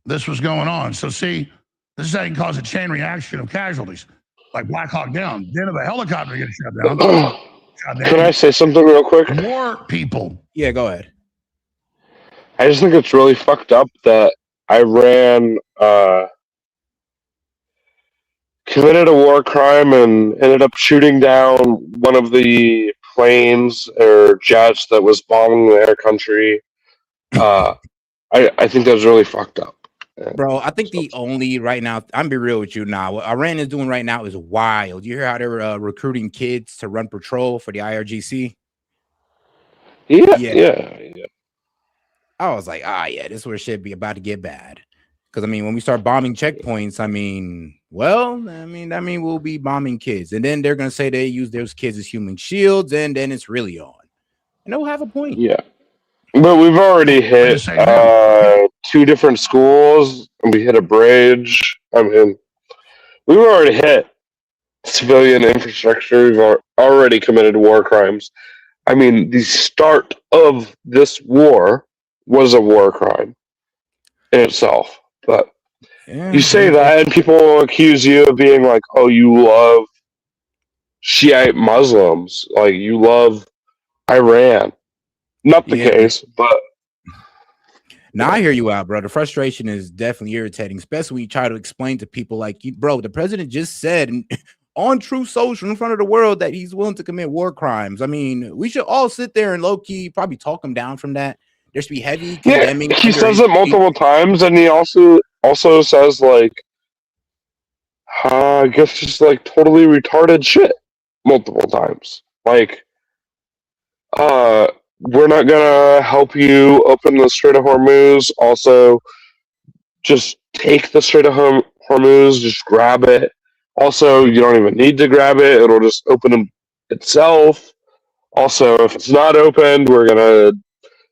this was going on. So see, this is how you can cause a chain reaction of casualties, like Black Hawk Down. Then if a helicopter gets shot down, Can I say something real quick? More people. Yeah, go ahead. I just think it's really fucked up that Iran committed a war crime and ended up shooting down one of the planes or jets that was bombing their country. I think that's really fucked up. Bro, I think the only right now, I'm be real with you now, what Iran is doing right now is wild. You hear how they're recruiting kids to run patrol for the IRGC? Yeah. I was like, yeah, this is where shit be about to get bad. Because, I mean, when we start bombing checkpoints, that mean we'll be bombing kids. And then they're going to say they use those kids as human shields, and then it's really on. And they'll have a point. Yeah. But we've already hit 2 different schools, and we hit a bridge. I mean, we've already hit civilian infrastructure. We've already committed war crimes. I mean, the start of this war was a war crime in itself. But you say that, and people will accuse you of being like, oh, you love Shiite Muslims. Like, you love Iran. Not the case, but... Now I hear you out, bro. The frustration is definitely irritating, especially when you try to explain to people like, bro, the president just said on True Social in front of the world that he's willing to commit war crimes. I mean, we should all sit there and low-key probably talk him down from that. There should be heavy condemning. Yeah, he says it multiple times, and he also says, like, I guess just, like, totally retarded shit multiple times. Like, we're not gonna help you open the Strait of Hormuz. Also, just take the Strait of Hormuz, just grab it. Also, you don't even need to grab it. It'll just open itself. Also, if it's not opened, we're gonna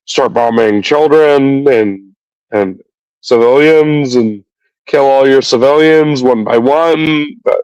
start bombing children and civilians and kill all your civilians one by one. But,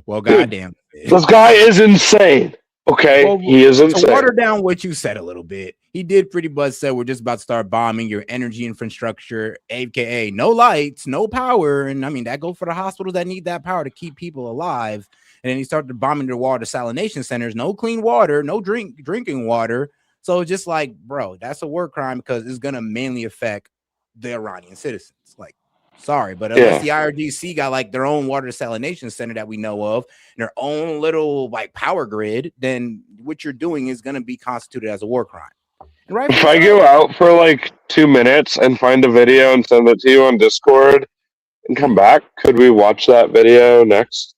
well, goddamn, this guy is insane. Okay, well, he is insane. To water down what you said a little bit, he did pretty much say we're just about to start bombing your energy infrastructure, aka no lights, no power, and I mean that goes for the hospitals that need that power to keep people alive. And then he started bombing their water desalination centers, no clean water, no drinking water. So just like, bro, that's a war crime because it's gonna mainly affect the Iranian citizens. Like, sorry, but unless the IRGC got like their own water desalination center that we know of, their own little like power grid, then what you're doing is gonna be constituted as a war crime. Right? If I go out for like 2 minutes and find a video and send it to you on Discord and come back, could we watch that video next?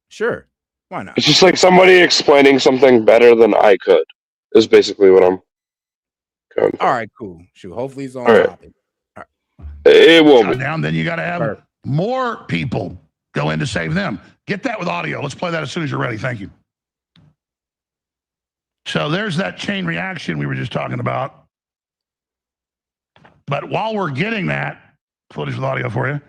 Sure. Why not? It's just like somebody explaining something better than I could, is basically what I'm going for. All right, cool. Shoot, hopefully it's on topic. All right. It will be. Down, then you got to have more people go in to save them. Get that with audio. Let's play that as soon as you're ready. Thank you. So there's that chain reaction we were just talking about. But while we're getting that footage with audio for you,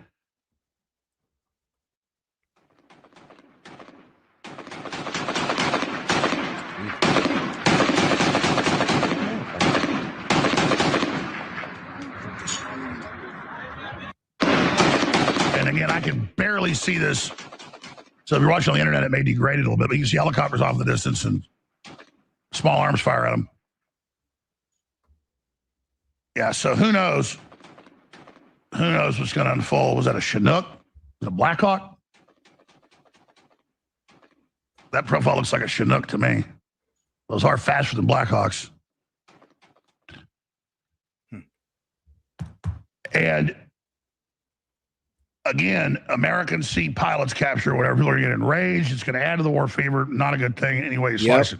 and again, I can barely see this. So if you're watching on the internet, it may degrade it a little bit, but you can see helicopters off in the distance and small arms fire at them. Yeah, so who knows? Who knows what's going to unfold? Was that a Chinook? Was it a Black Hawk? That profile looks like a Chinook to me. Those are faster than Black Hawks. And again, Americans see pilots capture whatever. People are getting enraged. It's going to add to the war fever. Not a good thing. Anyway, slice it.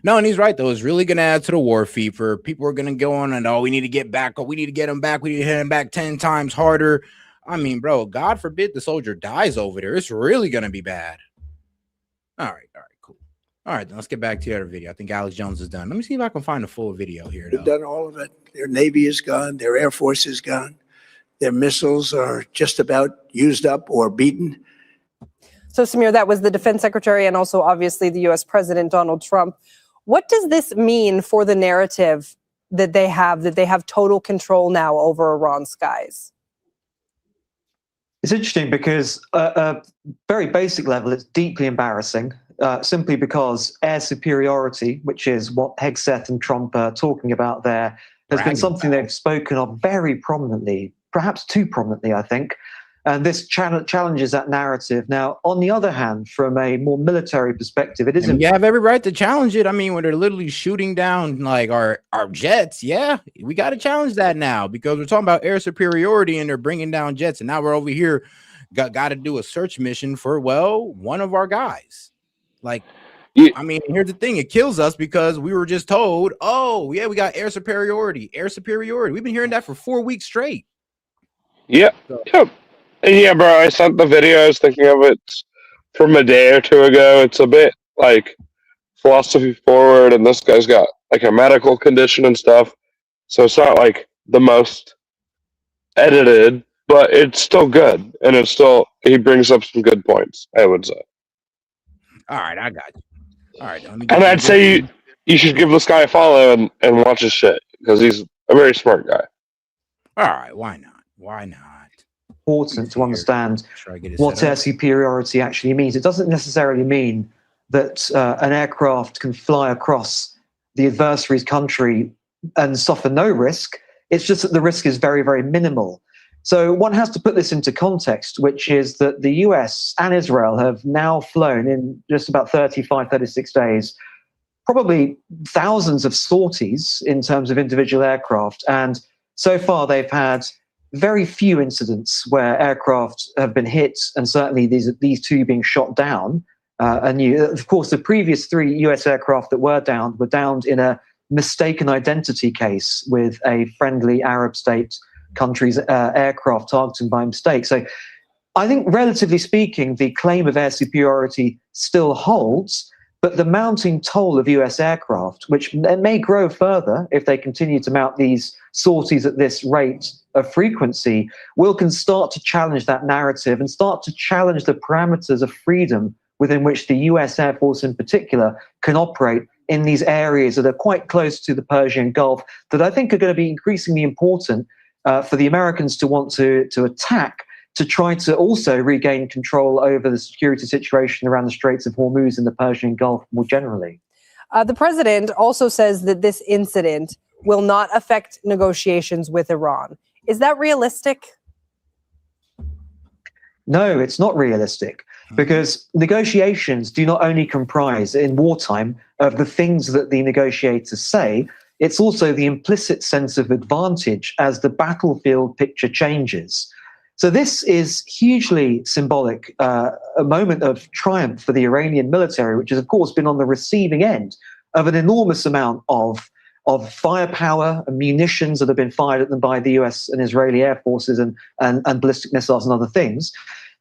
No, and he's right, though. It's really going to add to the war fever. People are going to go on and, oh, we need to get back. Oh, we need to get him back. We need to hit him back 10 times harder. I mean, bro, God forbid the soldier dies over there. It's really going to be bad. All right, cool. All right, then let's get back to the other video. I think Alex Jones is done. Let me see if I can find a full video here, though. They've done all of it. Their Navy is gone. Their Air Force is gone. Their missiles are just about used up or beaten. So, Samir, that was the defense secretary and also obviously the U.S. President Donald Trump. What does this mean for the narrative that they have total control now over Iran's skies? It's interesting because at a very basic level, it's deeply embarrassing, simply because air superiority, which is what Hegseth and Trump are talking about there, has been something they've spoken of very prominently, perhaps too prominently, I think. And this challenges that narrative. Now, on the other hand, from a more military perspective, it isn't. You have every right to challenge it. I mean, when they're literally shooting down like our jets, yeah, we got to challenge that now because we're talking about air superiority and they're bringing down jets. And now we're over here, got to do a search mission for, well, one of our guys. Like, I mean, here's the thing. It kills us because we were just told, oh, yeah, we got air superiority. We've been hearing that for 4 weeks straight. Yep. Yeah, bro, I sent the video. I was thinking of it from a day or two ago. It's a bit like philosophy forward, and this guy's got like a medical condition and stuff. So it's not like the most edited, but it's still good. And he brings up some good points, I would say. All right, I got you. All right. And I'd say you should give this guy a follow and watch his shit because he's a very smart guy. All right, why not? Why not? Important to understand what air superiority actually means. It doesn't necessarily mean that an aircraft can fly across the adversary's country and suffer no risk. It's just that the risk is very, very minimal. So one has to put this into context, which is that the US and Israel have now flown in just about 35, 36 days, probably thousands of sorties in terms of individual aircraft. And so far they've had very few incidents where aircraft have been hit, and certainly these two being shot down. Of course, the previous 3 US aircraft that were downed in a mistaken identity case with a friendly Arab state country's aircraft targeted by mistake. So I think, relatively speaking, the claim of air superiority still holds, but the mounting toll of US aircraft, which may grow further if they continue to mount these sorties at this rate of frequency, can start to challenge that narrative and start to challenge the parameters of freedom within which the US Air Force in particular can operate in these areas that are quite close to the Persian Gulf, that I think are going to be increasingly important for the Americans to want to attack, to try to also regain control over the security situation around the Straits of Hormuz and the Persian Gulf more generally. The president also says that this incident will not affect negotiations with Iran. Is that realistic? No, it's not realistic, because negotiations do not only comprise, in wartime, of the things that the negotiators say, it's also the implicit sense of advantage as the battlefield picture changes. So this is hugely symbolic, a moment of triumph for the Iranian military, which has, of course, been on the receiving end of an enormous amount of firepower and munitions that have been fired at them by the US and Israeli air forces and ballistic missiles and other things.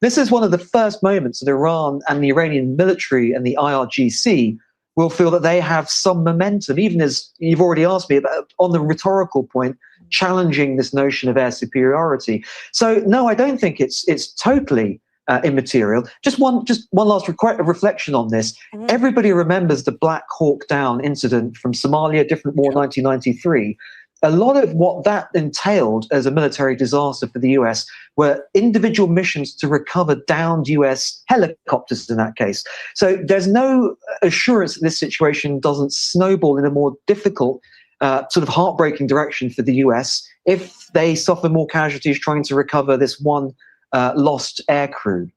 This is one of the first moments that Iran and the Iranian military and the IRGC will feel that they have some momentum, even as you've already asked me about on the rhetorical point, challenging this notion of air superiority. So no, I don't think it's totally immaterial. Just one last reflection on this. Mm-hmm. Everybody remembers the Black Hawk Down incident from Somalia, different war, 1993. a lot of what that entailed as a military disaster for the US were individual missions to recover downed US helicopters in that case. So there's no assurance that this situation doesn't snowball in a more difficult, sort of heartbreaking direction for the US if they suffer more casualties trying to recover this one lost aircrew.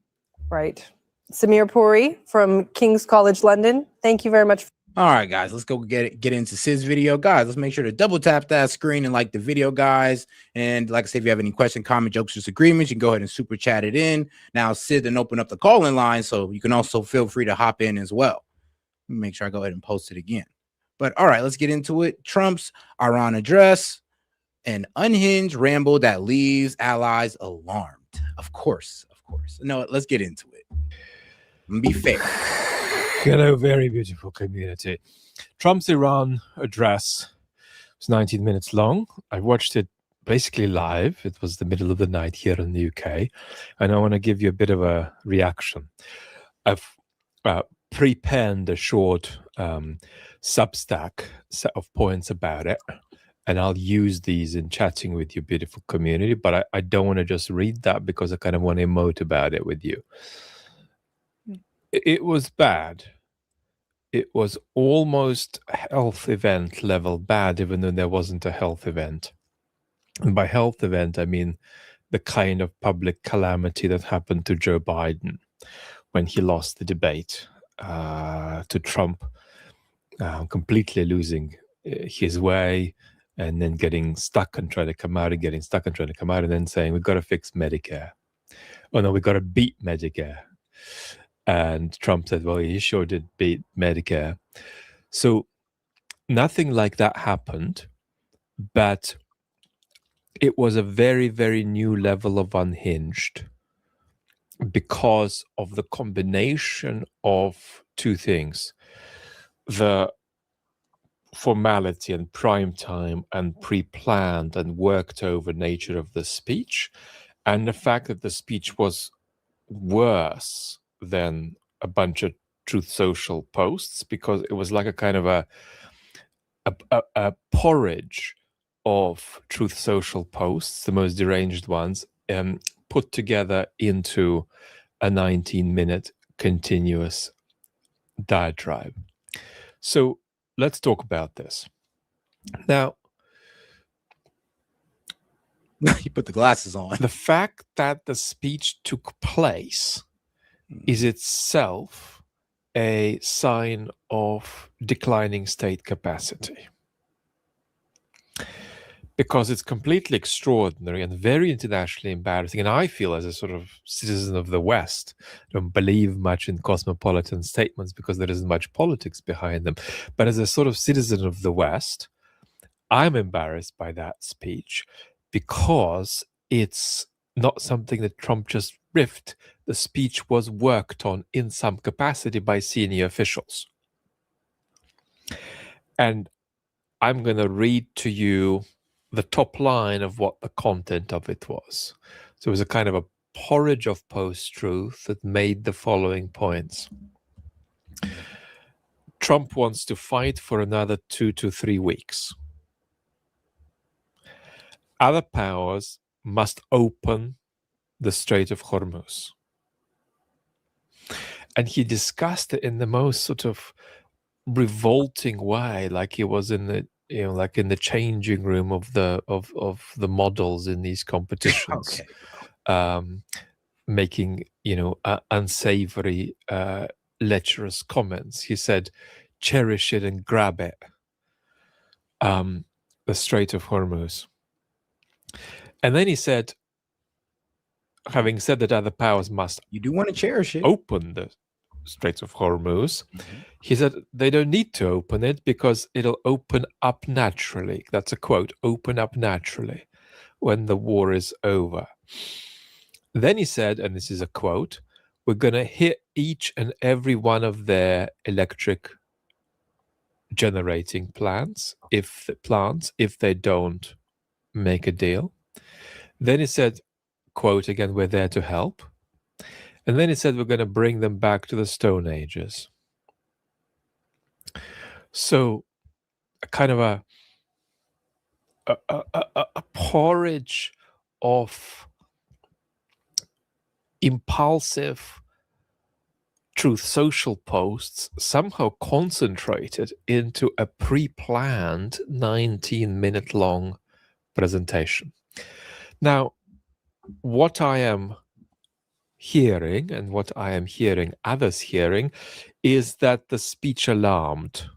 Right. Samir Puri from King's College London, thank you very much. All right, guys, let's go get into Sid's video. Guys, let's make sure to double tap that screen and like the video, guys. And like I said, if you have any question, comment, jokes, disagreements, you can go ahead and super chat it in. Now, Sid then open up the call-in line, so you can also feel free to hop in as well. Let me make sure I go ahead and post it again. But all right, let's get into it. Trump's Iran address, an unhinged ramble that leaves allies alarmed. Of course. No, let's get into it. I'm gonna be fair. Hello, very beautiful community. Trump's Iran address was 19 minutes long. I watched it basically live. It was the middle of the night here in the UK. And I want to give you a bit of a reaction. I've pre-penned a short Substack set of points about it. And I'll use these in chatting with you, beautiful community. But I don't want to just read that because I kind of want to emote about it with you. It was bad. It was almost health event level bad, even though there wasn't a health event. And by health event, I mean the kind of public calamity that happened to Joe Biden when he lost the debate to Trump, completely losing his way and then getting stuck and trying to come out and getting stuck and trying to come out and then saying, we've got to fix Medicare. Oh, no, we've got to beat Medicare. And Trump said, well, he sure did beat Medicare. So nothing like that happened, but it was a very, very new level of unhinged because of the combination of two things. The formality and prime time and pre-planned and worked over nature of the speech, and the fact that the speech was worse than a bunch of Truth Social posts, because it was like a kind of a porridge of Truth Social posts, the most deranged ones, put together into a 19-minute continuous diatribe. So let's talk about this. Now, you put the glasses on. The fact that the speech took place is itself a sign of declining state capacity. Because it's completely extraordinary and very internationally embarrassing. And I feel, as a sort of citizen of the West, don't believe much in cosmopolitan statements because there isn't much politics behind them. But as a sort of citizen of the West, I'm embarrassed by that speech because it's not something that Trump just riffed. The speech was worked on in some capacity by senior officials. And I'm going to read to you the top line of what the content of it was. So it was a kind of a porridge of post-truth that made the following points. Trump wants to fight for another 2 to 3 weeks. Other powers must open the Strait of Hormuz. And he discussed it in the most sort of revolting way, like he was in the, you know, like in the changing room of the models in these competitions, making, you know, unsavory, lecherous comments. He said, "Cherish it and grab it." The Strait of Hormuz, and then he said, having said that other powers must, you do want to cherish it, open the Straits of Hormuz. He said they don't need to open it because it'll open up naturally. That's a quote, open up naturally when the war is over. Then he said, and this is a quote, we're going to hit each and every one of their electric generating plants if they don't make a deal. Then he said, quote again, we're there to help. And then he said, we're going to bring them back to the Stone Ages. So a kind of a a porridge of impulsive Truth Social posts somehow concentrated into a pre-planned 19-minute long presentation. Now, what I am hearing and what I am hearing others hearing is that the speech alarmed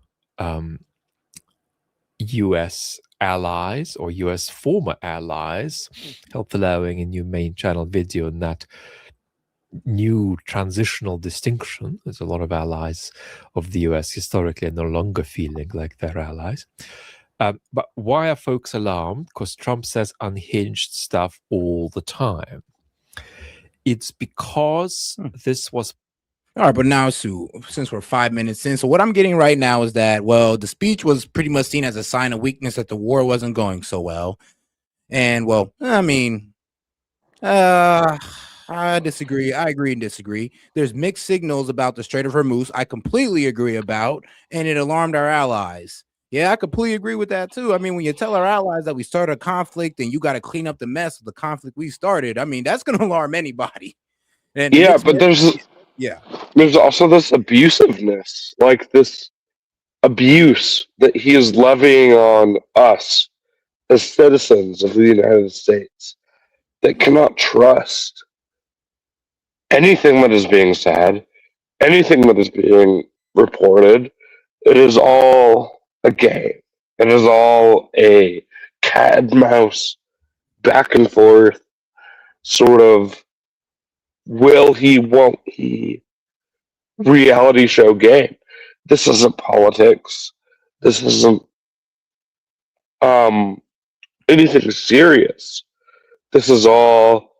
US allies or US former allies, helped allowing a new main channel video on that new transitional distinction. There's a lot of allies of the US historically are no longer feeling like they're allies. But why are folks alarmed? Because Trump says unhinged stuff all the time. It's because this was... All right, but now, Sue, since we're 5 minutes in, so what I'm getting right now is that, well, the speech was pretty much seen as a sign of weakness that the war wasn't going so well. And, well, I mean, I disagree. I agree and disagree. There's mixed signals about the Strait of Hormuz. I completely agree about, and it alarmed our allies. Yeah, I completely agree with that too. I mean, when you tell our allies that we started a conflict and you got to clean up the mess of the conflict we started, I mean, that's going to alarm anybody. And yeah, but there's also this abusiveness, like this abuse that he is levying on us as citizens of the United States that cannot trust anything that is being said, anything that is being reported. It is all a game. It is all a cat and mouse, back and forth sort of will he, won't he reality show game. This isn't politics. This isn't anything serious. This is all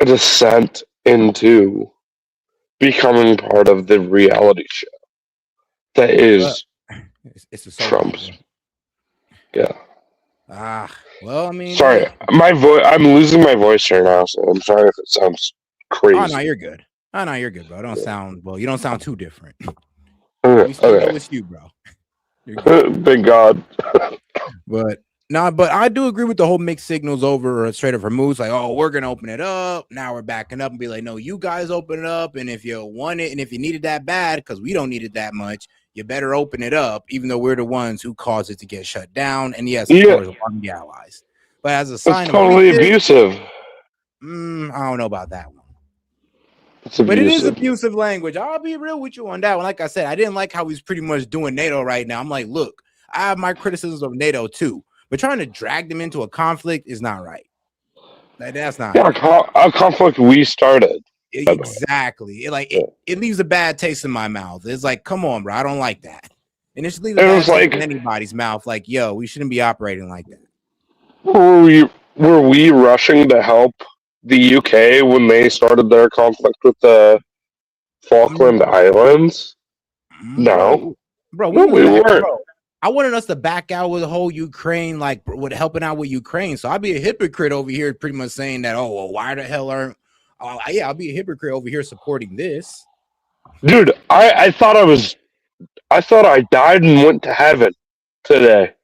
a descent into becoming part of the reality show that is it's a Trump's. Yeah. Well, I mean, sorry, my voice. I'm losing my voice right now, so I'm sorry if it sounds crazy. Oh no, you're good. Oh no, you're good, bro. Don't sound well. You don't sound too different. Okay. We still know it's you, bro. Thank God. But I do agree with the whole mixed signals over Strait of Hormuz. Like, oh, we're gonna open it up. Now we're backing up and be like, no, you guys open it up. And if you want it, and if you need it that bad, because we don't need it that much, you better open it up. Even though we're the ones who caused it to get shut down. And yes, of course, alarm the allies. But as a sign It's of totally weakness, abusive. I don't know about that one. It's But it is abusive. abusive language. I'll be real with you on that one. Like I said, I didn't like how he's pretty much doing NATO right now. I'm like, look, I have my criticisms of NATO too, but trying to drag them into a conflict is not right. That's not a conflict we started. exactly. It leaves a bad taste in my mouth. It's like, come on, bro, I don't like that. And it just leaves a bad taste in anybody's mouth. Like, yo, we shouldn't be operating like that. Were we rushing to help the UK when they started their conflict with the Falkland Islands? No, bro, we weren't. Bro, I wanted us to back out with the whole Ukraine, like with helping out with Ukraine. So I'd be a hypocrite over here, pretty much saying that, oh, well, why the hell aren't? Yeah, I'll be a hypocrite over here supporting this. Dude, I thought I died and went to heaven today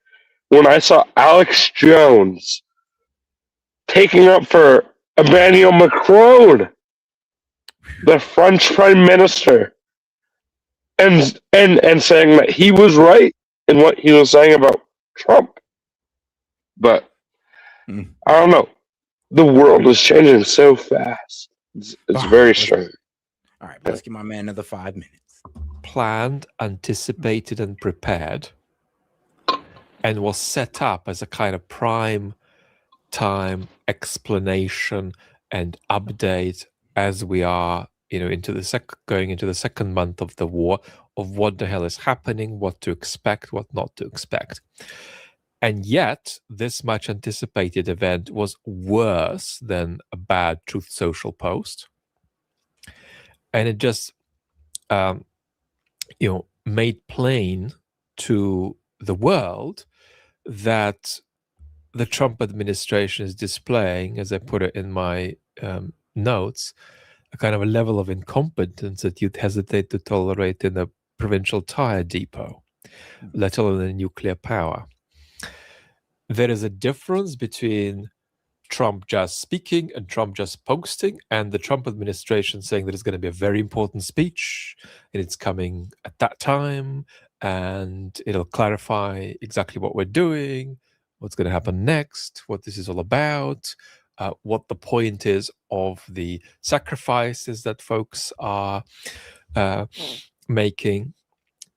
when I saw Alex Jones taking up for Emmanuel Macron, the French Prime Minister, and saying that he was right in what he was saying about Trump. But I don't know. The world is changing so fast. It's very strange. All right, let's give my man another 5 minutes. Planned, anticipated, and prepared, and was set up as a kind of prime time explanation and update as we are, into the going into the second month of the war, of what the hell is happening, what to expect, what not to expect. And yet, this much anticipated event was worse than a bad Truth Social post. And it just, made plain to the world that the Trump administration is displaying, as I put it in my notes, a kind of a level of incompetence that you'd hesitate to tolerate in a provincial tire depot, let alone a nuclear power. there is a difference between Trump just speaking and Trump just posting, and the Trump administration saying that it's going to be a very important speech and it's coming at that time and it'll clarify exactly what we're doing, what's going to happen next, what this is all about, what the point is of the sacrifices that folks are making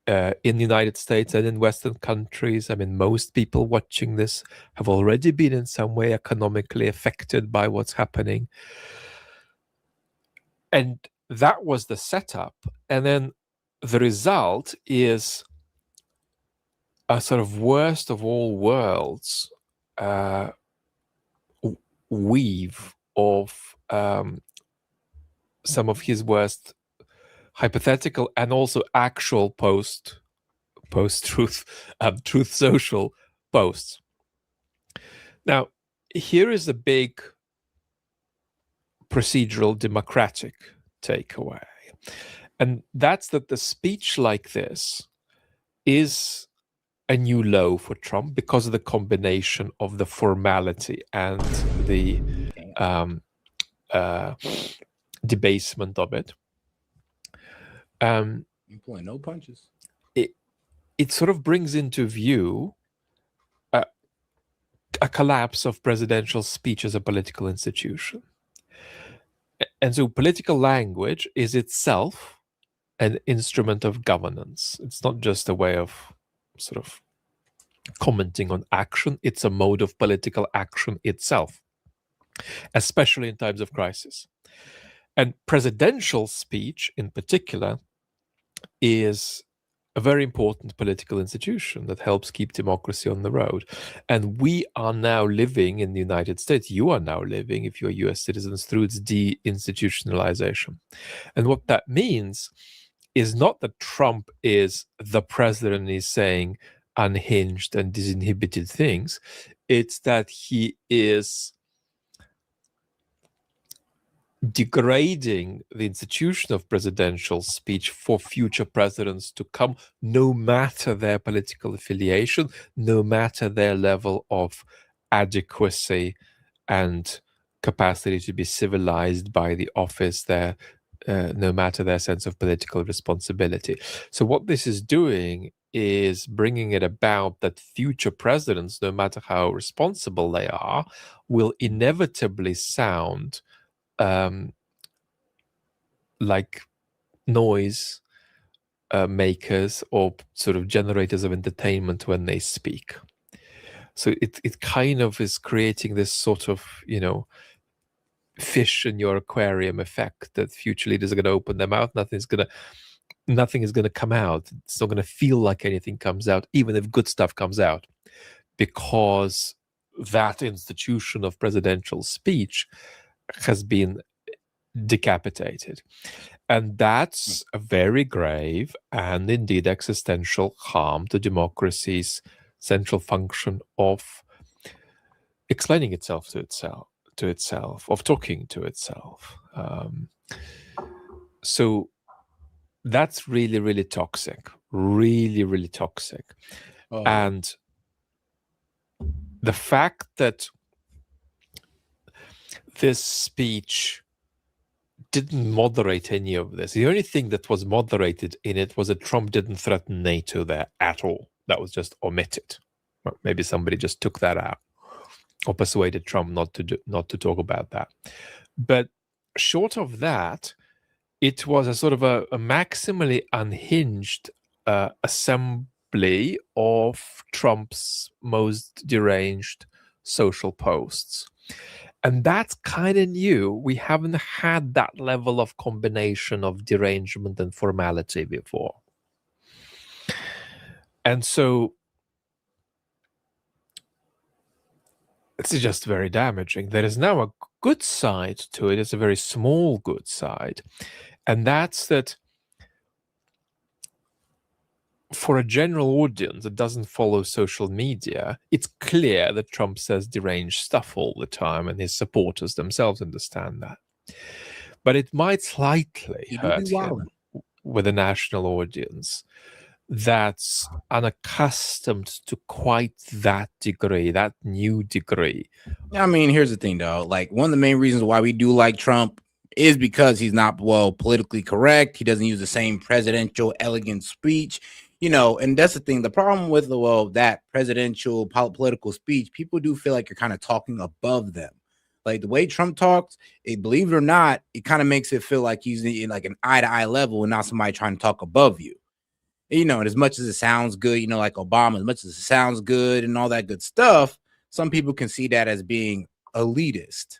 in the United States and in Western countries. I mean, most people watching this have already been in some way economically affected by what's happening. And that was the setup. And then the result is a sort of worst of all worlds weave of some of his worst hypothetical and also actual post-truth, Truth Social posts. Now, here is a big procedural democratic takeaway, and that's that the speech like this is a new low for Trump because of the combination of the formality and the debasement of it. You're pulling no punches. It sort of brings into view a collapse of presidential speech as a political institution. And so political language is itself an instrument of governance. It's not just a way of sort of commenting on action. It's a mode of political action itself, especially in times of crisis. And presidential speech in particular is a very important political institution that helps keep democracy on the road. And we are now living in the United States. You are now living, if you're US citizens, through its deinstitutionalization. And what that means is not that Trump is the president and he's saying unhinged and disinhibited things. It's that he is degrading the institution of presidential speech for future presidents to come, no matter their political affiliation, no matter their level of adequacy and capacity to be civilized by the office, no matter their sense of political responsibility. So what this is doing is bringing it about that future presidents, no matter how responsible they are, will inevitably sound like noise makers or sort of generators of entertainment when they speak. So it kind of is creating this sort of, fish in your aquarium effect that future leaders are going to open their mouth, nothing is going to come out. It's not going to feel like anything comes out, even if good stuff comes out, because that institution of presidential speech has been decapitated. And that's a very grave and indeed existential harm to democracy's central function of explaining itself to itself, of talking to itself. So that's really, really toxic, really, really toxic. Oh. And the fact that this speech didn't moderate any of this. The only thing that was moderated in it was that Trump didn't threaten NATO there at all. That was just omitted. Or maybe somebody just took that out or persuaded Trump not to talk about that. But short of that, it was a sort of a maximally unhinged assembly of Trump's most deranged social posts. And that's kind of new. We haven't had that level of combination of derangement and formality before. And so it's just very damaging. There is now a good side to it. It's a very small good side. And that's that for a general audience that doesn't follow social media, it's clear that Trump says deranged stuff all the time, and his supporters themselves understand that. But it might slightly hurt him with a national audience that's unaccustomed to quite that degree, that new degree. I mean, here's the thing, though. Like, one of the main reasons why we do like Trump is because he's not, well, politically correct. He doesn't use the same presidential elegant speech, and that's the thing. The problem with, well, that presidential political speech, people do feel like you're kind of talking above them. Like, the way Trump talks, believe it or not, it kind of makes it feel like he's in like an eye-to-eye level and not somebody trying to talk above you. And as much as it sounds good, like Obama, as much as it sounds good and all that good stuff, some people can see that as being elitist.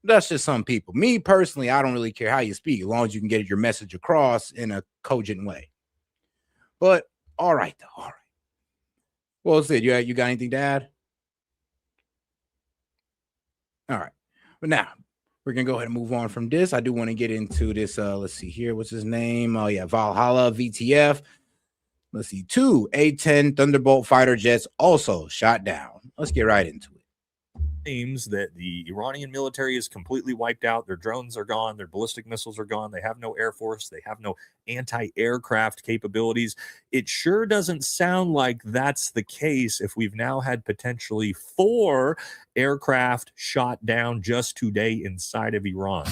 That's just some people. Me personally, I don't really care how you speak, as long as you can get your message across in a cogent way. But all right, though. All right. Well, Sid, you got anything to add? All right. But now we're gonna go ahead and move on from this. I do want to get into this. Let's see here. What's his name? Oh yeah, Valhalla VTF. Let's see. 2 A-10 Thunderbolt fighter jets also shot down. Let's get right into it. Seems that the Iranian military is completely wiped out. Their drones are gone. Their ballistic missiles are gone. They have no air force. They have no anti-aircraft capabilities. It sure doesn't sound like that's the case if we've now had potentially 4 aircraft shot down just today inside of Iran.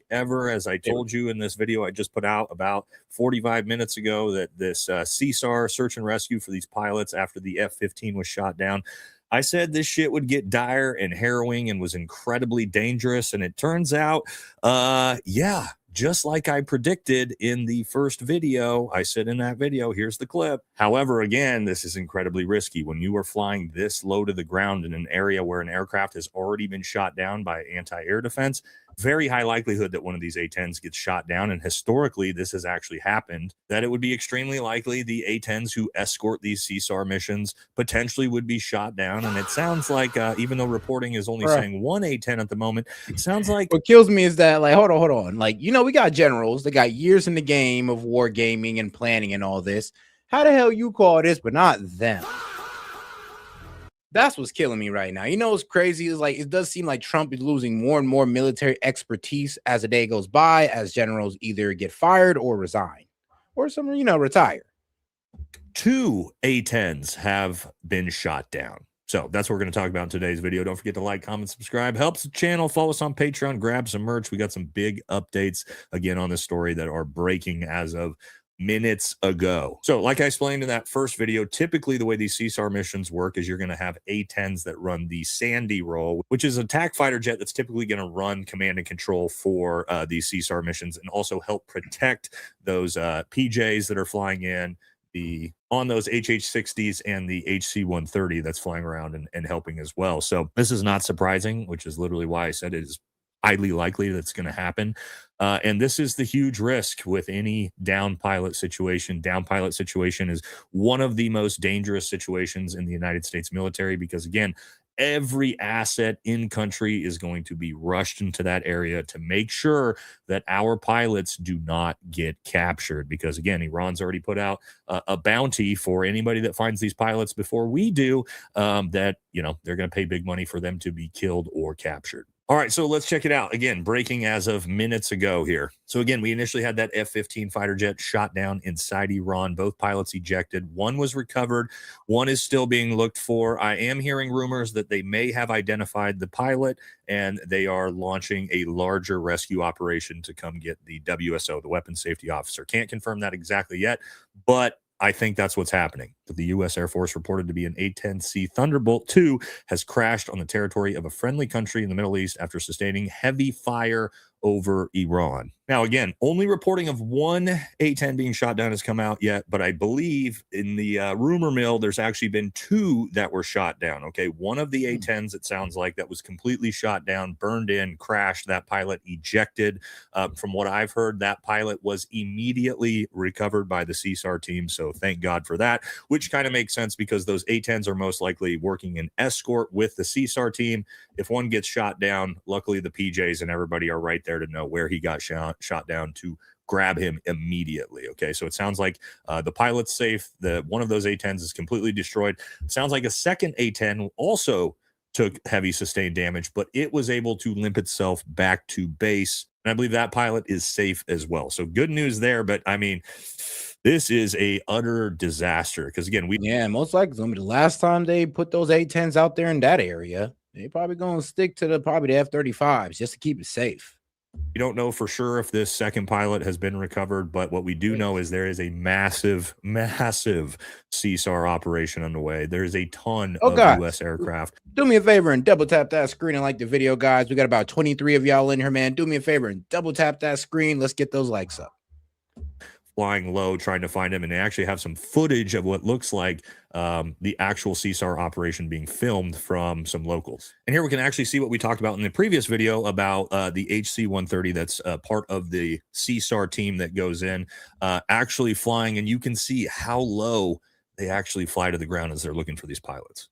Ever, as I told you in this video I just put out about 45 minutes ago, that this CSAR search and rescue for these pilots after the F-15 was shot down, I said this shit would get dire and harrowing and was incredibly dangerous, and it turns out, yeah, just like I predicted in the first video. I said in that video, here's the clip. However, again, this is incredibly risky. When you are flying this low to the ground in an area where an aircraft has already been shot down by anti-air defense, very high likelihood that one of these A-10s gets shot down. And historically, this has actually happened, that it would be extremely likely the A-10s who escort these CSAR missions potentially would be shot down. And it sounds like, even though reporting is only saying 1 A-10 at the moment, it sounds like... What kills me is that, like, hold on. Like, we got generals that got years in the game of war gaming and planning and all this. How the hell you call this, but not them? That's what's killing me right now. What's crazy is, like, it does seem like Trump is losing more and more military expertise as the day goes by, as generals either get fired or resign, or some, retire. 2 A-10s have been shot down. So that's what we're going to talk about in today's video. Don't forget to like, comment, subscribe. Helps the channel. Follow us on Patreon. Grab some merch. We got some big updates, again, on this story that are breaking as of minutes ago. So like I explained in that first video, typically the way these CSAR missions work is you're going to have A-10s that run the Sandy role, which is an attack fighter jet that's typically going to run command and control for these CSAR missions and also help protect those PJs that are flying in on those HH-60s and the HC-130 that's flying around and helping as well. So this is not surprising, which is literally why I said it is highly likely that's going to happen. And this is the huge risk with any down pilot situation. Down pilot situation is one of the most dangerous situations in the United States military because, again, every asset in country is going to be rushed into that area to make sure that our pilots do not get captured. Because, again, Iran's already put out a bounty for anybody that finds these pilots before we do, that, they're going to pay big money for them to be killed or captured. All right, so let's check it out. Again, breaking as of minutes ago here. So again, we initially had that F-15 fighter jet shot down inside Iran. Both pilots ejected. One was recovered. One is still being looked for. I am hearing rumors that they may have identified the pilot and they are launching a larger rescue operation to come get the WSO, the weapons safety officer. Can't confirm that exactly yet, but I think that's what's happening. The U.S. Air Force reported to be an A-10C Thunderbolt II has crashed on the territory of a friendly country in the Middle East after sustaining heavy fire over Iran. Now, again, only reporting of 1 A-10 being shot down has come out yet, but I believe in the rumor mill, there's actually been 2 that were shot down, okay? One of the A-10s, it sounds like, that was completely shot down, burned in, crashed. That pilot ejected. From what I've heard, that pilot was immediately recovered by the CSAR team, so thank God for that, which kind of makes sense because those A-10s are most likely working in escort with the CSAR team. If one gets shot down, luckily the PJs and everybody are right there there to know where he got shot down to grab him immediately. Okay, so it sounds like the pilot's safe. One of those A-10s is completely destroyed. Sounds like a second A-10 also took heavy sustained damage, but it was able to limp itself back to base. And I believe that pilot is safe as well. So good news there. But I mean, this is a utter disaster because again, most likely gonna be the last time they put those A-10s out there in that area. They probably gonna stick to the F-35s just to keep it safe. We don't know for sure if this second pilot has been recovered, but what we do know is there is a massive CSAR operation underway. There is a ton of U.S. aircraft. Do me a favor and double tap that screen and like the video, guys. We got about 23 of y'all in here, man. Do me a favor and double tap that screen. Let's get those likes up. Flying low, trying to find him, and they actually have some footage of what looks like the actual CSAR operation being filmed from some locals. And here we can actually see what we talked about in the previous video about the HC-130 that's part of the CSAR team that goes in, actually flying, and you can see how low they actually fly to the ground as they're looking for these pilots.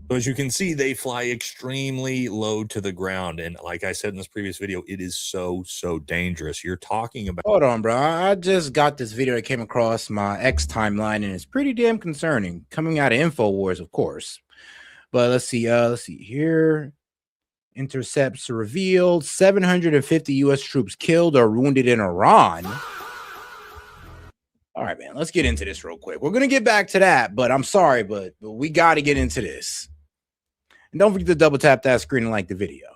So as you can see, they fly extremely low to the ground. And like I said in this previous video, it is so dangerous. You're talking about... Hold on, bro. I just got this video that came across my X timeline, and it's pretty damn concerning. Coming out of InfoWars, of course. But let's see here. Intercepts revealed 750 U.S. troops killed or wounded in Iran. All right, man, let's get into this real quick. We're going to get back to that, but I'm sorry, but we got to get into this. And don't forget to double tap that screen and like the video.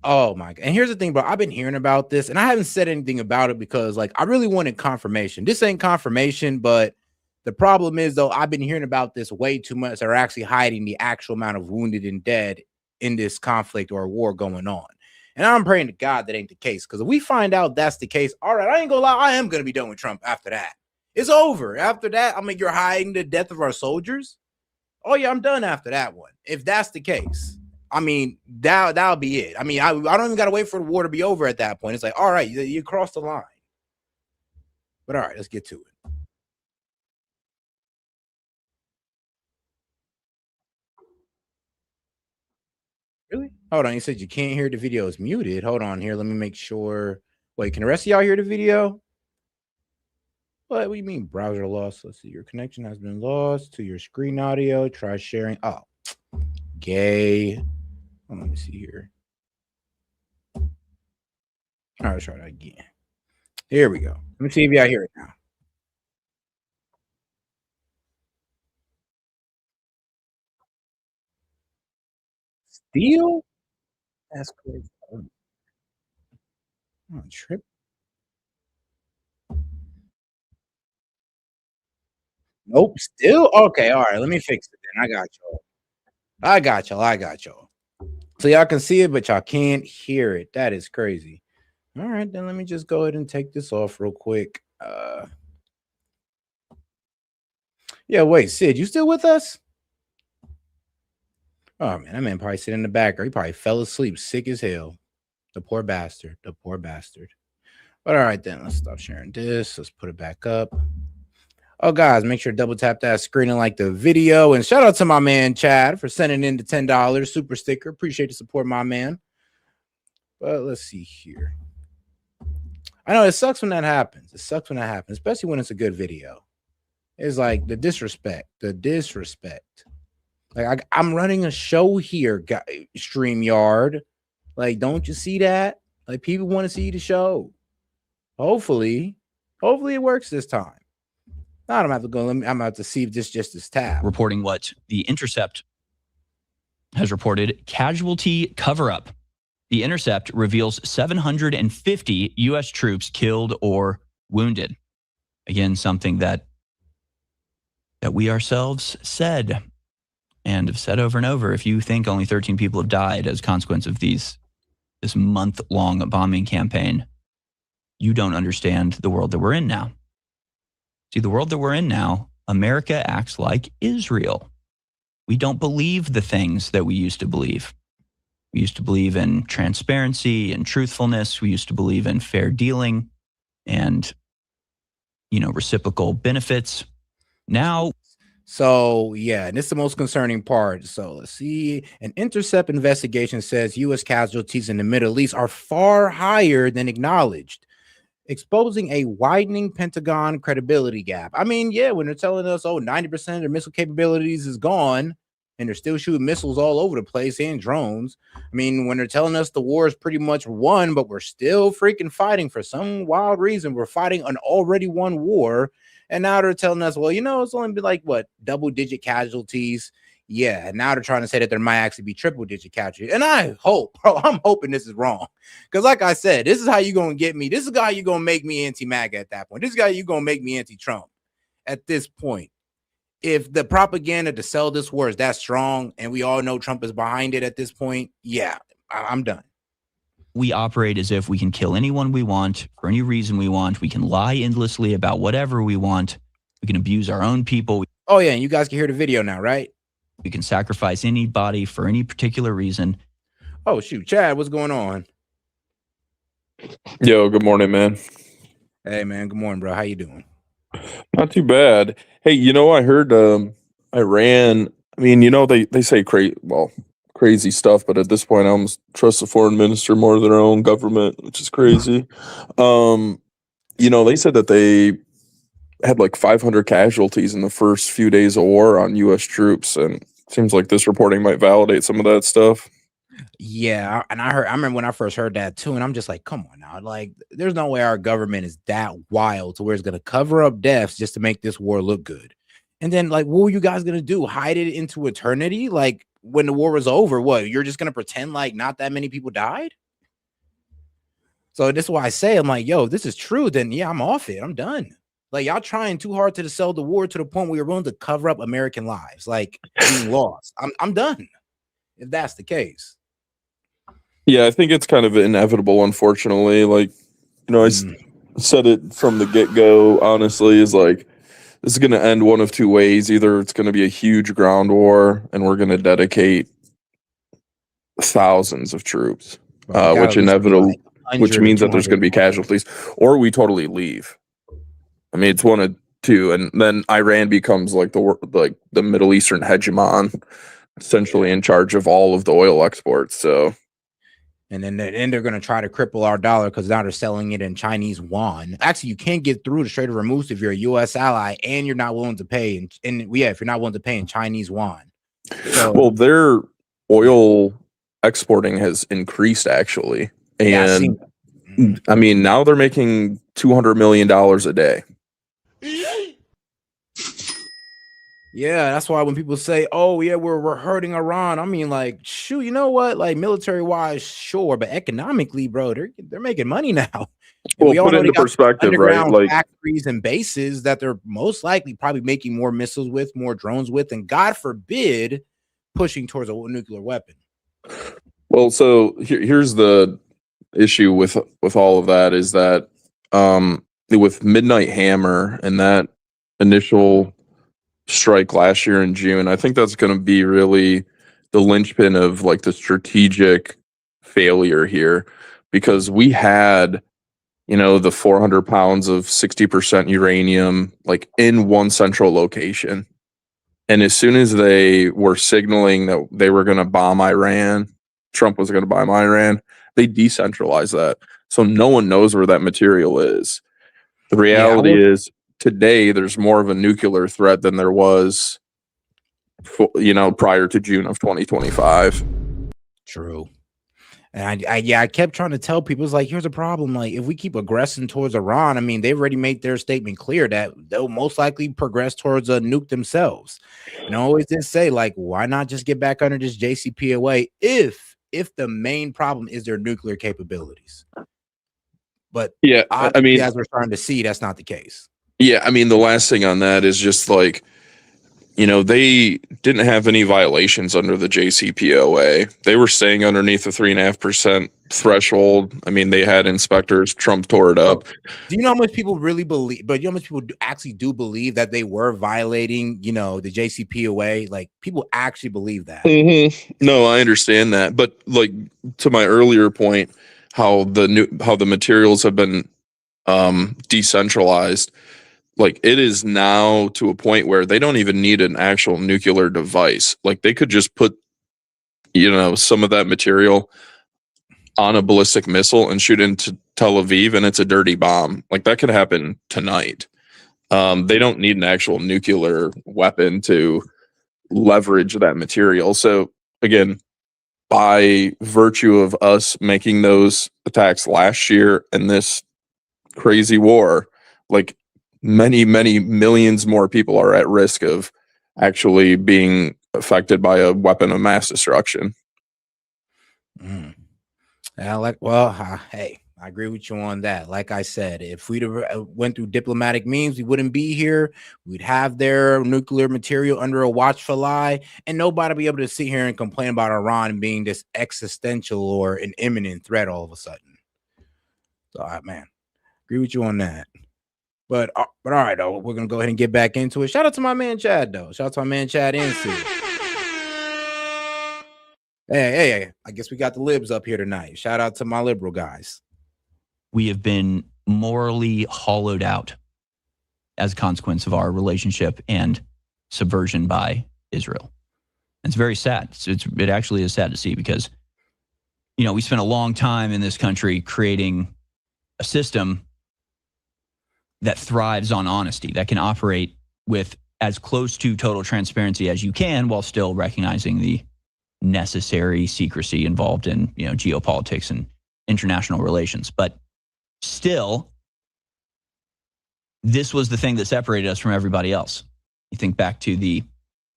Oh my God. And here's the thing, bro. I've been hearing about this and I haven't said anything about it because like I really wanted confirmation. This ain't confirmation, but the problem is though, I've been hearing about this way too much. They're actually hiding the actual amount of wounded and dead in this conflict or war going on. And I'm praying to God that ain't the case. Because if we find out that's the case, all right, I ain't gonna lie, I am gonna be done with Trump after that. It's over. After that, I mean, you're hiding the death of our soldiers. Oh yeah, I'm done after that one. If that's the case, I mean, that'll be it. I mean, I don't even gotta wait for the war to be over at that point. It's like, all right, you crossed the line. But all right, let's get to it. Really? Hold on. You said you can't hear the video. It's muted. Hold on here. Let me make sure. Wait, can the rest of y'all hear the video? What do you mean browser lost? Let's see. Your connection has been lost to your screen audio. Try sharing. Oh, gay. Hold on, let me see here. All right, let's try that again. Here we go. Let me see if y'all hear it now. Steal? That's crazy. Oh, trip. Nope. Still okay. All right. Let me fix it then. I got y'all. So y'all can see it, but y'all can't hear it. That is crazy. All right, then let me just go ahead and take this off real quick. Yeah, wait, Sid, you still with us? Oh man, that man probably sitting in the back, or he probably fell asleep, sick as hell. The poor bastard. But all right, then let's stop sharing this. Let's put it back up. Oh, guys, make sure to double tap that screen and like the video. And shout out to my man Chad for sending in the $10 super sticker. Appreciate the support, my man. But let's see here. I know it sucks when that happens. Especially when it's a good video. It's like the disrespect. Like I'm running a show here, StreamYard. Like, don't you see that? Like, people want to see the show. Hopefully it works this time. I'm gonna have to go. I'm gonna have to see if this just is tab. Reporting what The Intercept has reported: casualty cover-up. The Intercept reveals 750 U.S. troops killed or wounded. Again, something that we ourselves said and have said over and over. If you think only 13 people have died as a consequence of this month-long bombing campaign, you don't understand the world that we're in now. See, the world that we're in now, America acts like Israel. We don't believe the things that we used to believe. We used to believe in transparency and truthfulness. We used to believe in fair dealing and, reciprocal benefits. Now, so yeah, and this is the most concerning part. So let's see. An Intercept investigation says U.S. casualties in the Middle East are far higher than acknowledged, exposing a widening Pentagon credibility gap. I mean, yeah, when they're telling us, 90% of their missile capabilities is gone, and they're still shooting missiles all over the place and drones. I mean, when they're telling us the war is pretty much won, but we're still freaking fighting for some wild reason. We're fighting an already won war. And now they're telling us, well, it's only been like double-digit casualties. Yeah, and now they're trying to say that there might actually be triple-digit casualties. And I'm hoping this is wrong. Because like I said, this is how you're going to get me. This is how you're going to make me anti-MAGA at that point. This is how you're going to make me anti-Trump at this point. If the propaganda to sell this war is that strong, and we all know Trump is behind it at this point, yeah, I'm done. We operate as if we can kill anyone we want for any reason we want. We can lie endlessly about whatever we want. We can abuse our own people. Oh, yeah, and you guys can hear the video now, right? We can sacrifice anybody for any particular reason. Oh, shoot. Chad, what's going on? Yo, good morning, man. Hey, man. Good morning, bro. How you doing? Not too bad. Hey, I heard Iran, they say crazy stuff, but at this point I almost trust the foreign minister more than their own government, which is crazy. They said that they had like 500 casualties in the first few days of war on U.S. troops, and it seems like this reporting might validate some of that stuff. Yeah, and I remember when I first heard that too, and I'm just like, come on now, like, there's no way our government is that wild to where it's gonna cover up deaths just to make this war look good. And then, like, what were you guys gonna do? Hide it into eternity? Like, when the war was over, what, you're just gonna pretend like not that many people died? So this is why I say, I'm like, yo, if this is true, then yeah, I'm off it. I'm done. Like, y'all trying too hard to sell the war to the point where you're willing to cover up American lives, like being lost. I'm done if that's the case. Yeah, I think it's kind of inevitable, unfortunately. Like, I said it from the get-go, honestly, is like, this is going to end one of two ways. Either it's going to be a huge ground war, and we're going to dedicate thousands of troops, which means that there's going to be casualties, or we totally leave. I mean, it's one of two, and then Iran becomes like the Middle Eastern hegemon, essentially in charge of all of the oil exports. So. And then they're going to try to cripple our dollar because now they're selling it in Chinese yuan. Actually, you can't get through the Strait of Hormuz if you're a U.S. ally and you're not willing to pay. If you're not willing to pay in Chinese yuan. So, well, their oil exporting has increased, actually. And I mean, now they're making $200 million a day. Yeah, that's why when people say, "Oh, yeah, we're hurting Iran," I mean, like, shoot, you know what? Like, military-wise, sure, but economically, bro, they're making money now. Well, we all put into perspective, right? Like factories and bases that they're most likely probably making more missiles with, more drones with, and God forbid, pushing towards a nuclear weapon. Well, so here's the issue with all of that is that with Midnight Hammer and that initial strike last year in June, I think that's going to be really the linchpin of like the strategic failure here, because we had, the 400 pounds of 60% uranium like in one central location. And as soon as they were signaling that they were going to bomb Iran, Trump was going to bomb Iran, they decentralized that. So no one knows where that material is. The reality is, today there's more of a nuclear threat than there was, prior to June of 2025. True. And I kept trying to tell people, it's like, here's a problem. Like, if we keep aggressing towards Iran, I mean, they've already made their statement clear that they'll most likely progress towards a nuke themselves. And I always did say, like, why not just get back under this JCPOA if the main problem is their nuclear capabilities? But yeah, I mean, as we're starting to see, that's not the case. Yeah, I mean, the last thing on that is just like, they didn't have any violations under the JCPOA. They were staying underneath the 3.5% threshold. I mean, they had inspectors. Trump tore it up. Do you know how much people really believe? But you know how much people actually do believe that they were violating, the JCPOA? Like, people actually believe that. No, I understand that, but like to my earlier point, how the materials have been decentralized. Like, it is now to a point where they don't even need an actual nuclear device. Like, they could just put, some of that material on a ballistic missile and shoot into Tel Aviv, and it's a dirty bomb. Like, that could happen tonight. They don't need an actual nuclear weapon to leverage that material. So again, by virtue of us making those attacks last year and this crazy war, like, many, many millions more people are at risk of actually being affected by a weapon of mass destruction. Hey, I agree with you on that. Like I said, if we'd went through diplomatic means, we wouldn't be here. We'd have their nuclear material under a watchful eye, and nobody be able to sit here and complain about Iran being this existential or an imminent threat all of a sudden. So, man, agree with you on that. But all right, though, we're gonna go ahead and get back into it. Shout out to my man Chad, though. Shout out to my man Chad NC. Hey, I guess we got the libs up here tonight. Shout out to my liberal guys. We have been morally hollowed out as a consequence of our relationship and subversion by Israel. It's very sad. It actually is sad to see because, we spent a long time in this country creating a system that thrives on honesty, that can operate with as close to total transparency as you can while still recognizing the necessary secrecy involved in, geopolitics and international relations. But still, this was the thing that separated us from everybody else. You think back to the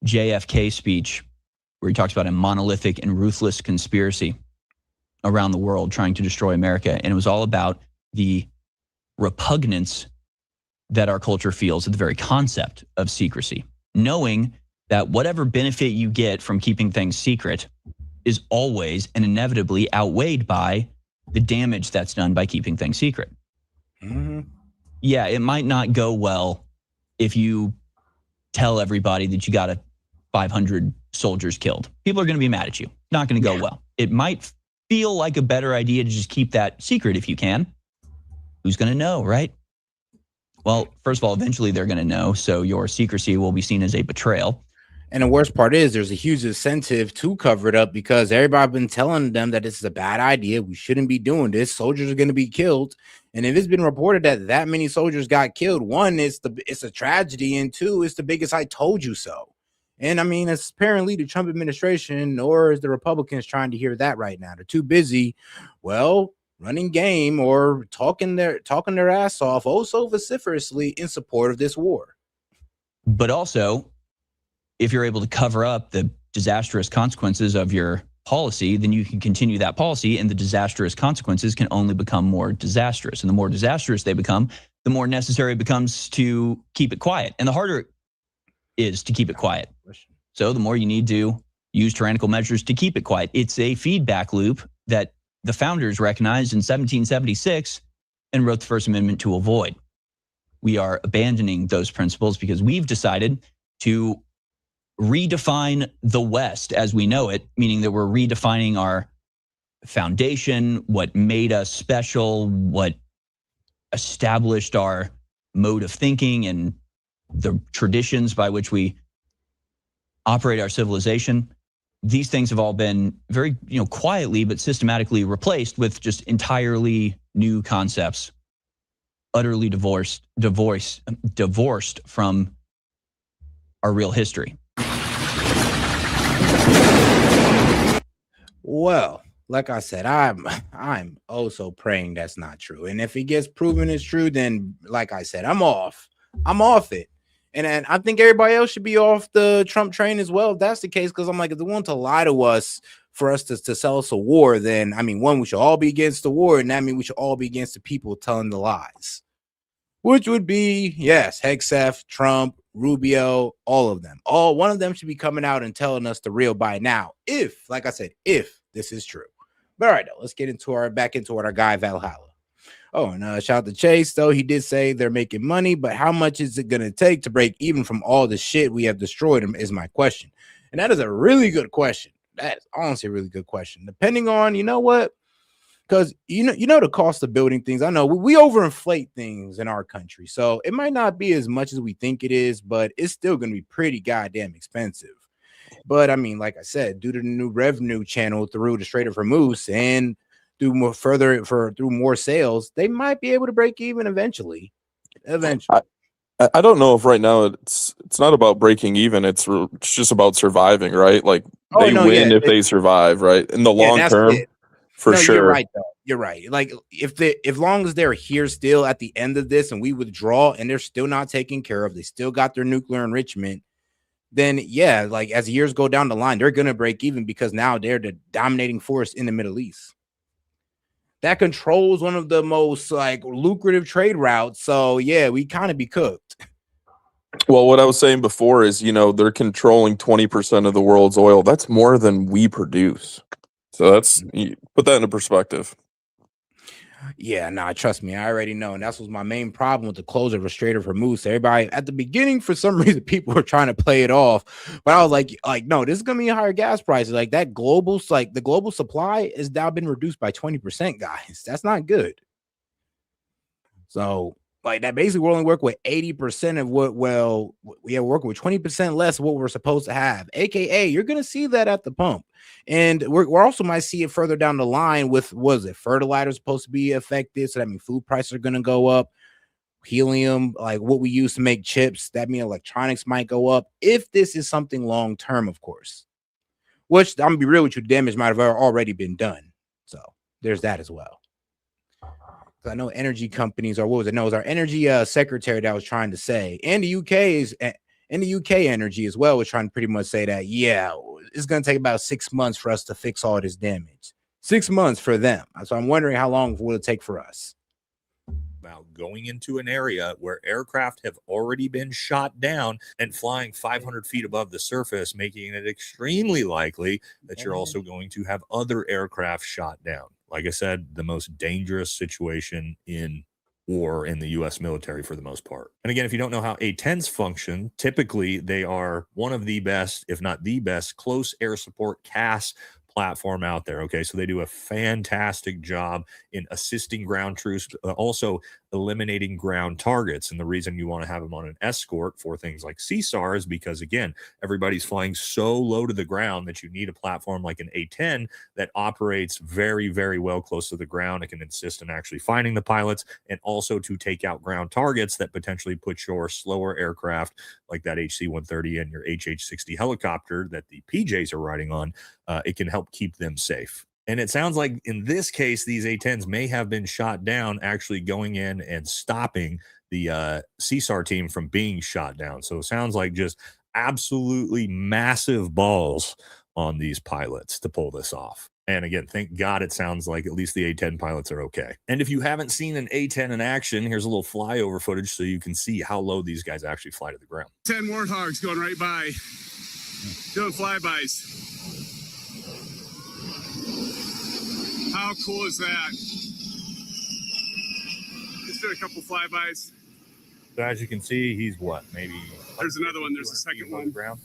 JFK speech where he talks about a monolithic and ruthless conspiracy around the world trying to destroy America. And it was all about the repugnance that our culture feels at the very concept of secrecy, knowing that whatever benefit you get from keeping things secret is always and inevitably outweighed by the damage that's done by keeping things secret. Yeah, it might not go well if you tell everybody that you got 500 soldiers killed. People are going to be mad at you. Not going to go well. It might feel like a better idea to just keep that secret if you can. Who's going to know, right? Well, first of all, eventually they're going to know, so your secrecy will be seen as a betrayal. And the worst part is there's a huge incentive to cover it up because everybody been telling them that this is a bad idea. We shouldn't be doing this. Soldiers are going to be killed. And if it's been reported that many soldiers got killed, one, it's a tragedy, and two, it's the biggest I told you so. And I mean, it's apparently the Trump administration or is the Republicans trying to hear that right now. They're too busy, running game or talking their ass off so vociferously in support of this war. But also, if you're able to cover up the disastrous consequences of your policy, then you can continue that policy, and the disastrous consequences can only become more disastrous. And the more disastrous they become, the more necessary it becomes to keep it quiet. And the harder it is to keep it quiet. So the more you need to use tyrannical measures to keep it quiet. It's a feedback loop that the founders recognized in 1776 and wrote the First Amendment to avoid. We are abandoning those principles because we've decided to redefine the West as we know it, meaning that we're redefining our foundation, what made us special, what established our mode of thinking and the traditions by which we operate our civilization. These things have all been very, quietly but systematically replaced with just entirely new concepts, utterly divorced from our real history. Well, like I said, I'm also praying that's not true. And if it gets proven it's true, then like I said, I'm off it. And I think everybody else should be off the Trump train as well, if that's the case, because I'm like, if they want to lie to us for us to sell us a war, then, I mean, one, we should all be against the war, and that means we should all be against the people telling the lies. which would be, yes, Hegseth, Trump, Rubio, all of them. All one of them should be coming out and telling us the real by now. If, like I said, if this is true. But all right, though, let's get into our guy Valhalla. Oh, and shout out to Chase, though. He did say they're making money, but how much is it going to take to break even from all the shit we have destroyed is my question. And that is a really good question. That is honestly a really good question. Depending on, you know what? Because you know the cost of building things. I know we overinflate things in our country. So it might not be as much as we think it is, but it's still going to be pretty goddamn expensive. But I mean, like I said, due to the new revenue channel through the Strait of Hormuz and through more sales, they might be able to break even eventually. I don't know if right now it's not about breaking even. It's just about surviving, right? Like they win if they survive, right? In the long term, for sure. You're right, though. You're right. Like if long as they're here still at the end of this and we withdraw and they're still not taken care of, they still got their nuclear enrichment, then yeah, like as years go down the line, they're gonna break even because now they're the dominating force in the Middle East. That controls one of the most like lucrative trade routes. So yeah, we kind of be cooked. Well, what I was saying before is, they're controlling 20% of the world's oil. That's more than we produce. So put that into perspective. Yeah, nah, trust me, I already know. And that's was my main problem with the closure of the Strait of Hormuz. Everybody at the beginning, for some reason, people were trying to play it off. But I was like, no, this is gonna be higher gas prices. Like the global supply has now been reduced by 20%, guys. That's not good. So like that basically we're only working with 80% of what we're working with 20% less of what we're supposed to have. AKA, you're gonna see that at the pump. And we're also might see it further down the line with fertilizer supposed to be affected. So that means food prices are gonna go up, helium, like what we use to make chips, that means electronics might go up if this is something long term, of course. Which I'm gonna be real with you, damage might have already been done. So there's that as well. I know energy companies, or what was it? No, it was our energy secretary that was trying to say, and the UK energy as well was trying to pretty much say that, yeah, it's going to take about 6 months for us to fix all this damage. 6 months for them. So I'm wondering how long will it take for us? About going into an area where aircraft have already been shot down and flying 500 feet above the surface, making it extremely likely that you're also going to have other aircraft shot down. Like I said, the most dangerous situation in war in the U.S. military for the most part. And again, if you don't know how A-10s function, typically they are one of the best, if not the best, close air support CAS platform out there. Okay, so they do a fantastic job in assisting ground troops, also eliminating ground targets. And the reason you want to have them on an escort for things like CSAR is because, again, everybody's flying so low to the ground that you need a platform like an A-10 that operates very, very well close to the ground. It can assist in actually finding the pilots and also to take out ground targets that potentially put your slower aircraft like that HC-130 and your HH-60 helicopter that the PJs are riding on. It can help keep them safe. And it sounds like in this case, these A-10s may have been shot down, actually going in and stopping the CSAR team from being shot down. So it sounds like just absolutely massive balls on these pilots to pull this off. And again, thank God it sounds like at least the A-10 pilots are okay. And if you haven't seen an A-10 in action, here's a little flyover footage so you can see how low these guys actually fly to the ground. 10 Warthogs going right by, doing flybys. How cool is that? Just did a couple flybys. So as you can see, he's what? Maybe. There's another one. There's a second one. Ground.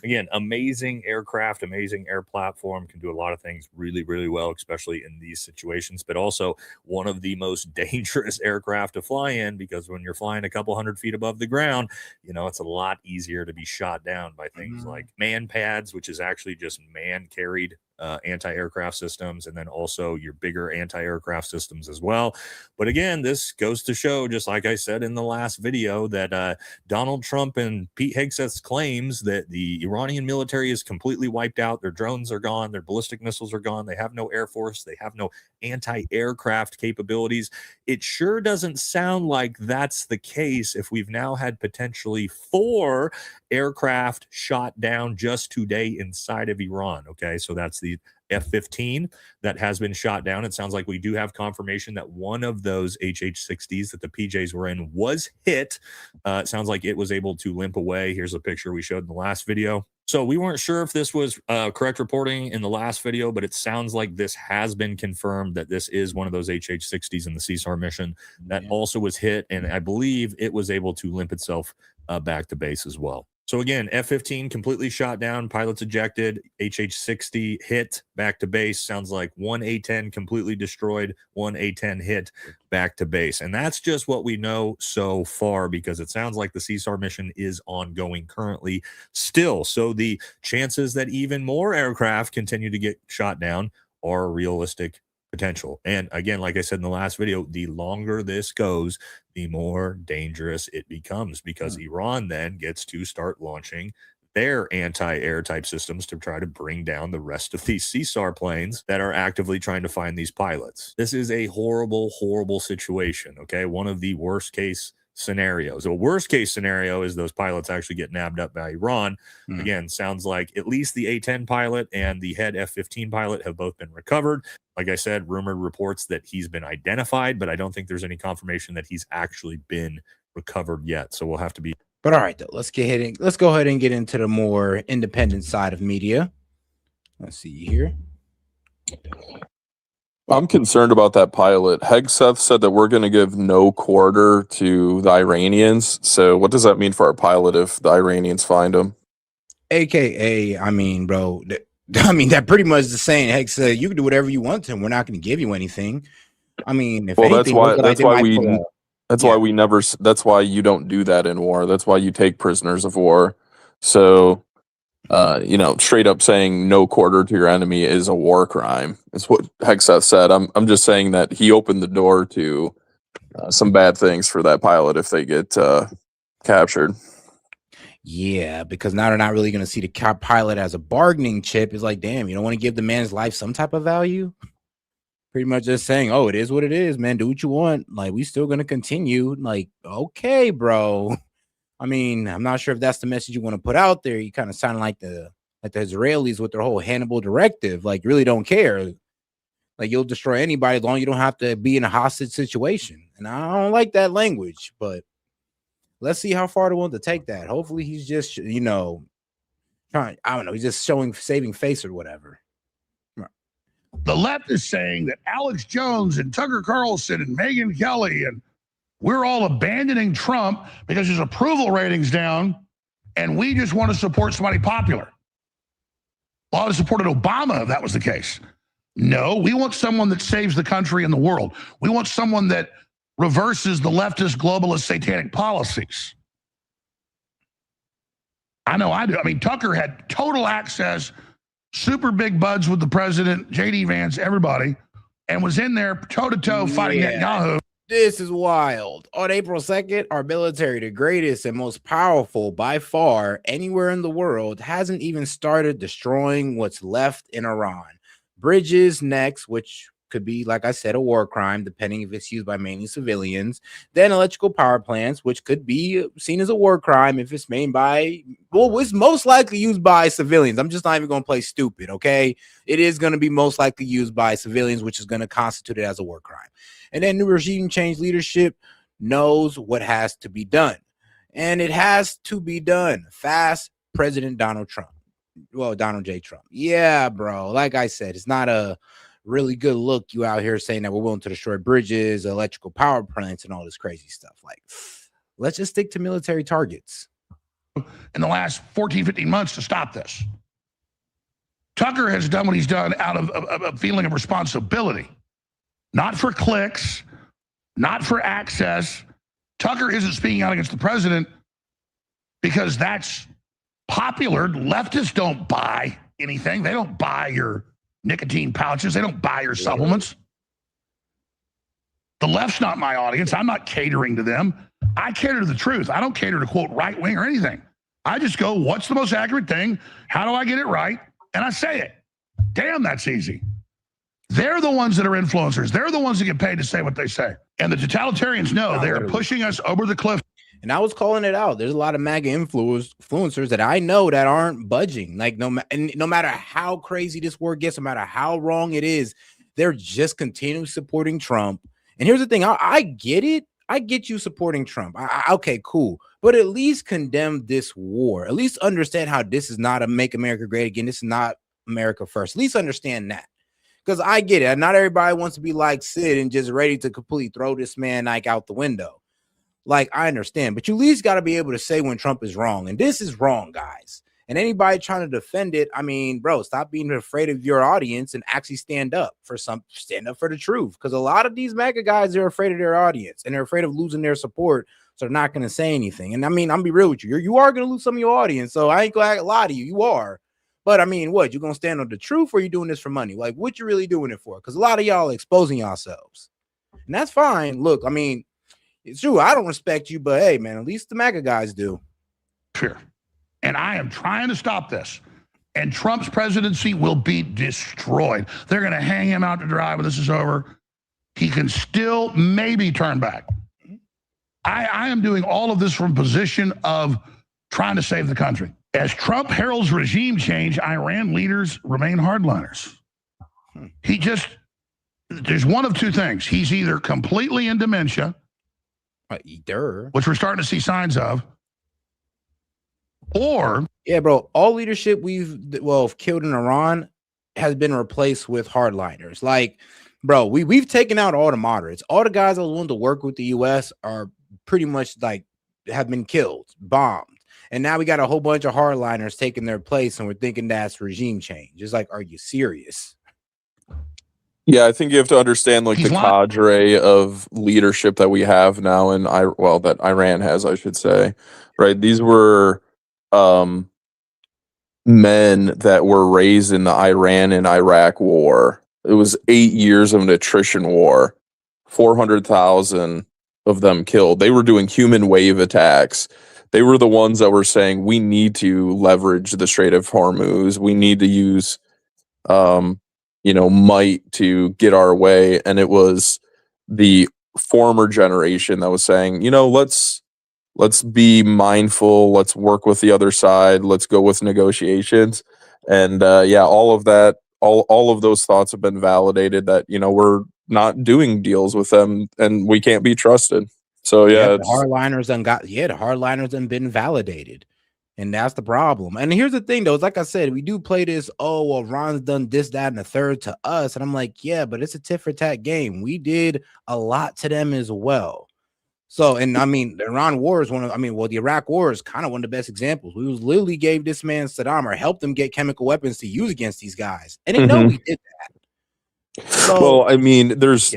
Again, amazing aircraft, amazing air platform, can do a lot of things really, really well, especially in these situations, but also one of the most dangerous aircraft to fly in, because when you're flying a couple hundred feet above the ground, it's a lot easier to be shot down by things like man pads, which is actually just man-carried anti-aircraft systems, and then also your bigger anti-aircraft systems as well. But again, this goes to show, just like I said in the last video, that Donald Trump and Pete Hegseth's claims that the Iranian military is completely wiped out, their drones are gone, their ballistic missiles are gone, they have no air force, they have no anti-aircraft capabilities. It sure doesn't sound like that's the case if we've now had potentially 4 aircraft shot down just today inside of Iran. Okay, so that's the F-15 that has been shot down. It sounds like we do have confirmation that one of those HH-60s that the PJs were in was hit. It sounds like it was able to limp away. Here's a picture we showed in the last video. So we weren't sure if this was correct reporting in the last video, but it sounds like this has been confirmed that this is one of those HH-60s in the CSAR mission that also was hit, and I believe it was able to limp itself back to base as well. So again, F-15 completely shot down, pilots ejected, HH-60 hit back to base. Sounds like one A-10 completely destroyed, one A-10 hit back to base. And that's just what we know so far, because it sounds like the CSAR mission is ongoing currently still. So the chances that even more aircraft continue to get shot down are realistic potential. And again, like I said in the last video, the longer this goes, the more dangerous it becomes, because Iran then gets to start launching their anti-air type systems to try to bring down the rest of these CSAR planes that are actively trying to find these pilots. This is a horrible, horrible situation. Okay. One of the worst case scenarios. The worst case scenario is those pilots actually get nabbed up by Iran. Again, sounds like at least the A-10 pilot and the head F-15 pilot have both been recovered. Like I said, rumored reports that he's been identified, but I don't think there's any confirmation that he's actually been recovered yet. So we'll have to be. But all right, though, let's go ahead and get into the more independent side of media. Let's see here. I'm concerned about that pilot. Hegseth said that we're going to give no quarter to the Iranians. So what does that mean for our pilot if the Iranians find him? AKA, I mean, bro, that pretty much is saying, Hegseth, you can do whatever you want to him. We're not going to give you anything. I mean, if anything, that's why you don't do that in war. That's why you take prisoners of war. So straight up saying no quarter to your enemy is a war crime. It's what Hegseth said. I'm just saying that he opened the door to some bad things for that pilot if they get captured. Yeah, because now they're not really going to see the pilot as a bargaining chip. It's like, damn, you don't want to give the man's life some type of value? Pretty much just saying, oh, it is what it is, man. Do what you want. Like, we still going to continue. Like, okay, bro. I mean, I'm not sure if that's the message you want to put out there. You kind of sound like the Israelis with their whole Hannibal directive. Like, you really don't care. Like, you'll destroy anybody as long as you don't have to be in a hostage situation. And I don't like that language, but let's see how far they want to take that. Hopefully he's just, trying, I don't know, he's just saving face or whatever. The left is saying that Alex Jones and Tucker Carlson and Megyn Kelly and we're all abandoning Trump because his approval rating's down, and we just want to support somebody popular. A lot of supported Obama if that was the case. No, we want someone that saves the country and the world. We want someone that reverses the leftist, globalist, satanic policies. I know I do. I mean, Tucker had total access, super big buds with the president, J.D. Vance, everybody, and was in there toe-to-toe fighting Netanyahu. This is wild. On April 2nd, our military, the greatest and most powerful by far anywhere in the world, hasn't even started destroying what's left in Iran. Bridges next, which could be, like I said, a war crime, depending if it's used by mainly civilians. Then electrical power plants, which could be seen as a war crime if it's made by, well, it's most likely used by civilians. I'm just not even going to play stupid, okay? It is going to be most likely used by civilians, which is going to constitute it as a war crime. And then the regime change leadership knows what has to be done. And it has to be done fast. President Donald Trump. Well, Donald J. Trump. Yeah, bro. Like I said, it's not a really good look you out here saying that we're willing to destroy bridges, electrical power plants, and all this crazy stuff. Like, let's just stick to military targets. In the last 14, 15 months to stop this. Tucker has done what he's done out of a feeling of responsibility. Not for clicks, not for access. Tucker isn't speaking out against the president because that's popular. Leftists don't buy anything. They don't buy your nicotine pouches. They don't buy your supplements. The left's not my audience. I'm not catering to them. I cater to the truth. I don't cater to, quote, right wing or anything. I just go, what's the most accurate thing? How do I get it right? And I say it. Damn, that's easy. They're the ones that are influencers. They're the ones that get paid to say what they say. And the totalitarians know they're pushing us over the cliff. And I was calling it out. There's a lot of MAGA influencers that I know that aren't budging. Like no matter how crazy this war gets, no matter how wrong it is, they're just continuing supporting Trump. And here's the thing: I get it. I get you supporting Trump. Okay, cool. But at least condemn this war. At least understand how this is not a make America great again. This is not America first. At least understand that. Because I get it. Not everybody wants to be like Sid and just ready to completely throw this man like out the window. Like, I understand. But you at least got to be able to say when Trump is wrong. And this is wrong, guys. And anybody trying to defend it, I mean, bro, stop being afraid of your audience and actually stand up for the truth. Because a lot of these MAGA guys are afraid of their audience and they're afraid of losing their support. So they're not going to say anything. And I mean, I'm be real with you. You are going to lose some of your audience. So I ain't going to lie to you. You are. But I mean, what? You going to stand on the truth or you doing this for money? Like, what you really doing it for? Because a lot of y'all are exposing yourselves. And that's fine. Look, I mean, it's true. I don't respect you, but hey, man, at least the MAGA guys do. Sure. And I am trying to stop this. And Trump's presidency will be destroyed. They're going to hang him out to dry when this is over. He can still maybe turn back. I am doing all of this from a position of trying to save the country. As Trump heralds regime change, Iran leaders remain hardliners. There's one of two things. He's either completely in dementia, which we're starting to see signs of, or yeah, bro, all leadership we've killed in Iran has been replaced with hardliners. Like, bro, we've taken out all the moderates. All the guys that were willing to work with the US are pretty much like have been killed, bombed. And now we got a whole bunch of hardliners taking their place, and we're thinking that's regime change. It's like, are you serious? Yeah, I think you have to understand like the cadre of leadership that we have now in that Iran has, I should say. Right? These were men that were raised in the Iran and Iraq war. It was 8 years of an attrition war. 400,000 of them killed. They were doing human wave attacks. They were the ones that were saying we need to leverage the Strait of Hormuz. We need to use might to get our way. And it was the former generation that was saying, let's be mindful. Let's work with the other side. Let's go with negotiations. And all of that, all of those thoughts have been validated that, we're not doing deals with them and we can't be trusted. So the hardliners done been validated. And that's the problem. And here's the thing, though. It's like I said, we do play this, Ron's done this, that, and the third to us. And I'm like, yeah, but it's a tit for tat game. We did a lot to them as well. So, and I mean, the Iran war is the Iraq war is kind of one of the best examples. We literally gave this man Saddam or helped them get chemical weapons to use against these guys. And they know we did that. So, well, I mean, there's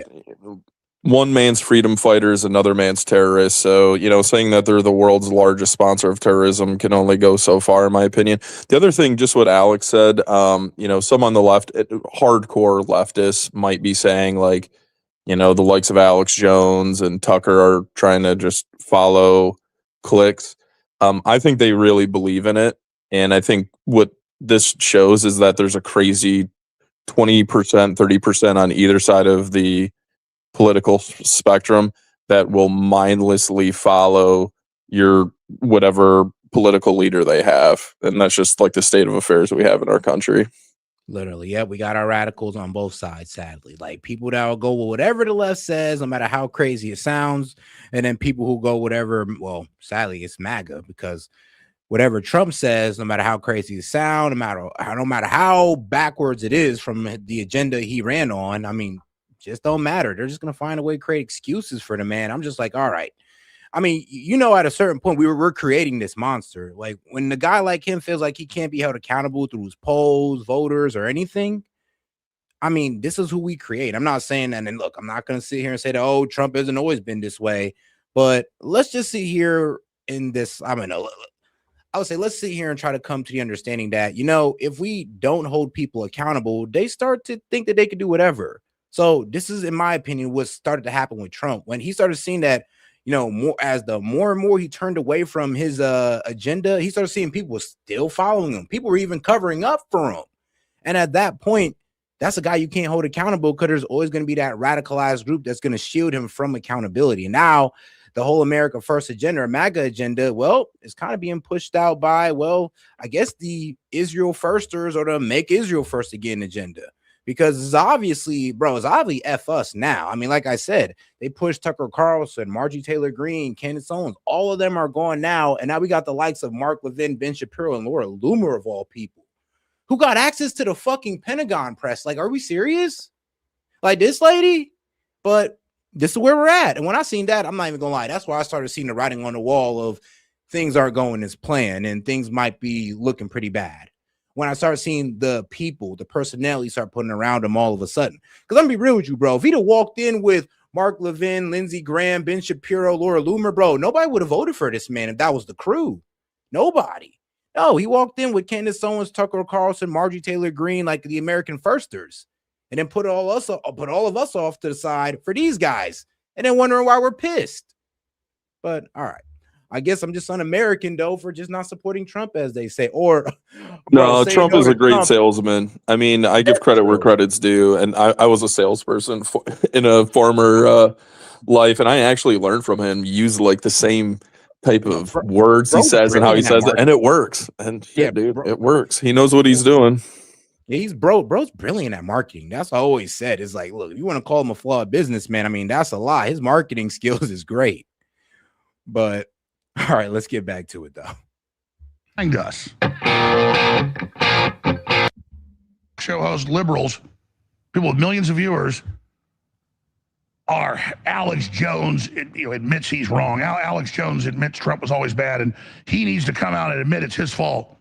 one man's freedom fighter is another man's terrorist. So, saying that they're the world's largest sponsor of terrorism can only go so far, in my opinion. The other thing, just what Alex said, some on the left, hardcore leftists might be saying like, the likes of Alex Jones and Tucker are trying to just follow clicks. I think they really believe in it. And I think what this shows is that there's a crazy 20%, 30% on either side of the political spectrum that will mindlessly follow your whatever political leader they have. And that's just like the state of affairs we have in our country. Literally, yeah, we got our radicals on both sides, sadly. Like people that will go with whatever the left says, no matter how crazy it sounds. And then people who go whatever, sadly, it's MAGA, because whatever Trump says, no matter how crazy it sounds, no matter how backwards it is from the agenda he ran on, I mean, just don't matter. They're just going to find a way to create excuses for the man. I'm just like, all right. I mean, at a certain point, we're creating this monster. Like when the guy like him feels like he can't be held accountable through his polls, voters, or anything. I mean, this is who we create. I'm not saying that. And look, I'm not going to sit here and say that, Trump hasn't always been this way. But let's just sit here in this. I would say let's sit here and try to come to the understanding that, if we don't hold people accountable, they start to think that they can do whatever. So this is, in my opinion, what started to happen with Trump when he started seeing that, more and more he turned away from his agenda, he started seeing people were still following him. People were even covering up for him. And at that point, that's a guy you can't hold accountable because there's always going to be that radicalized group that's going to shield him from accountability. And now the whole America First agenda or MAGA agenda, well, it's kind of being pushed out by, well, I guess the Israel Firsters or the Make Israel First Again agenda. Because it's obviously, bro, it's obviously F us now. I mean, like I said, they pushed Tucker Carlson, Margie Taylor Greene, Candace Owens. All of them are gone now. And now we got the likes of Mark Levin, Ben Shapiro, and Laura Loomer of all people, who got access to the fucking Pentagon press. Like, are we serious? Like this lady? But this is where we're at. And when I seen that, I'm not even gonna lie. That's why I started seeing the writing on the wall of things aren't going as planned and things might be looking pretty bad. When I started seeing the people, the personality start putting around him all of a sudden. Because I'm gonna be real with you, bro. If he'd have walked in with Mark Levin, Lindsey Graham, Ben Shapiro, Laura Loomer, bro, nobody would have voted for this man if that was the crew. Nobody. No, he walked in with Candace Owens, Tucker Carlson, Margie Taylor Greene, like the American Firsters, and then put all of us off to the side for these guys, and then wondering why we're pissed. But all right. I guess I'm just un-American though for just not supporting Trump, as they say. Or no, Trump is a great salesman. I mean, I give credit where credit's due, and I was a salesperson in a former life, and I actually learned from him. Use like the same type of words he says and how he says it, and it works. And yeah, dude, it works. He knows what he's doing. Yeah, bro's brilliant at marketing. That's what I always said. It's like, look, if you want to call him a flawed businessman, I mean, that's a lie. His marketing skills is great. But all right, let's get back to it though. Find us. Show host liberals, people with millions of viewers, are Alex Jones admits he's wrong. Alex Jones admits Trump was always bad, and he needs to come out and admit it's his fault.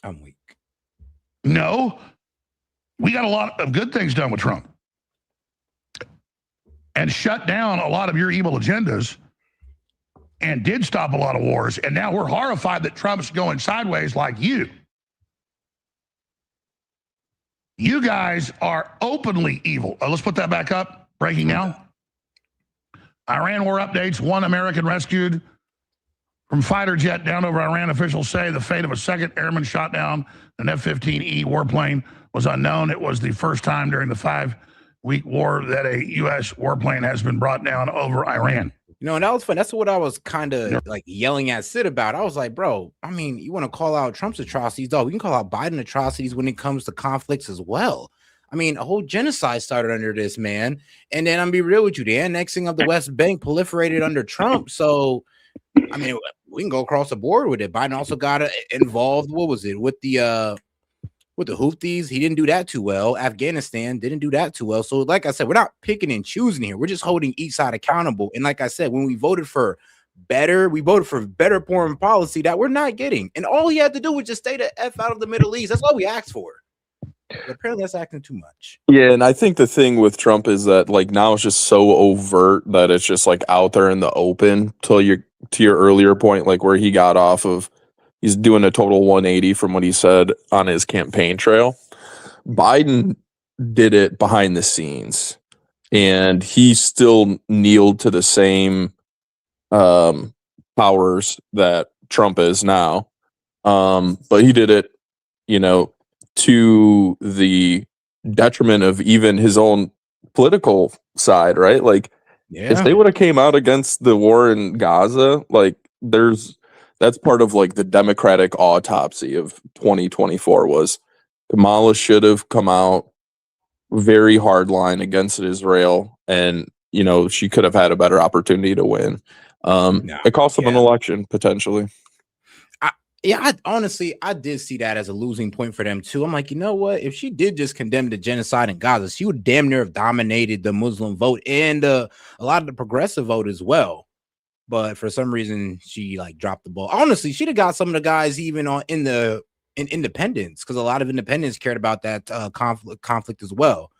I'm weak. No, we got a lot of good things done with Trump and shut down a lot of your evil agendas and did stop a lot of wars. And now we're horrified that Trump's going sideways like you. You guys are openly evil. Let's put that back up. Breaking now. Iran war updates. 1 American rescued from fighter jet down over Iran. Officials say the fate of a second airman shot down an F-15E warplane was unknown. It was the first time during the 5-week war that a U.S. warplane has been brought down over Iran. You know, and that was fun. That's what I was kind of like yelling at Sid about. I was like, bro, I mean, you want to call out Trump's atrocities, though. We can call out Biden atrocities when it comes to conflicts as well. I mean, a whole genocide started under this man. And then I'm be real with you, the annexing of the West Bank proliferated under Trump. So, I mean, we can go across the board with it. Biden also got involved. What was it with the Houthis? He didn't do that too well. Afghanistan didn't do that too well. So, like I said, we're not picking and choosing here. We're just holding each side accountable. And like I said, when we voted for better foreign policy that we're not getting. And all he had to do was just stay the F out of the Middle East. That's all we asked for. But apparently that's acting too much. Yeah, and I think the thing with Trump is that like now it's just so overt that it's just like out there in the open. To your earlier point, like where he got off of, he's doing a total 180 from what he said on his campaign trail. Biden did it behind the scenes, and he still kneeled to the same powers that Trump is now. But he did it, to the detriment of even his own political side, right? Like, if they would have came out against the war in Gaza, like that's part of like the Democratic autopsy of 2024 was Kamala should have come out very hard line against Israel, and she could have had a better opportunity to win. It cost them an election potentially. I honestly did see that as a losing point for them too. I'm like, you know what? If she did just condemn the genocide in Gaza, she would damn near have dominated the Muslim vote and a lot of the progressive vote as well. But for some reason, she like dropped the ball. Honestly, she'd have got some of the guys even in independents, because a lot of independents cared about that conflict as well.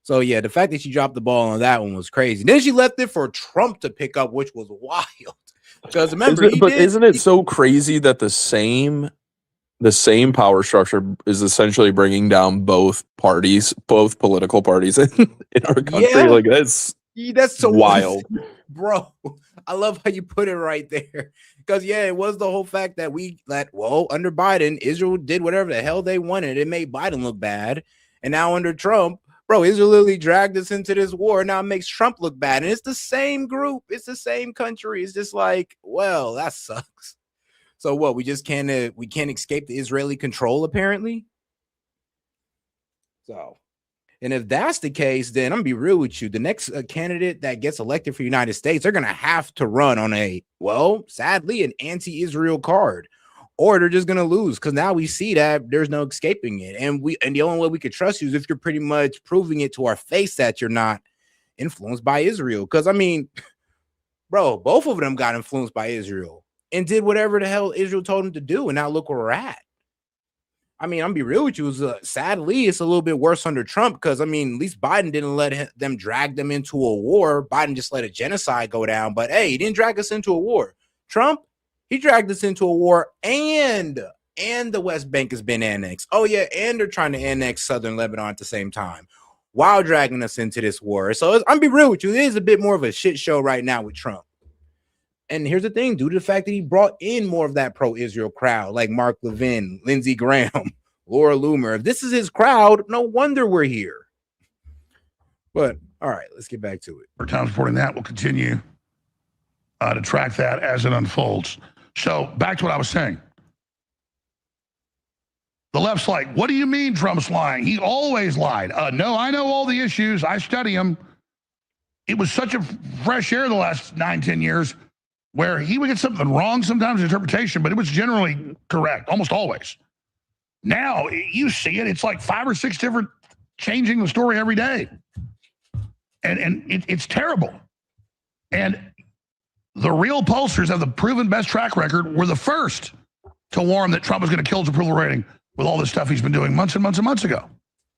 So yeah, the fact that she dropped the ball on that one was crazy. Then she left it for Trump to pick up, which was wild. Because remember, isn't it so crazy that the same power structure is essentially bringing down both political parties in our country? Yeah. Like that's so wild, bro. I love how you put it right there. Because it was the whole fact that under Biden, Israel did whatever the hell they wanted. It made Biden look bad, and now under Trump, Bro, Israel literally dragged us into this war. Now it makes Trump look bad. And it's the same group. It's the same country. It's just like, well, that sucks. So what? We can't escape the Israeli control, apparently. So, and if that's the case, then I'm gonna be real with you. The next candidate that gets elected for the United States, they're gonna have to run on sadly, an anti-Israel card, or they're just gonna lose. Because now we see that there's no escaping it, and the only way we could trust you is if you're pretty much proving it to our face that you're not influenced by Israel. Because I mean, bro, both of them got influenced by Israel and did whatever the hell Israel told them to do, and now look where we're at. I mean, I'm gonna be real with you. Sadly, it's a little bit worse under Trump because, I mean, at least Biden didn't let them drag them into a war. Biden just let a genocide go down. But hey, he didn't drag us into a war. Trump, he dragged us into a war, and the West Bank has been annexed. Oh yeah, and they're trying to annex southern Lebanon at the same time while dragging us into this war. So I'm gonna be real with you. It is a bit more of a shit show right now with Trump. And here's the thing, due to the fact that he brought in more of that pro-Israel crowd, like Mark Levin, Lindsey Graham, Laura Loomer. If this is his crowd, no wonder we're here. But all right, let's get back to it. Our times reporting that. We'll continue to track that as it unfolds. So back to what I was saying. The left's like, what do you mean Trump's lying? He always lied. No, I know all the issues. I study them. It was such a fresh air the last 9-10 years where he would get something wrong sometimes in interpretation, but it was generally correct, almost always. Now, you see it, it's like 5 or 6 different changing the story every day. And it's terrible. And the real pollsters have the proven best track record were the first to warn that Trump was going to kill his approval rating with all this stuff he's been doing months and months and months ago.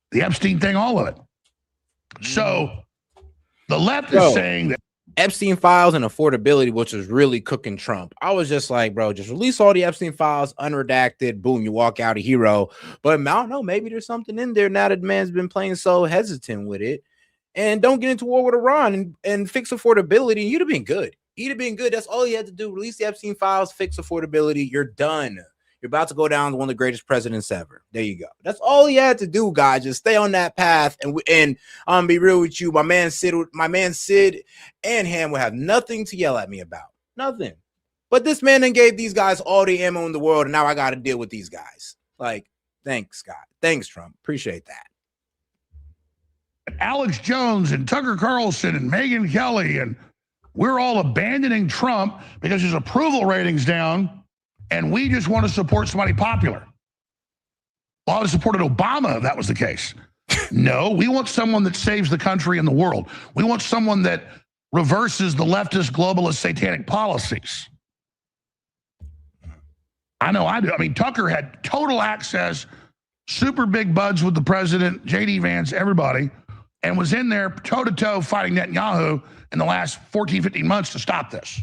The Epstein thing, all of it. So the left is saying that Epstein files and affordability, which is really cooking Trump. I was just like, bro, just release all the Epstein files, unredacted, boom, you walk out a hero. But I don't know, maybe there's something in there now that the man's been playing so hesitant with it. And don't get into war with Iran and fix affordability. You'd have been good. You'd have been good. That's all you had to do. Release the Epstein files, fix affordability. You're done. You're about to go down as one of the greatest presidents ever. There you go. That's all you had to do, guys. Just stay on that path. And I'm be real with you. My man Sid and Ham will have nothing to yell at me about. Nothing. But this man then gave these guys all the ammo in the world, and now I got to deal with these guys. Like, thanks, Scott. Thanks, Trump. Appreciate that. Alex Jones and Tucker Carlson and Megyn Kelly, and we're all abandoning Trump because his approval rating's down. And we just want to support somebody popular. Well, I would have supported Obama if that was the case. No, we want someone that saves the country and the world. We want someone that reverses the leftist, globalist, satanic policies. I know I do. I mean, Tucker had total access, super big buds with the president, J.D. Vance, everybody, and was in there toe-to-toe fighting Netanyahu in the last 14, 15 months to stop this.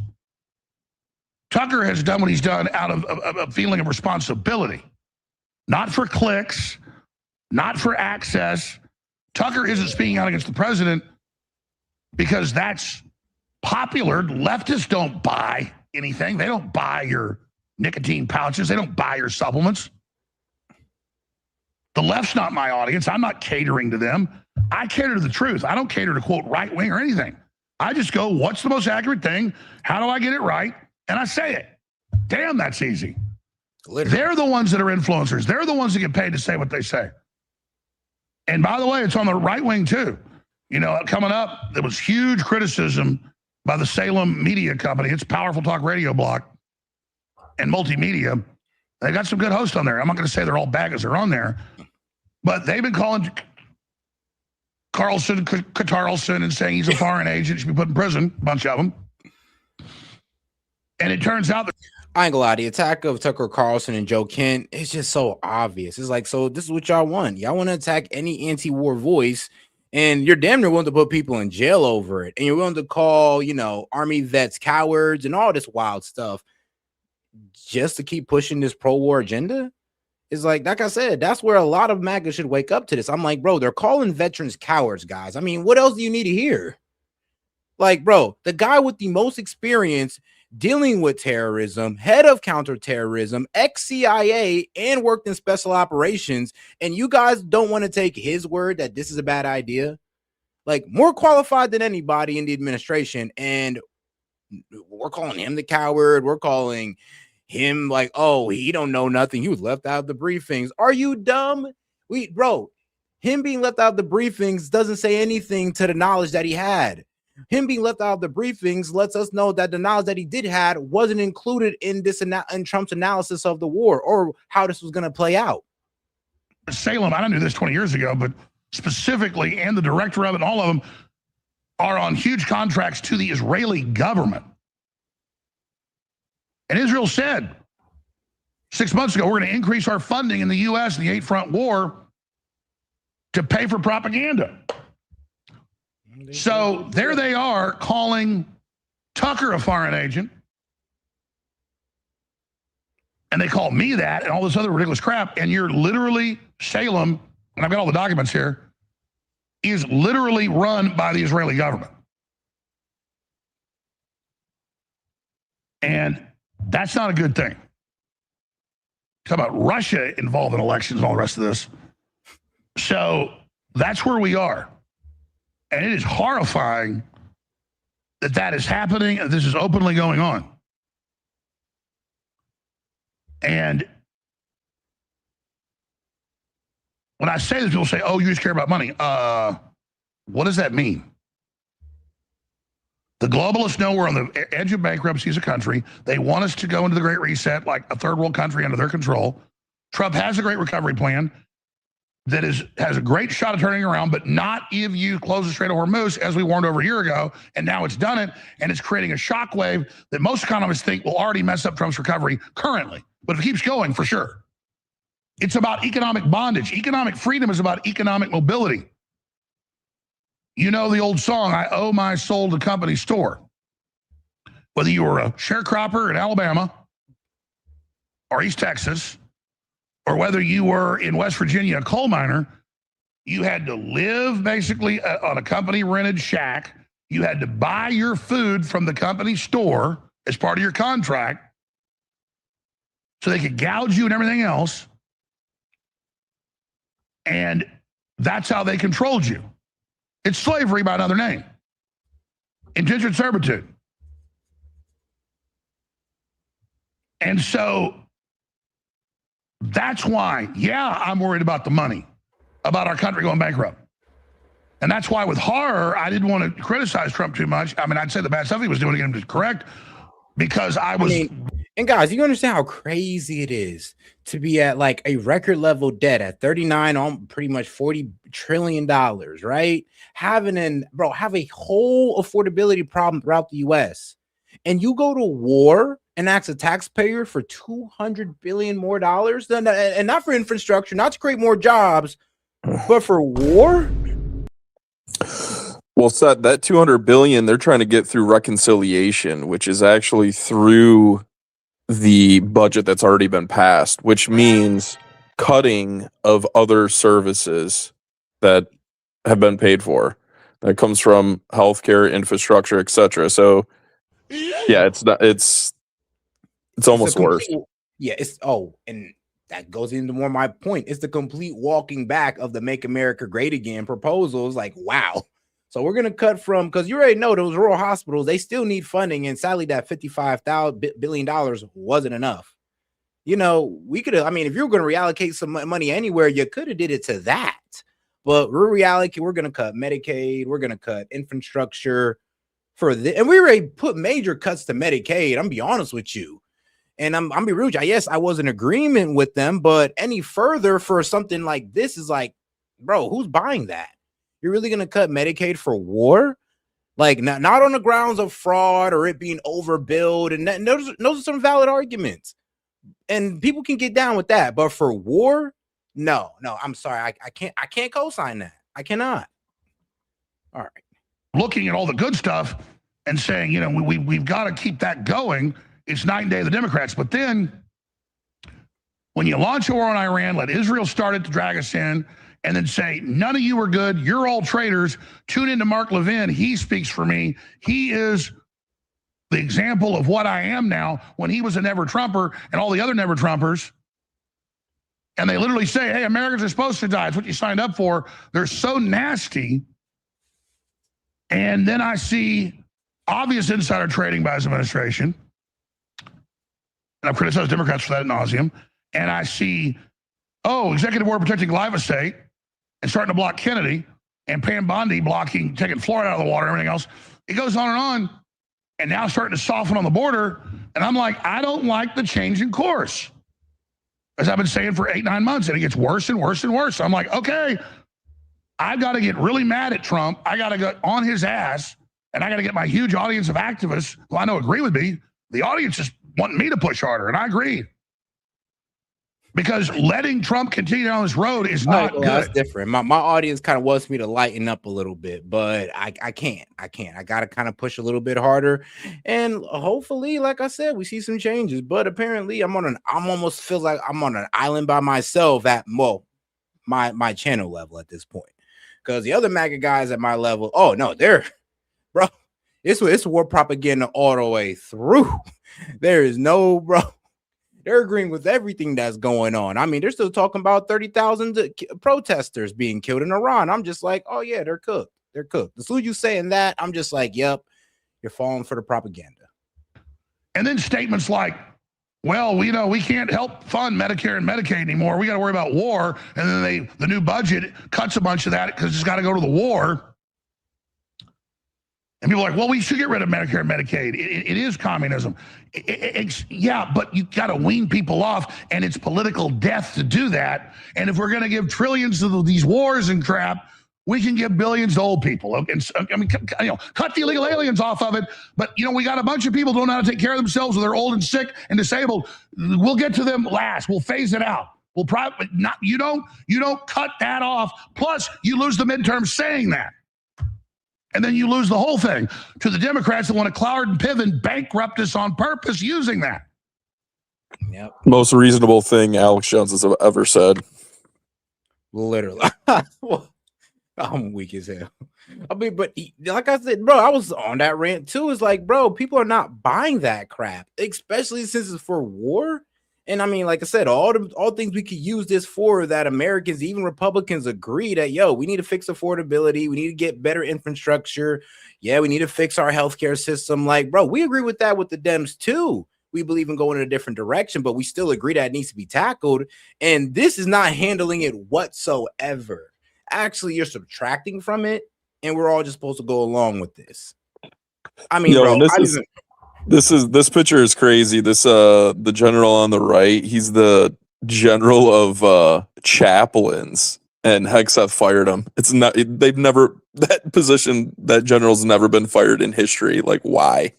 Tucker has done what he's done out of a feeling of responsibility, not for clicks, not for access. Tucker isn't speaking out against the president because that's popular. Leftists don't buy anything. They don't buy your nicotine pouches. They don't buy your supplements. The left's not my audience. I'm not catering to them. I cater to the truth. I don't cater to, quote, right wing or anything. I just go, what's the most accurate thing? How do I get it right? And I say it. Damn, that's easy. Literally. They're the ones that are influencers. They're the ones that get paid to say what they say. And by the way, it's on the right wing too. You know, coming up, there was huge criticism by the Salem Media Company. It's Powerful Talk Radio Block and Multimedia. They got some good hosts on there. I'm not going to say they're all baggers. They're on there. But they've been calling Carlson and saying he's a foreign agent, should be put in prison, a bunch of them. And it turns out that I ain't gonna lie, the attack of Tucker Carlson and Joe Kent is just so obvious. It's like, so this is what y'all want. Y'all want to attack any anti-war voice, and you're damn near willing to put people in jail over it. And you're willing to call, you know, Army vets cowards and all this wild stuff just to keep pushing this pro-war agenda. It's like I said, that's where a lot of MAGA should wake up to this. I'm like, bro, they're calling veterans cowards, guys. I mean, what else do you need to hear? Like, bro, the guy with the most experience dealing with terrorism, head of counterterrorism, ex-CIA, and worked in special operations, and you guys don't want to take his word that this is a bad idea? Like, more qualified than anybody in the administration, and we're calling him the coward. We're calling him like, oh, he don't know nothing. He was left out of the briefings. Are you dumb? Bro, him being left out of the briefings doesn't say anything to the knowledge that he had. Him being left out of the briefings lets us know that the knowledge that he did had wasn't included in in Trump's analysis of the war or how this was going to play out. Salem, I didn't do this 20 years ago, but specifically, and the director of it, and all of them are on huge contracts to the Israeli government. And Israel said 6 months ago, we're going to increase our funding in the U.S. in the 8-front war to pay for propaganda. So there they are calling Tucker a foreign agent. And they call me that and all this other ridiculous crap. And you're literally, Salem, and I've got all the documents here, is literally run by the Israeli government. And that's not a good thing. Talk about Russia involved in elections and all the rest of this. So that's where we are. And it is horrifying that that is happening and this is openly going on. And when I say this, people say, oh, you just care about money. What does that mean? The globalists know we're on the edge of bankruptcy as a country. They want us to go into the Great Reset like a third world country under their control. Trump has a great recovery plan that has a great shot of turning around, but not if you close the Strait of Hormuz, as we warned over a year ago, and now it's done it, and it's creating a shockwave that most economists think will already mess up Trump's recovery currently. But if it keeps going, for sure. It's about economic bondage. Economic freedom is about economic mobility. You know the old song, I owe my soul to company store. Whether you were a sharecropper in Alabama or East Texas, or whether you were in West Virginia, a coal miner, you had to live basically on a company-rented shack. You had to buy your food from the company store as part of your contract so they could gouge you and everything else. And that's how they controlled you. It's slavery by another name. Indentured servitude. And so that's why, yeah, I'm worried about the money, about our country going bankrupt. And that's why with horror, I didn't want to criticize Trump too much. I mean, I'd say the bad stuff he was doing again was correct because I was... And guys, you understand how crazy it is to be at like a record level debt at 39 on pretty much $40 trillion, right? Have a whole affordability problem throughout the US. And you go to war and ask a taxpayer for $200 billion more dollars, and not for infrastructure, not to create more jobs, but for war? Well, Seth, that $200 billion, they're trying to get through reconciliation, which is actually through the budget that's already been passed, which means cutting of other services that have been paid for. That comes from healthcare, infrastructure, etc. So, yeah, it's almost worse. Yeah, and that goes into more my point. It's the complete walking back of the Make America Great Again proposals. Like, wow. So we're going to cut from, because you already know those rural hospitals, they still need funding. And sadly, that $55 billion wasn't enough. You know, we could have, I mean, if you were going to reallocate some money anywhere, you could have did it to that. But we're going to cut Medicaid. We're going to cut infrastructure for this. And we already put major cuts to Medicaid. I'm be honest with you. And I'm be rude. Yes, I was in agreement with them, but any further for something like this is like, bro, who's buying that? You're really going to cut Medicaid for war? Like, not on the grounds of fraud or it being overbilled. And those are some valid arguments. And people can get down with that. But for war, no, I'm sorry. I can't co-sign that. I cannot. All right. Looking at all the good stuff and saying, you know, we've got to keep that going. It's night and day of the Democrats. But then when you launch a war on Iran, let Israel start it to drag us in, and then say, none of you are good. You're all traitors. Tune into Mark Levin. He speaks for me. He is the example of what I am now when he was a never Trumper and all the other never Trumpers. And they literally say, hey, Americans are supposed to die. It's what you signed up for. They're so nasty. And then I see obvious insider trading by his administration. And I've criticized Democrats for that ad nauseum. And I see, executive order protecting glyphosate and starting to block Kennedy and Pam Bondi taking fluoride out of the water and everything else. It goes on and on. And now starting to soften on the border. And I'm like, I don't like the change in course. As I've been saying for 8-9 months, and it gets worse and worse and worse. I'm like, okay, I've got to get really mad at Trump. I got to go on his ass, and I got to get my huge audience of activists who I know agree with me. The audience is wanting me to push harder, and I agree. Because letting Trump continue down this road is not good. That's different. My audience kind of wants me to lighten up a little bit, but I can't. I got to kind of push a little bit harder, and hopefully, like I said, we see some changes. But apparently, I'm almost feel like I'm on an island by myself at my channel level at this point, because the other MAGA guys at my level, bro, it's war propaganda all the way through. There is no bro. They're agreeing with everything that's going on. I mean, they're still talking about 30,000 protesters being killed in Iran. I'm just like, oh yeah, they're cooked. They're cooked. As soon as you saying that, I'm just like, yep, you're falling for the propaganda. And then statements like, well, we can't help fund Medicare and Medicaid anymore. We got to worry about war. And then the new budget cuts a bunch of that because it's got to go to the war. And people are like, well, we should get rid of Medicare and Medicaid. It is communism. Yeah, but you got to wean people off, and it's political death to do that. And if we're going to give trillions to these wars and crap, we can give billions to old people. And, cut the illegal aliens off of it. But, we got a bunch of people who don't know how to take care of themselves, or they're old and sick and disabled. We'll get to them last. We'll phase it out. We'll probably not. You don't cut that off. Plus, you lose the midterm saying that. And then you lose the whole thing to the Democrats that want to Cloward and Piven bankrupt us on purpose using that. Yep. Most reasonable thing Alex Jones has ever said. Literally. I'm weak as hell. I mean, but like I said, bro, I was on that rant too. It's like, bro, people are not buying that crap, especially since it's for war. And I mean, like I said, all things we could use this for, that Americans, even Republicans, agree that, we need to fix affordability. We need to get better infrastructure. Yeah, we need to fix our healthcare system. Like, bro, we agree with that with the Dems too. We believe in going in a different direction, but we still agree that it needs to be tackled. And this is not handling it whatsoever. Actually, you're subtracting from it, and we're all just supposed to go along with this. I mean, bro, this picture is crazy. The general on the right, he's the general of chaplains, and Hegseth fired him. That position, that general's never been fired in history. Like, why?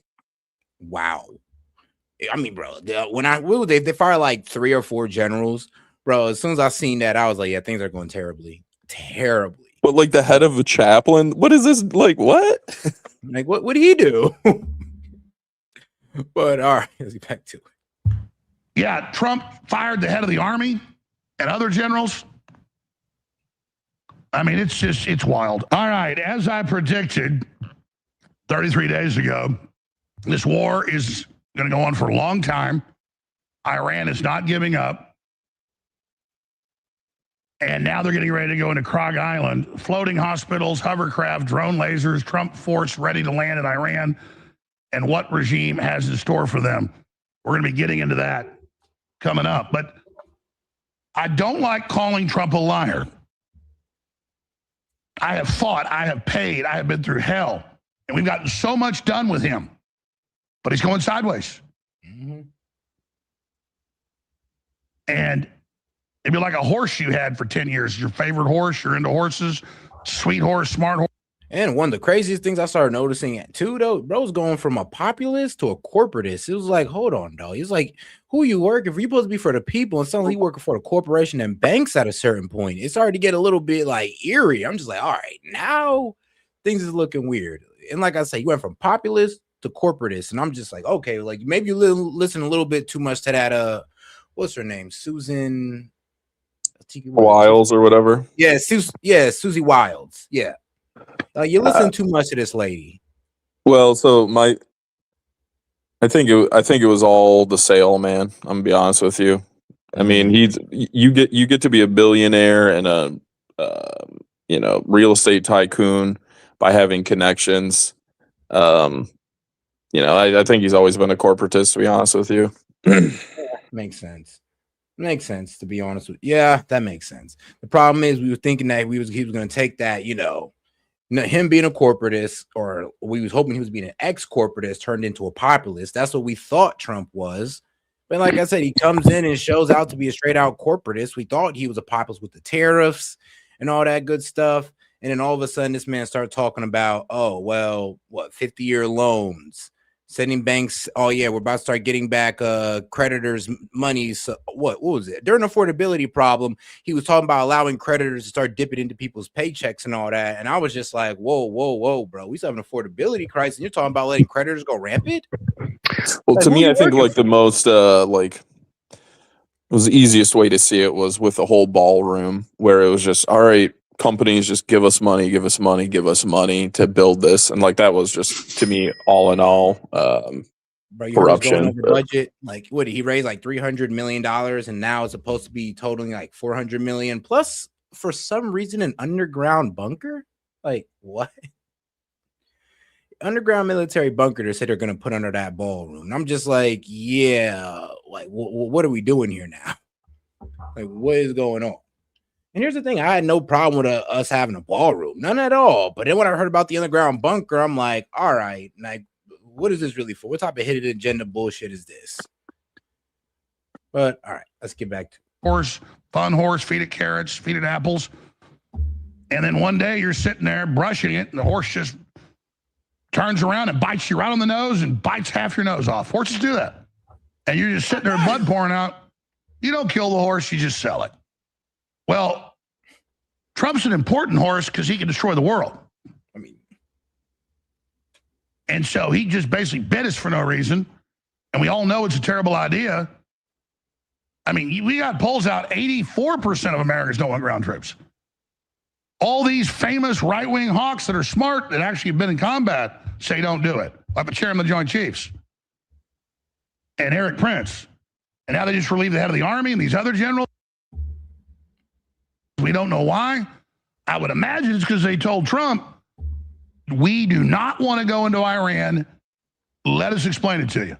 Wow. I mean, bro, they fired like 3 or 4 generals, bro. As soon as I seen that, I was like, yeah, things are going terribly. But like the head of a chaplain, what is this? Like, what? Like, what did he do? But all right, let's get back to it. Yeah, Trump fired the head of the army and other generals. I mean, it's wild. All right, as I predicted 33 days ago, this war is going to go on for a long time. Iran is not giving up. And now they're getting ready to go into Krog Island. Floating hospitals, hovercraft, drone lasers, Trump force ready to land in Iran. And what regime has in store for them. We're going to be getting into that coming up. But I don't like calling Trump a liar. I have fought, I have paid, I have been through hell. And we've gotten so much done with him. But he's going sideways. Mm-hmm. And it'd be like a horse you had for 10 years. Your favorite horse, you're into horses, sweet horse, smart horse. And one of the craziest things I started noticing too, though, bro's going from a populist to a corporatist. It was like, hold on, though. He's like, who you working for? You're supposed to be for the people, and suddenly working for a corporation and banks at a certain point. It started to get a little bit like eerie. I'm just like, all right, now things is looking weird. And like I said, you went from populist to corporatist, and I'm just like, okay, like maybe you listen a little bit too much to that. What's her name? Susan Wiles or whatever. Yeah, Susie Wiles. Yeah. You listen too much to this lady. Well, so I think it was all the sale, man. I'm gonna be honest with you. I mean, you get to be a billionaire and a real estate tycoon by having connections. I think he's always been a corporatist, to be honest with you. Makes sense. Makes sense, to be honest with you. Yeah, that makes sense. The problem is we were thinking that he was going to take that, him being a corporatist, or we was hoping he was being an ex-corporatist turned into a populist. That's what we thought Trump was. But like I said, he comes in and shows out to be a straight out corporatist. We thought he was a populist with the tariffs and all that good stuff. And then all of a sudden, this man started talking about, 50-year loans, sending banks. Oh yeah, we're about to start getting back creditors' money. So what was it? During the affordability problem, he was talking about allowing creditors to start dipping into people's paychecks and all that. And I was just like, whoa, bro. We still have an affordability crisis. And you're talking about letting creditors go rampant? Well, to me, I think like the most was the easiest way to see it was with the whole ballroom, where it was just, all right, companies just give us money to build this, and like that was just, to me, all in all, Bro, you corruption. going over budget. Like, what did he raise? Like $300 million, and now it's supposed to be totaling like $400 million plus, for some reason, an underground bunker. Like, what? Underground military bunker they said they're going to put under that ballroom. And I'm just like, yeah, like what are we doing here now? Like, what is going on? And here's the thing, I had no problem with us having a ballroom, none at all. But then when I heard about the underground bunker, I'm like, all right, like, what is this really for? What type of hidden agenda bullshit is this? But all right, let's get back to horse, feed it carrots, feed it apples. And then one day you're sitting there brushing it, and the horse just turns around and bites you right on the nose and bites half your nose off. Horses do that. And you're just sitting there, blood pouring out. You don't kill the horse, you just sell it. Well, Trump's an important horse because he can destroy the world. And so he just basically bit us for no reason. And we all know it's a terrible idea. I mean, we got polls out, 84% of Americans don't want ground troops. All these famous right-wing hawks that are smart, that actually have been in combat, say don't do it. Like the chairman of the Joint Chiefs and Eric Prince. And now they just relieved the head of the Army and these other generals. We don't know why. I would imagine it's because they told Trump, we do not want to go into Iran. Let us explain it to you.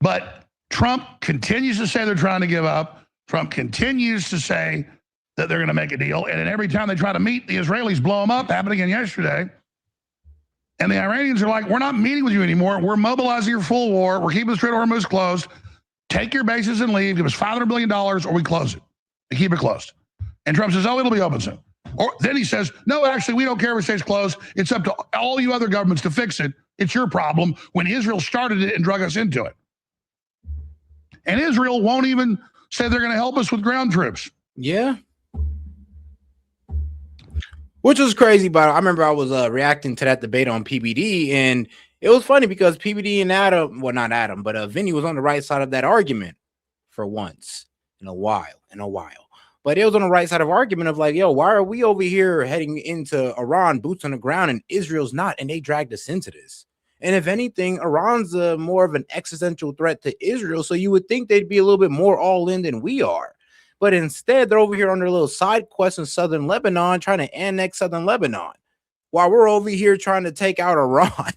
But Trump continues to say they're trying to give up. Trump continues to say that they're going to make a deal. And then every time they try to meet, the Israelis blow them up. Happened again yesterday. And the Iranians are like, we're not meeting with you anymore. We're mobilizing your full war. We're keeping the Strait of Hormuz closed. Take your bases and leave. Give us $500 billion or we close it. They keep it closed. And Trump says, it'll be open soon. Or then he says, no, actually, we don't care if it stays closed. It's up to all you other governments to fix it. It's your problem, when Israel started it and drug us into it. And Israel won't even say they're going to help us with ground troops. Yeah. Which was crazy, but I remember I was reacting to that debate on PBD, and it was funny because PBD and Adam, well, not Adam, but Vinny was on the right side of that argument for once in a while. But it was on the right side of argument of like, yo, why are we over here heading into Iran, boots on the ground, and Israel's not, and they dragged us into this. And if anything, Iran's more of an existential threat to Israel, so you would think they'd be a little bit more all in than we are. But instead, they're over here on their little side quest in southern Lebanon, trying to annex southern Lebanon, while we're over here trying to take out Iran.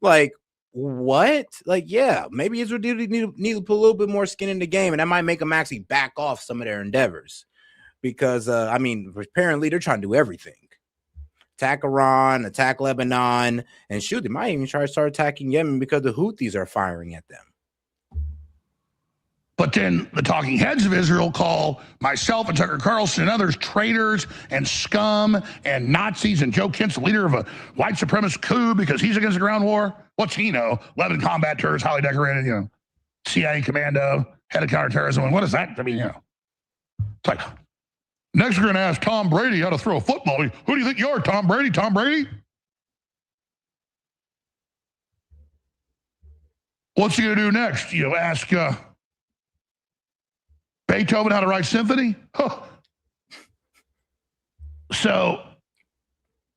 Like, what? Like, yeah, maybe Israel need to put a little bit more skin in the game, and that might make them actually back off some of their endeavors. Because, I mean, apparently they're trying to do everything. Attack Iran, attack Lebanon, and shoot, they might even try to start attacking Yemen because the Houthis are firing at them. But then the talking heads of Israel call myself and Tucker Carlson and others traitors and scum and Nazis, and Joe Kent's the leader of a white supremacist coup because he's against the ground war. What's he know? 11 combat tours, highly decorated, CIA commando, head of counterterrorism. And what is that? I mean, it's like, next we're going to ask Tom Brady how to throw a football. Who do you think you are, Tom Brady? Tom Brady? What's he going to do next? Ask Beethoven how to write symphony? Huh. So,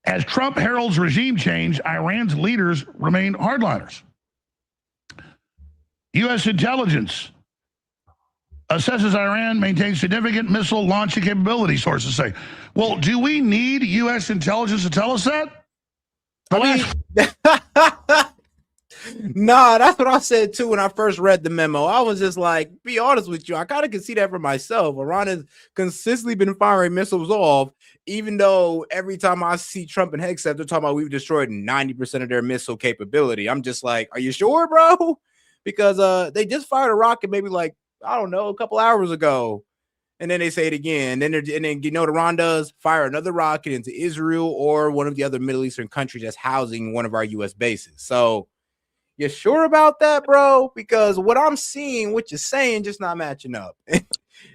as Trump heralds regime change, Iran's leaders remain hardliners. U.S. intelligence assesses Iran maintains significant missile launching capability, sources say. Well, do we need U.S. intelligence to tell us that? Nah, that's what I said too when I first read the memo. I was just like, be honest with you, I kind of can see that for myself. Iran has consistently been firing missiles off, even though every time I see Trump and Hegseth, they're talking about we've destroyed 90% of their missile capability. I'm just like, are you sure, bro? Because they just fired a rocket maybe like, I don't know, a couple hours ago. And then they say it again. And then you know what Iran does? Fire another rocket into Israel or one of the other Middle Eastern countries that's housing one of our U.S. bases. So you sure about that, bro? Because what I'm seeing, what you're saying, just not matching up.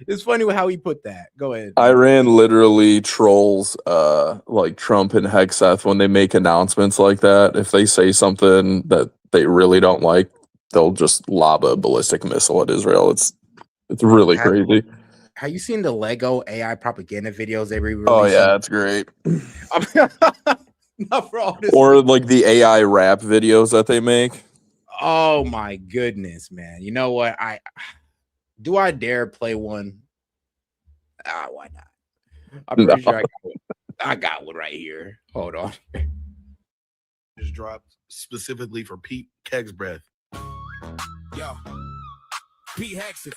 It's funny how he put that. Go ahead. Iran literally trolls like Trump and Hegseth when they make announcements like that. If they say something that they really don't like, they'll just lob a ballistic missile at Israel. It's really crazy. Have you seen the Lego AI propaganda videos they re-release? Oh yeah, it's great. Not for all this. Or like the AI rap videos that they make. Oh my goodness, man. You know what? I dare play one? Why not? I'm pretty sure I got one right here. Hold on. Just dropped specifically for Pete Kegsbreath. Yo, Pete Hexeth.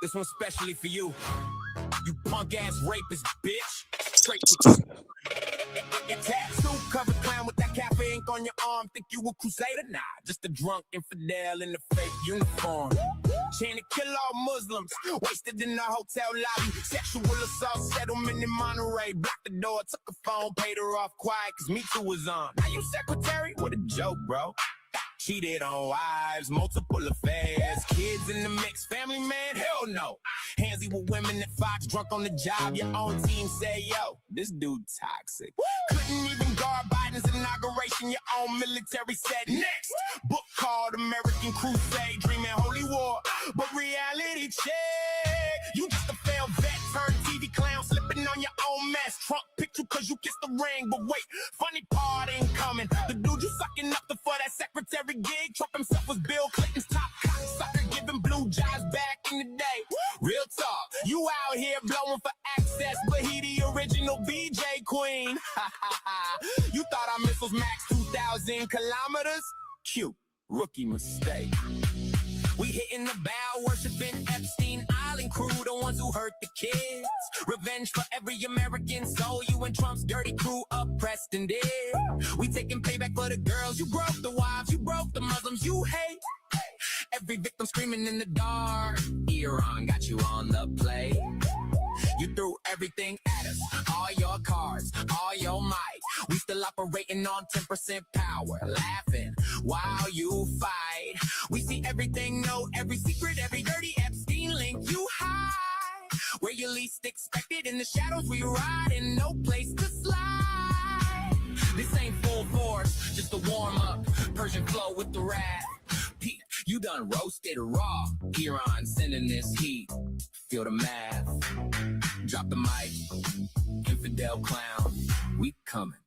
This one's specially for you. You punk ass rapist, bitch. Straight to your tattoo covered clown with that cafe ink on your arm. Think you a crusader? Nah, just a drunk infidel in a fake uniform. Chain to kill all Muslims. Wasted in the hotel lobby. Sexual assault settlement in Monterey. Blocked the door, took a phone, paid her off quiet, cause Me Too was on. Now you secretary? What a joke, bro. Cheated on wives, multiple affairs, kids in the mix, family man, hell no. Handsy with women at Fox, drunk on the job, your own team say, yo, this dude toxic. Couldn't even guard Biden's inauguration, your own military said next. Book called American Crusade, dreaming holy war, but reality check. You just a failed vet, turned TV clown, slipping on your own mess. Trump picked you cause you kissed the ring, but wait, funny part ain't coming. The dude you sucking up for that secretary gig, Trump himself was Bill Clinton's top cocksucker, giving blue jobs back in the day. Real talk, you out here blowing for access, but he the original BJ queen. You thought our missiles max 2,000 kilometers? Cute, rookie mistake. We hitting the bow, worshiping Epstein Island crew, the ones who hurt the kids. Revenge for every American soul, you and Trump's dirty crew oppressed and dead. We taking payback for the girls, you broke the wives, you broke the Muslims you hate. Every victim screaming in the dark, Iran got you on the play. You threw everything at us, all your cards, all your might. We still operating on 10% power, laughing while you fight. We see everything, know every secret, every dirty Epstein link you hide. Where you least expected, in the shadows we ride, and no place to slide. This ain't full force, just a warm up, Persian flow with the wrath. Pete, you done roasted raw, Iran sending this heat. Feel the math, drop the mic, infidel clown, we coming.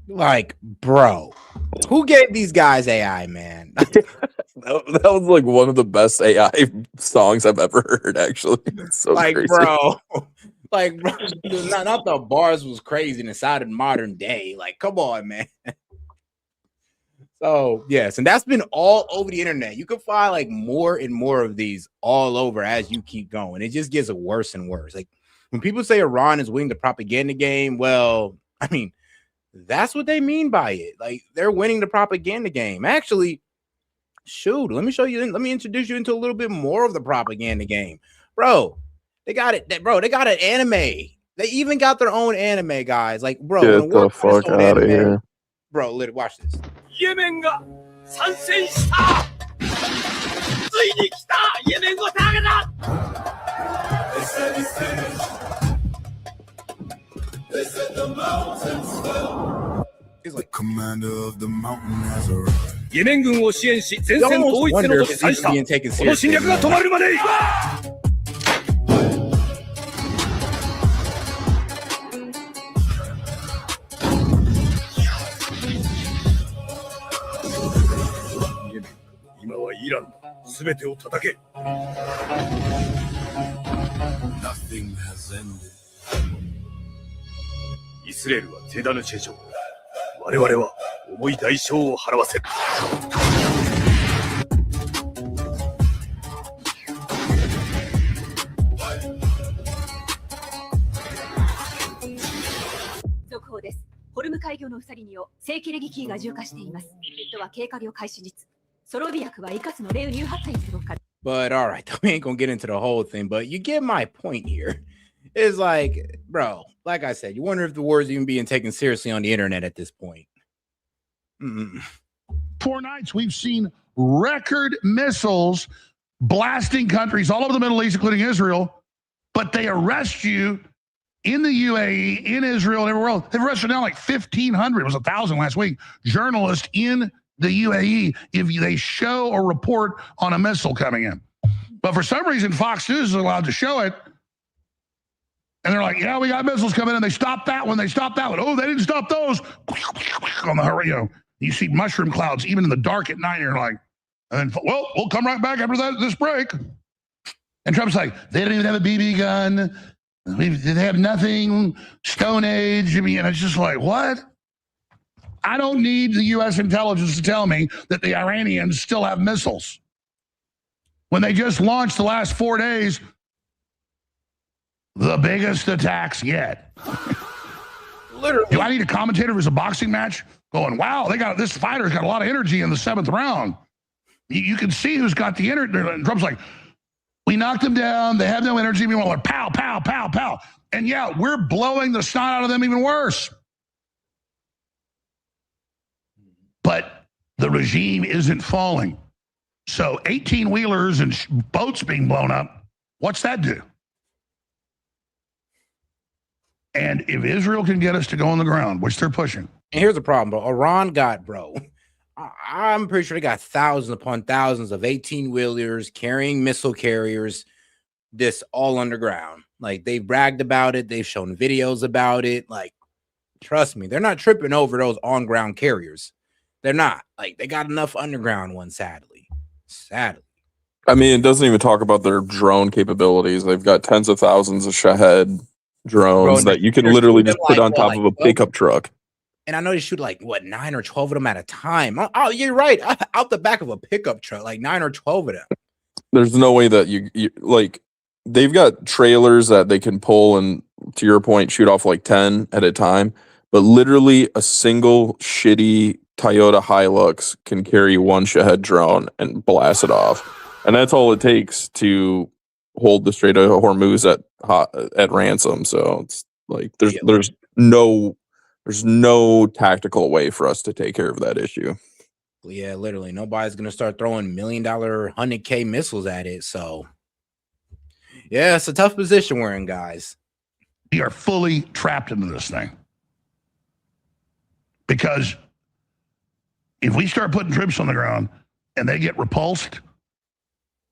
Like, bro, who gave these guys AI, man? That was like one of the best AI songs I've ever heard, actually. It's so like, crazy. bro, like, bro, not the bars was crazy and it sounded modern day. Like, come on, man. So, yes, and that's been all over the internet. You can find like more and more of these all over as you keep going. It just gets worse and worse. Like, when people say Iran is winning the propaganda game, well, I mean, that's what they mean by it. Like, they're winning the propaganda game. Actually, shoot, let me introduce you into a little bit more of the propaganda game. Bro, they got it. Bro, they got an anime. They even got their own anime, guys. Like, bro, Get the fuck out of here. Bro, watch this. イエメンが参戦したついに来たイエメンをターゲだ They said the mountains fell. He's like, commander of the mountain has arrived. イエメン軍を支援し前線統一のと参したこの侵略が止まるまで 今はイランだ全てを叩け。 Nothing has ended. イスラエルは手だぬちでしょう。我々は重い代償を払わせる。速報です。ホルム海峡の鎖にを正規レギキーが重化しています。とは経過量開始率。ソロビ薬はイカスのレウ乳発生するか。 But all right, we ain't gonna get into the whole thing, but you get my point here. It's like, bro, like I said, you wonder if the war is even being taken seriously on the internet at this point. 4 nights, we've seen record missiles blasting countries all over the Middle East, including Israel, but they arrest you in the UAE, in Israel, and everywhere else. They've arrested now like 1,500, it was 1,000 last week, journalists in the UAE if they show or report on a missile coming in. But for some reason, Fox News is allowed to show it. And they're like, yeah, we got missiles coming in. They stopped that one. They stopped that one. Oh, they didn't stop those. On the horizon, you see mushroom clouds even in the dark at night. You're like, and then, well, we'll come right back after this break. And Trump's like, they didn't even have a BB gun. They have nothing. Stone Age. I mean, and it's just like, what? I don't need the U.S. intelligence to tell me that the Iranians still have missiles. When they just launched the last 4 days, the biggest attacks yet. Literally. Do I need a commentator who's a boxing match going, wow, this fighter's got a lot of energy in the 7th round. You can see who's got the energy. And Trump's like, we knocked them down. They have no energy. We want to pow, pow, pow, pow. And yeah, we're blowing the snot out of them even worse. But the regime isn't falling. So 18-wheelers and boats being blown up, what's that do? And if Israel can get us to go on the ground, which they're pushing. And here's the problem, bro. Iran got, bro, I'm pretty sure they got thousands upon thousands of 18-wheelers carrying missile carriers, this all underground. Like, they've bragged about it. They've shown videos about it. Like, trust me, they're not tripping over those on-ground carriers. They're not. Like, they got enough underground ones, sadly. Sadly. I mean, it doesn't even talk about their drone capabilities. They've got tens of thousands of Shahed drones that you can literally just put on top of a pickup truck. And I know they shoot like, what, 9 or 12 of them at a time. Oh, you're right. Out the back of a pickup truck, like 9 or 12 of them. There's no way that you like, they've got trailers that they can pull and, to your point, shoot off like 10 at a time. But literally a single shitty Toyota Hilux can carry one Shahed drone and blast it off. And that's all it takes to hold the Strait of Hormuz at ransom. So it's like there's no tactical way for us to take care of that issue. Yeah, literally. Nobody's gonna start throwing $1 million 100K missiles at it. So yeah, it's a tough position we're in, guys. We are fully trapped into this thing. Because if we start putting troops on the ground and they get repulsed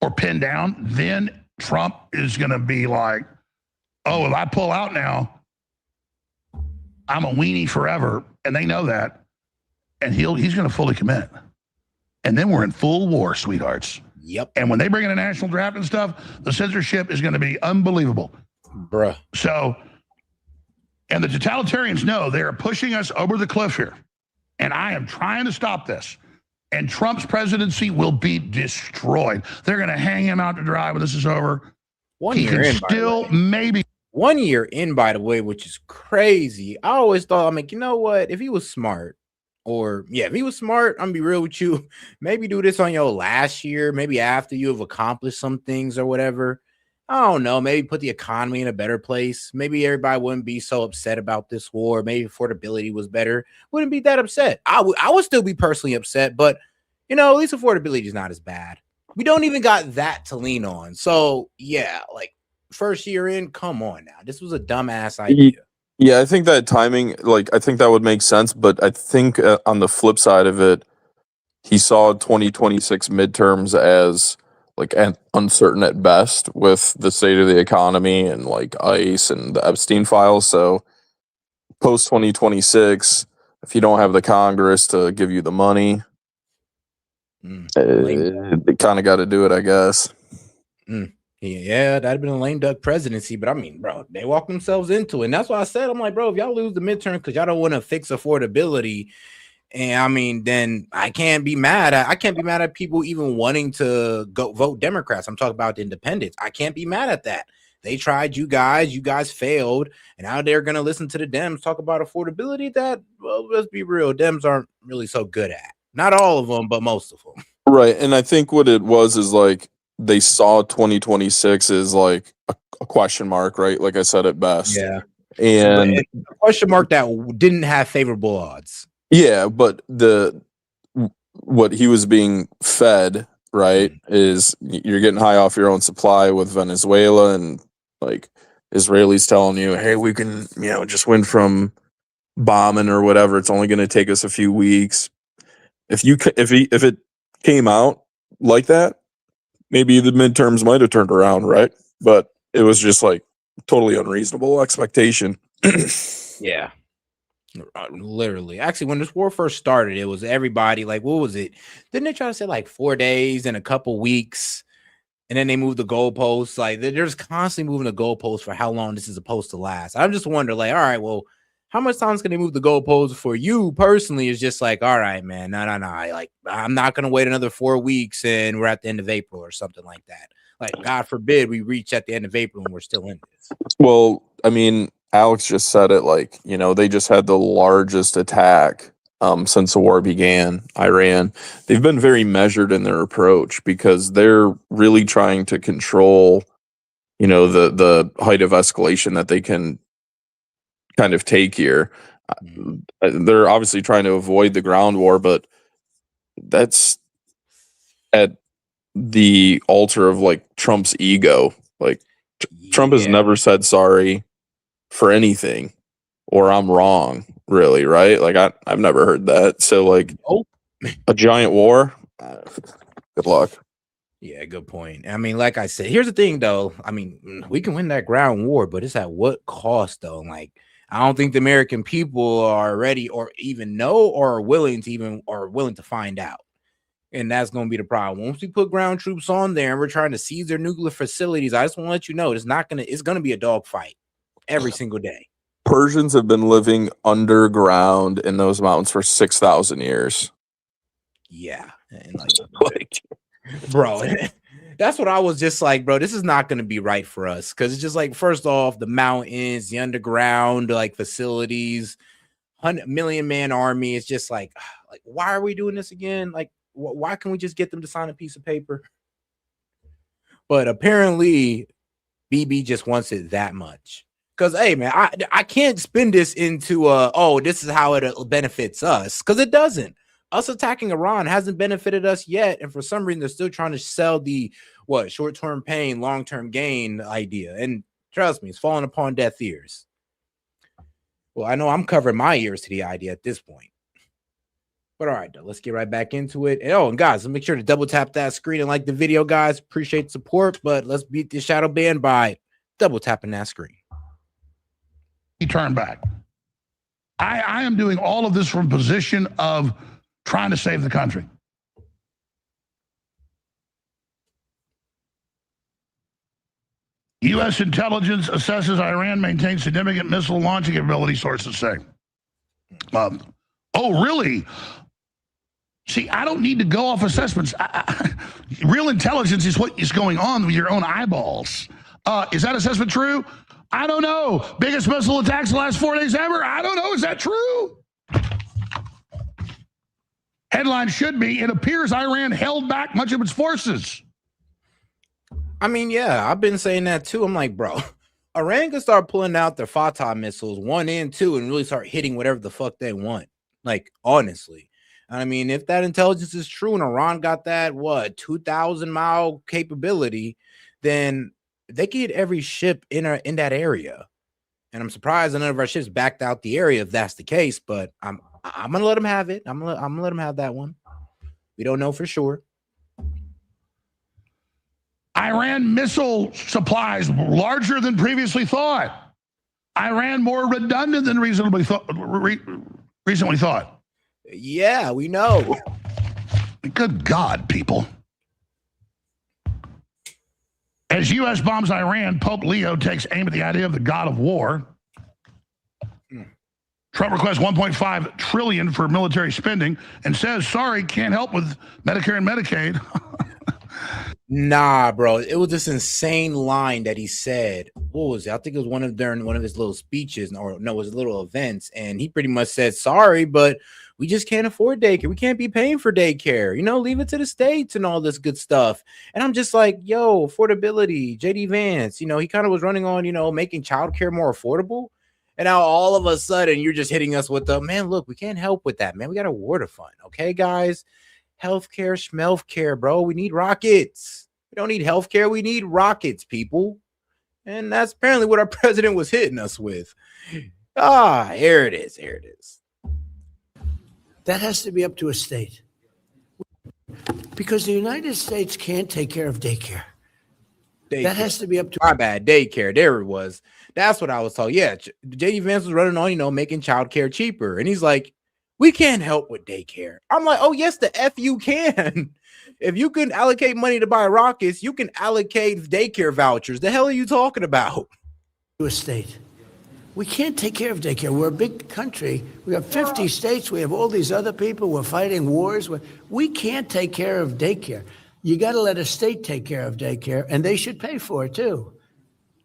or pinned down, then Trump is going to be like, oh, if I pull out now, I'm a weenie forever. And they know that. And he's going to fully commit. And then we're in full war, sweethearts. Yep. And when they bring in a national draft and stuff, the censorship is going to be unbelievable. Bruh. So, and the totalitarians know they are pushing us over the cliff here. And I am trying to stop this. And Trump's presidency will be destroyed. They're going to hang him out to dry when this is over. 1 He year can in, still maybe 1 year in, by the way, which is crazy. I always thought, I'm like, you know what? If he was smart, or yeah, if he was smart, I'm gonna be real with you. Maybe do this on your last year, maybe after you have accomplished some things or whatever. I don't know. Maybe put the economy in a better place. Maybe everybody wouldn't be so upset about this war. Maybe affordability was better. Wouldn't be that upset. I would still be personally upset, but you know, at least affordability is not as bad. We don't even got that to lean on. So yeah, like first year in, come on now. This was a dumbass idea. Yeah, I think that timing, like, I think that would make sense. But I think on the flip side of it, he saw 2026 midterms as like uncertain at best with the state of the economy and like ICE and the Epstein files. So post 2026, if you don't have the Congress to give you the money, They kind of got to do it, I guess. Yeah, that'd have been a lame duck presidency, but I mean, bro, they walk themselves into it. And that's why I said, I'm like, bro, if y'all lose the midterm because y'all don't want to fix affordability, and I mean, then I can't be mad at people even wanting to go vote Democrats. I'm talking about the independents. I can't be mad at that. They tried you guys failed, and now they're gonna listen to the Dems talk about affordability that, well, let's be real, Dems aren't really so good at. Not all of them, but most of them. Right. And I think what it was is like they saw 2026 as like a question mark, right? Like I said at best. Yeah. And a question mark that didn't have favorable odds. Yeah, but what he was being fed, right, is you're getting high off your own supply with Venezuela, and like Israelis telling you, hey, we can, just win from bombing or whatever. It's only going to take us a few weeks. If it came out like that, maybe the midterms might have turned around, right? But it was just like totally unreasonable expectation. Yeah. Literally. Actually, when this war first started, it was everybody like, what was it? Didn't they try to say like 4 days and a couple weeks? And then they moved the goalposts. Like they're just constantly moving the goalposts for how long this is supposed to last. I'm just wondering, like, all right, well, how much time is going to move the goalposts for you personally? Is just like, all right, man, no. Like, I'm not going to wait another 4 weeks and we're at the end of April or something like that. Like, God forbid we reach at the end of April and we're still in this. Well, I mean, Alex just said it, like, they just had the largest attack since the war began, Iran. They've been very measured in their approach because they're really trying to control, the height of escalation that they can kind of take here. They're obviously trying to avoid the ground war, but that's at the altar of like Trump's ego. Like Trump has never said sorry for anything, or I'm wrong, really, right? Like I've never heard that. So like a giant war, good luck. Yeah, good point. I mean, like I said, here's the thing though. I mean, we can win that ground war, but it's at what cost though? Like, I don't think the American people are ready or even know or are willing to find out. And that's going to be the problem. Once we put ground troops on there and we're trying to seize their nuclear facilities, I just want to let you know it's going to be a dogfight every single day. Persians have been living underground in those mountains for 6,000 years. Yeah. And like bro, that's what I was just like, bro, this is not going to be right for us. Because it's just like, first off, the mountains, the underground, like facilities, 100 million man army. It's just like, why are we doing this again? Like, why can't we just get them to sign a piece of paper? But apparently, BB just wants it that much. Because, hey, man, I can't spin this into, this is how it benefits us. Because it doesn't. Us attacking Iran hasn't benefited us yet. And for some reason, they're still trying to sell the, short-term pain, long-term gain idea. And trust me, it's falling upon deaf ears. Well, I know I'm covering my ears to the idea at this point. But all right, though, let's get right back into it. And guys, make sure to double tap that screen and like the video, guys. Appreciate the support, but let's beat the shadow ban by double tapping that screen. He turned back. I am doing all of this from a position of trying to save the country. U.S. intelligence assesses Iran maintains significant missile launching capability, sources say. Oh, really? See, I don't need to go off assessments. Real intelligence is what is going on with your own eyeballs. Is that assessment true? I don't know. Biggest missile attacks the last 4 days ever? I don't know. Is that true? Headline should be, it appears Iran held back much of its forces. I mean, yeah, I've been saying that too. I'm like, bro, Iran can start pulling out their Fatah missiles 1 and 2 and really start hitting whatever the fuck they want. Like, honestly. I mean, if that intelligence is true and Iran got that, 2,000-mile capability, then they could hit every ship in that area. And I'm surprised none of our ships backed out the area if that's the case, but I'm going to let them have it. I'm going to let them have that one. We don't know for sure. Iran missile supplies larger than previously thought. Iran more redundant than recently thought. Yeah, we know. Good God, people. As U.S. bombs Iran, Pope Leo takes aim at the idea of the god of war. Trump requests $1.5 trillion for military spending and says, sorry, can't help with Medicare and Medicaid. Nah, bro. It was this insane line that he said. What was it? I think it was during one of his little speeches, or no, it was little events, and he pretty much said, sorry, but we just can't afford daycare. We can't be paying for daycare. You know, leave it to the states and all this good stuff. And I'm just like, yo, affordability, JD Vance, you know, he kind of was running on, you know, making childcare more affordable. And now all of a sudden you're just hitting us with the, man, look, we can't help with that, man. We got a war to fund. Okay, guys? Healthcare, schmelfcare, bro. We need rockets. We don't need healthcare. We need rockets, people. And that's apparently what our president was hitting us with. Ah, here it is. Here it is. That has to be up to a state. Because the United States can't take care of daycare. That has to be up to... My bad, daycare. There it was. That's what I was told. Yeah, J.D. Vance was running on, you know, making childcare cheaper. And he's like, we can't help with daycare. I'm like, oh, yes, the F you can. If you can allocate money to buy rockets, you can allocate daycare vouchers. The hell are you talking about? To a state. We can't take care of daycare. We're a big country. We have 50 states. We have all these other people. We're fighting wars. We can't take care of daycare. You got to let a state take care of daycare, and they should pay for it, too.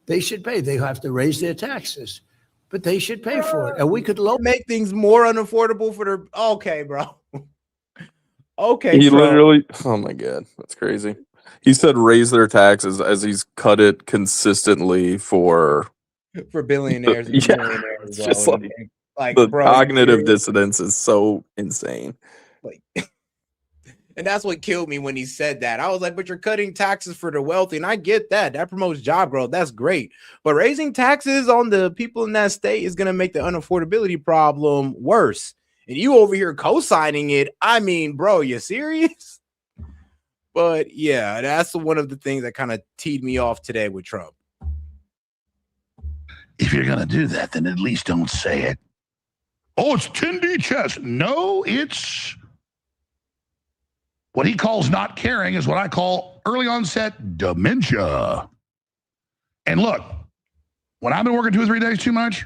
They should pay. They have to raise their taxes, but they should pay for it. And we could make things more unaffordable for their... Okay, bro. Okay, he Trump. literally, oh my God, that's crazy. He said raise their taxes as he's cut it consistently for billionaires and yeah, millionaires. it's just Bro. like the the cognitive dissonance is so insane. Like, and that's what killed me when he said that. I was like, but you're cutting taxes for the wealthy, and I get that. That promotes job growth. That's great. But raising taxes on the people in that state is going to make the unaffordability problem worse. And you over here co-signing it. I mean, bro, you serious? But yeah, that's one of the things that kind of teed me off today with Trump. If you're going to do that, then at least don't say it. Oh, it's 10D chess. No, it's what he calls not caring is what I call early onset dementia. And look, when I've been working 2 or 3 days too much,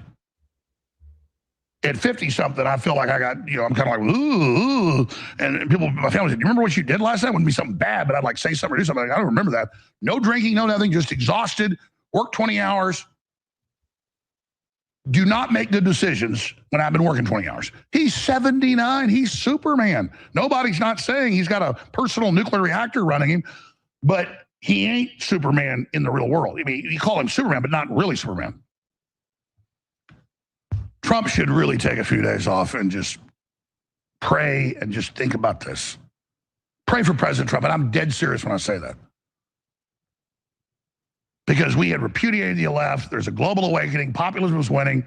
at 50-something, I feel like I got, you know, I'm kind of like, ooh. And people, my family said, you remember what you did last night? It wouldn't be something bad, but I'd like say something or do something. Like, I don't remember that. No drinking, no nothing, just exhausted, work 20 hours. Do not make good decisions when I've been working 20 hours. He's 79. He's Superman. Nobody's not saying he's got a personal nuclear reactor running him, but he ain't Superman in the real world. I mean, you call him Superman, but not really Superman. Trump should really take a few days off and just pray and just think about this. Pray for President Trump, and I'm dead serious when I say that. Because we had repudiated the left. There's a global awakening. Populism is winning.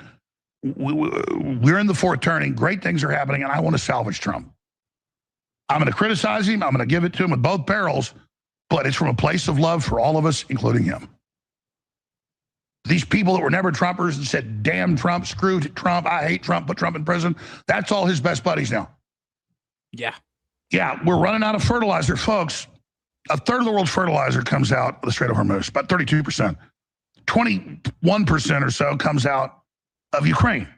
We're in the fourth turning. Great things are happening, and I want to salvage Trump. I'm going to criticize him. I'm going to give it to him with both barrels, but it's from a place of love for all of us, including him. These people that were never Trumpers and said, damn Trump, screw Trump, I hate Trump, put Trump in prison, that's all his best buddies now. Yeah. Yeah, we're running out of fertilizer, folks. A third of the world's fertilizer comes out of the Strait of Hormuz, about 32%. 21% or so comes out of Ukraine.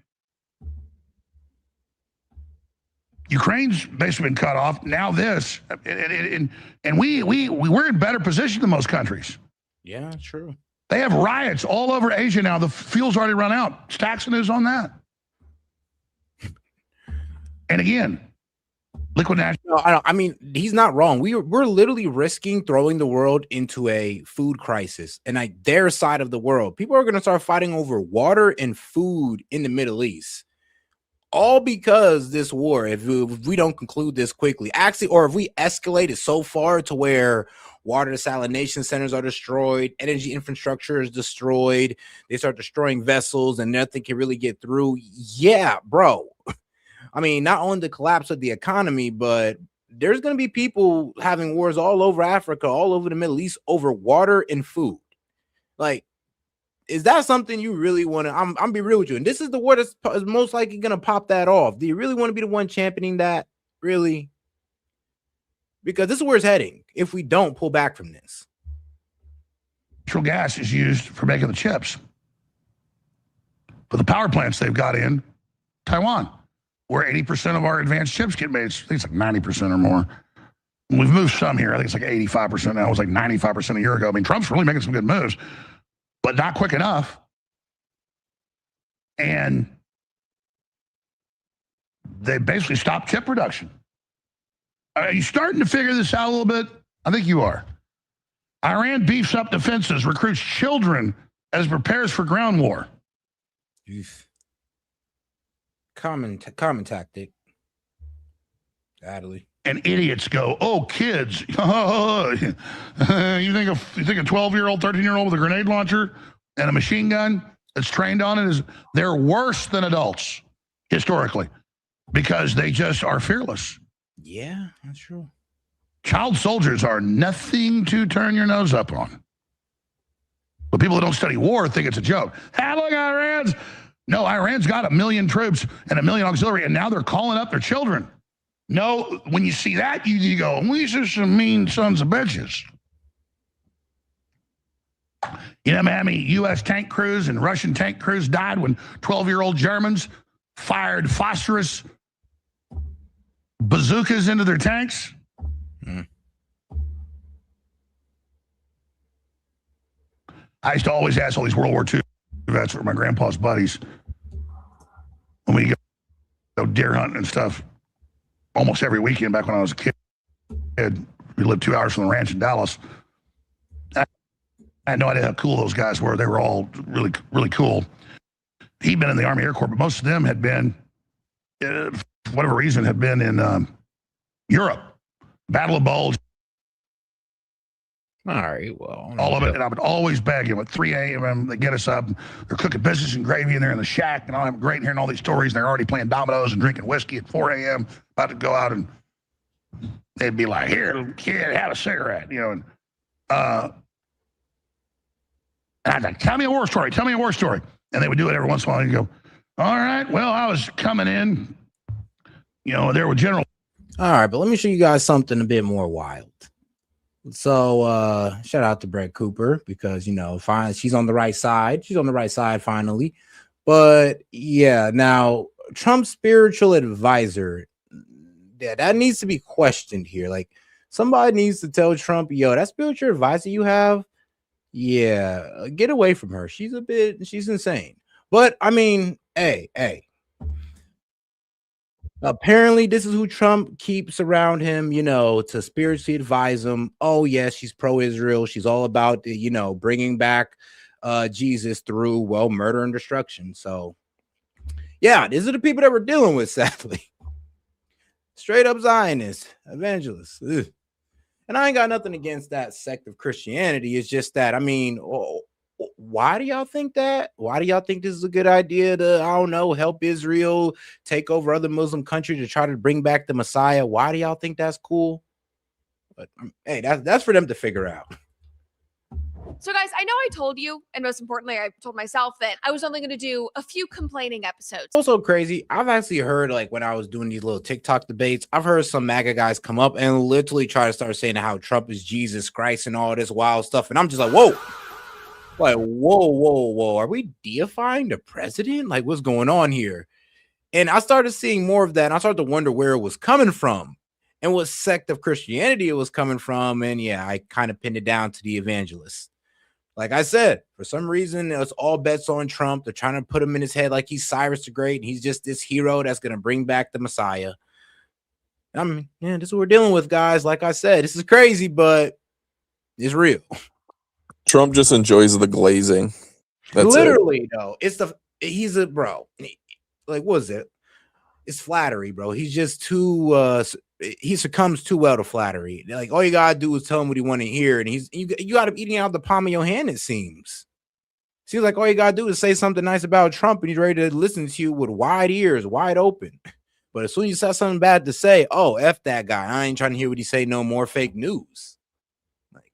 Ukraine's basically been cut off. Now this, and we're in better position than most countries. Yeah, true. They have riots all over Asia now. The fuel's already run out. Stacks is on that. And again, liquid natural. No, I mean, he's not wrong. We're literally risking throwing the world into a food crisis. And like their side of the world, people are going to start fighting over water and food in the Middle East. All because this war, if we don't conclude this quickly, actually, or if we escalate it so far to where water desalination centers are destroyed, energy infrastructure is destroyed, they start destroying vessels and nothing can really get through. Yeah, bro. I mean, not only the collapse of the economy, but there's going to be people having wars all over Africa, all over the Middle East over water and food. Like, is that something you really want to? I'm be real with you. And this is the war that's most likely going to pop that off. Do you really want to be the one championing that? Really? because this is where it's heading if we don't pull back from this. Natural gas is used for making the chips. For the power plants they've got in Taiwan, where 80% of our advanced chips get made. I think it's like 90% or more. We've moved some here. I think it's like 85% now. It was like 95% a year ago. I mean, Trump's really making some good moves, but not quick enough. And they basically stopped chip production. Are you starting to figure this out a little bit? I think you are. Iran beefs up defenses, recruits children as prepares for ground war. Common tactic. Sadly. And idiots go, oh, kids. You think a 12-year-old, 13-year-old with a grenade launcher and a machine gun that's trained on it they're worse than adults historically because they just are fearless. Yeah, that's true. Child soldiers are nothing to turn your nose up on. But people who don't study war think it's a joke. Hey, look, Iran's. No, Iran's got 1 million troops and 1 million auxiliary, and now they're calling up their children. No, when you see that, you go, these are some mean sons of bitches. You know how many U.S. tank crews and Russian tank crews died when 12-year-old Germans fired phosphorus bazookas into their tanks? I used to always ask all these World War II vets were my grandpa's buddies when we go deer hunting and stuff almost every weekend back when I was a kid. We lived 2 hours from the ranch in Dallas. I had no idea how cool those guys were. They were all really, really cool. He'd been in the Army Air Corps, but most of them had been, for whatever reason, had been in Europe. Battle of Bulge. All right, well. All of it, and I would always beg him at 3 a.m. They get us up. They're cooking biscuits and gravy, and they're in the shack, and I'm great hearing all these stories. And they're already playing dominoes and drinking whiskey at 4 a.m. About to go out, and they'd be like, "Here, kid, have a cigarette," And I'd like, "Tell me a war story. Tell me a war story." And they would do it every once in a while. And go, "All right, well, I was coming in, there with General." All right, but let me show you guys something a bit more wild. So shout out to Brett Cooper because fine, she's on the right side. She's on the right side finally. But yeah, now Trump's spiritual advisor, that needs to be questioned here. Like somebody needs to tell Trump, yo, that spiritual advisor you have, yeah, get away from her. She's insane. But I mean, hey. Apparently, this is who Trump keeps around him, to spiritually advise him. Oh, yes, she's pro-Israel. She's all about, bringing back Jesus through, murder and destruction. So, yeah, these are the people that we're dealing with, sadly. Straight up Zionists, evangelists. Ugh. And I ain't got nothing against that sect of Christianity. It's just that, why do y'all think that? Why do y'all think this is a good idea to, help Israel take over other Muslim countries to try to bring back the Messiah? Why do y'all think that's cool? But hey, that's for them to figure out. So guys, I know I told you, and most importantly, I told myself that I was only going to do a few complaining episodes. Also crazy, I've actually heard, when I was doing these little TikTok debates, I've heard some MAGA guys come up and literally try to start saying how Trump is Jesus Christ and all this wild stuff. And I'm just like, whoa. Like, whoa. Are we deifying the president? Like, what's going on here? And I started seeing more of that. And I started to wonder where it was coming from and what sect of Christianity it was coming from. And yeah, I kind of pinned it down to the evangelists. Like I said, for some reason, it's all bets on Trump. They're trying to put him in his head like he's Cyrus the Great. And he's just this hero that's going to bring back the Messiah. This is what we're dealing with, guys. Like I said, this is crazy, but it's real. Trump just enjoys the glazing. That's literally, though. He's a bro. Like, what is it? It's flattery, bro. He's just too he succumbs too well to flattery. Like, all you gotta do is tell him what he want to hear, and you got him eating out the palm of your hand, it seems. Seems like all you gotta do is say something nice about Trump, and he's ready to listen to you with wide ears, wide open. But as soon as you saw something bad to say, oh, F that guy. I ain't trying to hear what he say no more. Fake news. Like,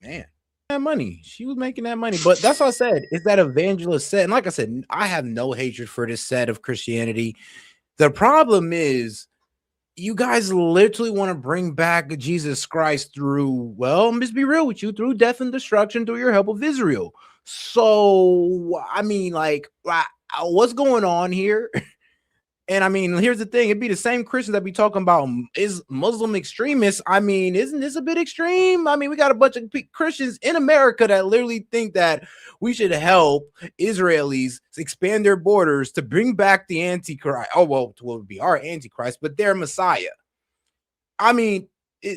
man. That money, she was making that money, but that's what I said. It's that evangelist set, and like I said, I have no hatred for this set of Christianity. The problem is you guys literally want to bring back Jesus Christ through, well, let's be real with you, through death and destruction through your help of Israel. So, I mean, like, what's going on here? And I mean, here's the thing: it'd be the same Christians that be talking about is Muslim extremists. I mean, isn't this a bit extreme? I mean, we got a bunch of Christians in America that literally think that we should help Israelis expand their borders to bring back the Antichrist. Oh, well, what would be our Antichrist, but their Messiah. I mean,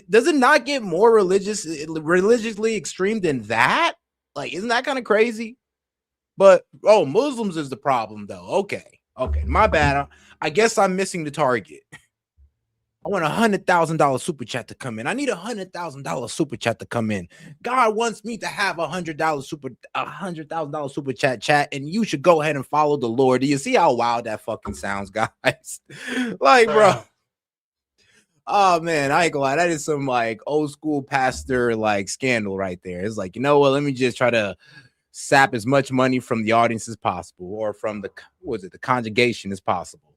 does it not get more religiously extreme than that? Like, isn't that kind of crazy? But oh, Muslims is the problem, though. Okay, my bad. I guess I'm missing the target. I want $100,000 super chat to come in. I need $100,000 super chat to come in. God wants me to have $100,000 super chat, and you should go ahead and follow the Lord. Do you see how wild that fucking sounds, guys? Like, bro. Oh man, I ain't gonna lie. That is some like old school pastor like scandal right there. It's like, you know what? Let me just try to sap as much money from the audience as possible, or from the congregation as possible.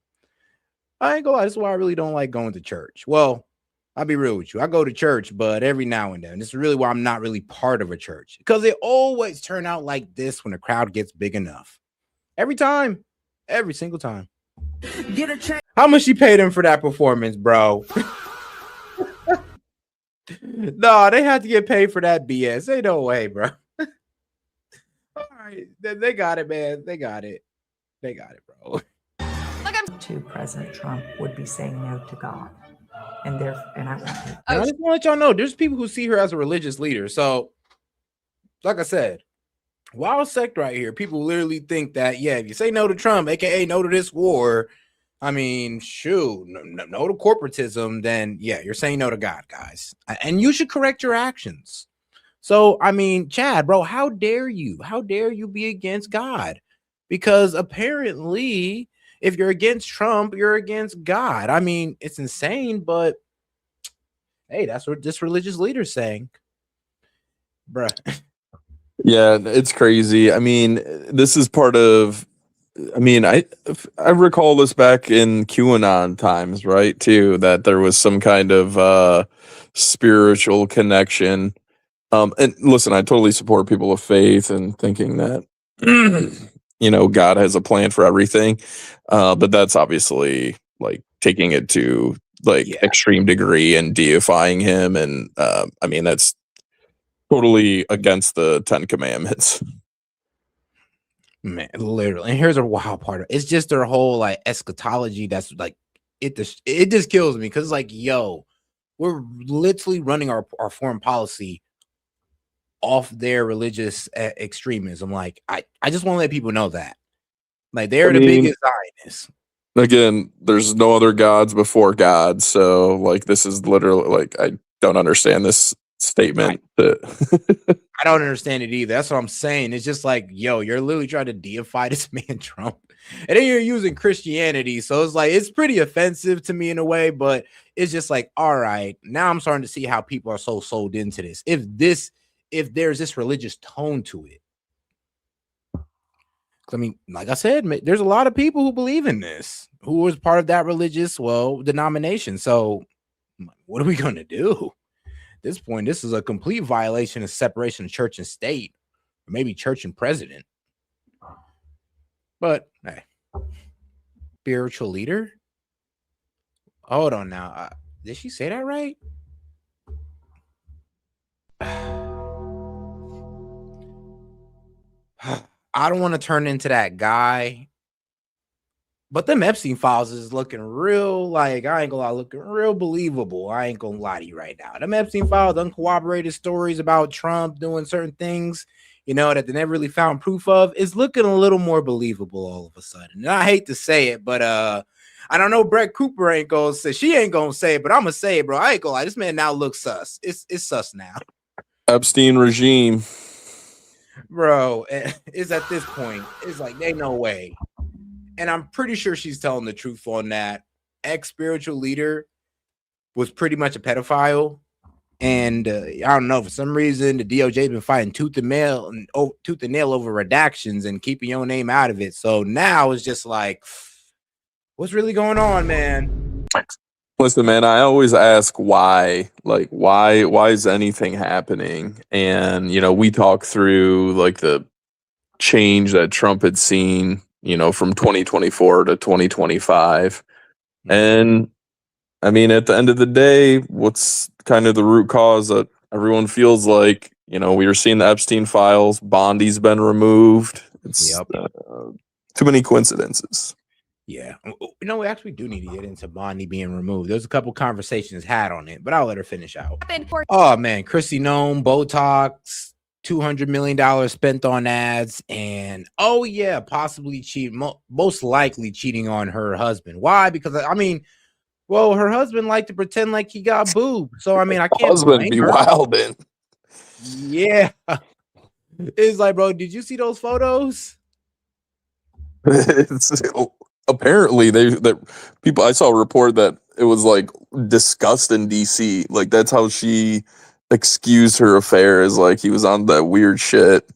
I ain't gonna lie, this is why I really don't like going to church. Well, I'll be real with you. I go to church, but every now and then. This is really why I'm not really part of a church, because they always turn out like this when the crowd gets big enough. Every time, every single time. Get a check. How much you paid him for that performance, bro? No, they had to get paid for that BS. Ain't no way, bro. All right, they got it, man. They got it, bro. To President Trump would be saying no to God, and I want to. I just want to let y'all know there's people who see her as a religious leader. So, like I said, wild sect right here. People literally think that, yeah, if you say no to Trump, aka no to this war, I mean, shoot, no to corporatism, then yeah, you're saying no to God, guys, and you should correct your actions. So, I mean, Chad, bro, how dare you? How dare you be against God? Because apparently, if you're against Trump, you're against God. I mean, it's insane, but hey, that's what this religious leader's saying, bruh. Yeah, it's crazy. I mean, this is part of. I mean, I recall this back in QAnon times, right? Too, that there was some kind of spiritual connection. And listen, I totally support people of faith and thinking that God has a plan for everything. But that's obviously like taking it to extreme degree and deifying him, and I mean that's totally against the 10 Commandments. Man, literally. And here's a wild part of it. It's just their whole like eschatology that's like it just kills me, because it's like, yo, we're literally running our foreign policy off their religious extremism. Like, I just want to let people know that. Like, they're the biggest Zionists. Again, there's no other gods before God, so like this is literally like I don't understand this statement. I don't understand it either. That's what I'm saying. It's just like, yo, you're literally trying to deify this man Trump, and then you're using Christianity. So it's like, it's pretty offensive to me in a way, but it's just like, all right, now I'm starting to see how people are so sold into this. If there's this religious tone to it. I mean, like I said, there's a lot of people who believe in this, who was part of that religious, denomination. So what are we going to do? At this point, this is a complete violation of separation of church and state, or maybe church and president. But hey, spiritual leader? Hold on now. Did she say that right? I don't want to turn into that guy, but them Epstein files is looking real, like, I ain't gonna lie, looking real believable. I ain't gonna lie to you right now. Them Epstein files, uncorroborated stories about Trump doing certain things, that they never really found proof of, is looking a little more believable all of a sudden. And I hate to say it, but I don't know, Brett Cooper ain't gonna say, she ain't gonna say it, but I'm gonna say it, bro. I ain't gonna lie, this man now looks sus. It's sus now. Epstein regime. Bro, it's at this point, it's like, ain't no way. And I'm pretty sure she's telling the truth on that. Ex-spiritual leader was pretty much a pedophile. And I don't know, for some reason, the DOJ been fighting tooth and nail over redactions and keeping your name out of it. So now it's just like, what's really going on, man? Listen, man, I always ask why, like why is anything happening? And we talk through like the change that Trump had seen, from 2024 to 2025. And I mean, at the end of the day, what's kind of the root cause that everyone feels like, we were seeing the Epstein files, Bondi's been removed. It's too many coincidences. Yeah. We actually do need to get into Bondi being removed. There's a couple conversations had on it, but I'll let her finish out. Oh, man. Chrissy Nome, Botox, $200 million spent on ads, and possibly most likely cheating on her husband. Why? Because, her husband liked to pretend like he got boobs. So, I can't husband be wildin'. Yeah. It's like, bro, did you see those photos? Apparently that people, I saw a report that it was like discussed in DC. Like that's how she excused her affair, is like he was on that weird shit.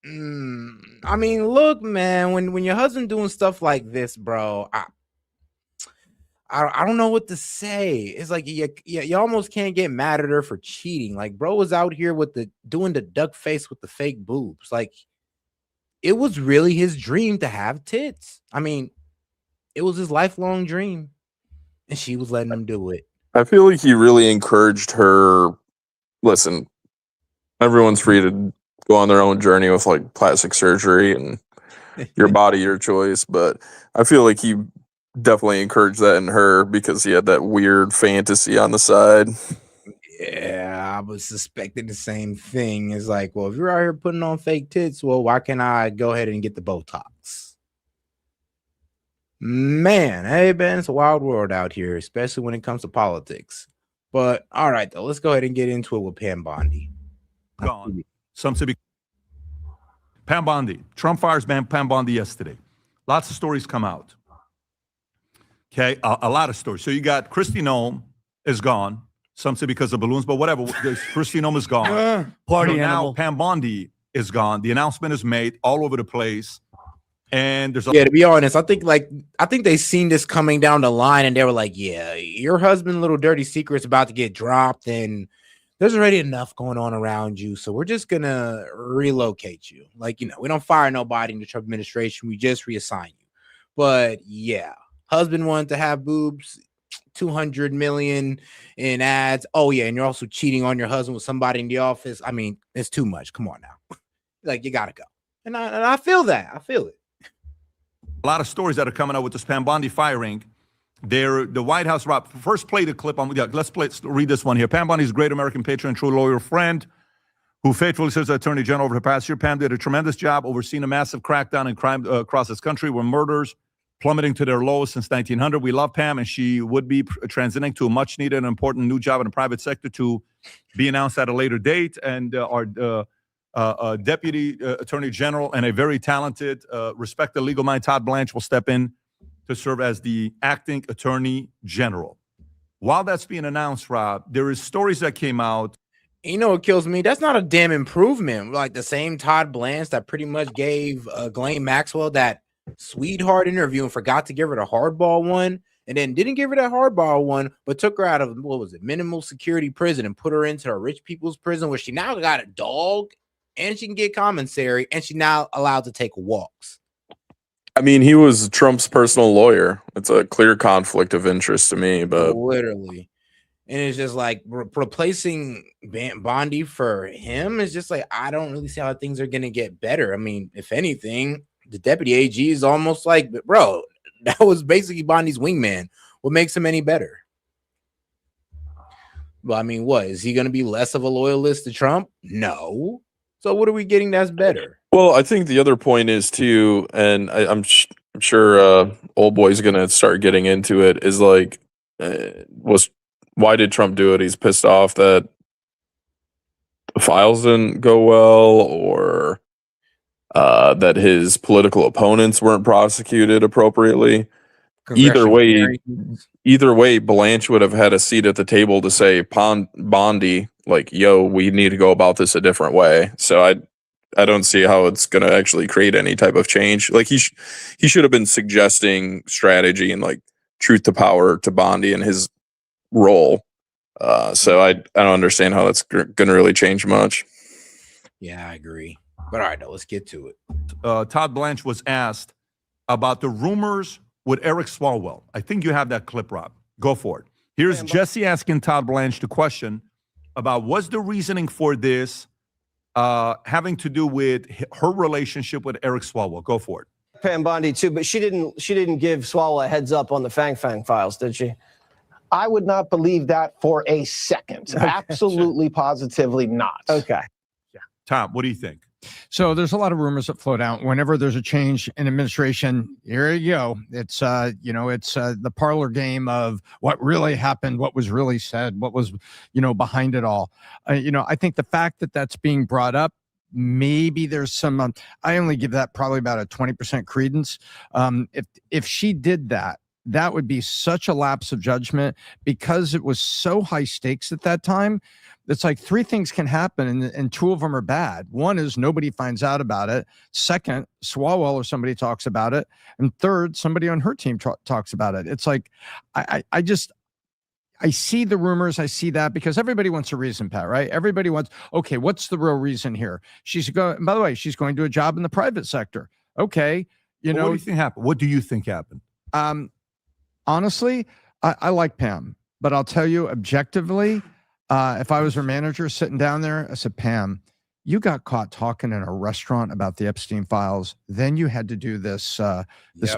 Look, man, when your husband doing stuff like this, bro, I don't know what to say. It's like you almost can't get mad at her for cheating. Like, bro was out here with doing the duck face with the fake boobs. Like, it was really his dream to have tits. It was his lifelong dream, and she was letting him do it. I feel like he really encouraged her. Listen, everyone's free to go on their own journey with like plastic surgery and your body, your choice. But I feel like he definitely encouraged that in her because he had that weird fantasy on the side. Yeah, I was suspecting the same thing. It's like, well, if you're out here putting on fake tits, well, why can't I go ahead and get the Botox? Man, hey, Ben, it's a wild world out here, especially when it comes to politics. But all right, though, let's go ahead and get into it with Pam Bondi. Gone. Pam Bondi. Trump fires Pam Bondi yesterday. Lots of stories come out. Okay, a lot of stories. So you got Kristi Noem is gone. Some say because of balloons, but whatever. Kristi Noem is gone. Party so animal. Now Pam Bondi is gone. The announcement is made all over the place. And there's to be honest, I think they seen this coming down the line, and they were like, "Yeah, your husband's little dirty secret's about to get dropped, and there's already enough going on around you, so we're just gonna relocate you. Like, we don't fire nobody in the Trump administration; we just reassign you." But yeah, husband wanted to have boobs, 200 million in ads. Oh yeah, and you're also cheating on your husband with somebody in the office. It's too much. Come on now, like you gotta go. And I feel that. I feel it. A lot of stories that are coming out with this Pam Bondi firing. The White House, Rob, first play the clip on. Yeah, let's read this one here. Pam Bondi is a great American patriot and true lawyer friend who faithfully serves as Attorney General over the past year. Pam did a tremendous job overseeing a massive crackdown in crime across this country, where murders plummeting to their lowest since 1900. We love Pam, and she would be transitioning to a much needed and important new job in the private sector to be announced at a later date. And our Deputy Attorney General and a very talented, respected legal mind, Todd Blanche, will step in to serve as the acting Attorney General. While that's being announced, Rob, there is stories that came out. You know what kills me? That's not a damn improvement. Like the same Todd Blanche that pretty much gave Ghislaine Maxwell that sweetheart interview and forgot to give her the hardball one, and then didn't give her that hardball one, but took her out of, minimal security prison and put her into a rich people's prison, where she now got a dog and she can get commissary, and she now allowed to take walks. He was Trump's personal lawyer. It's a clear conflict of interest to me, but literally. And it's just like replacing Bondi for him is just like, I don't really see how things are going to get better. If anything, the deputy AG is almost like, bro, that was basically Bondi's wingman. What makes him any better? Well, what is he going to be less of a loyalist to Trump? No. So what are we getting that's better? Well, I think the other point is too, and I'm sure old boy's going to start getting into it, is like, why did Trump do it? He's pissed off that the files didn't go well, or that his political opponents weren't prosecuted appropriately. Either way, Blanche would have had a seat at the table to say, Bondi, like, yo, we need to go about this a different way. So I don't see how it's going to actually create any type of change. Like he should have been suggesting strategy and like truth to power to Bondi and his role. So I don't understand how that's going to really change much. Yeah, I agree. But all right, let's get to it. Todd Blanche was asked about the rumors with Eric Swalwell. I think you have that clip, Rob. Go for it. Here's Jesse asking Todd Blanche the question about what's the reasoning for this having to do with her relationship with Eric Swalwell. Go for it. Pam Bondi too, but she didn't give Swalwell a heads up on the Fang files, did she? I would not believe that for a second. Okay, Absolutely, positively not. Okay. Tom, what do you think? So there's a lot of rumors that float out whenever there's a change in administration. Here you go. It's the parlor game of what really happened, what was really said, what was behind it all. I think the fact that that's being brought up, maybe there's some. I only give that probably about a 20% credence. If she did that, that would be such a lapse of judgment because it was so high stakes at that time. It's like three things can happen, and two of them are bad. One is nobody finds out about it. Second, Swalwell or somebody talks about it. And third, somebody on her team talks about it. It's like, I see the rumors. I see that because everybody wants a reason, Pat, right? Everybody wants, okay, what's the real reason here? By the way, she's going to a job in the private sector. Okay. What do you think happened? What do you think happened? Honestly, I like Pam, but I'll tell you objectively, if I was her manager sitting down there, I said, Pam, you got caught talking in a restaurant about the Epstein files. Then you had to do this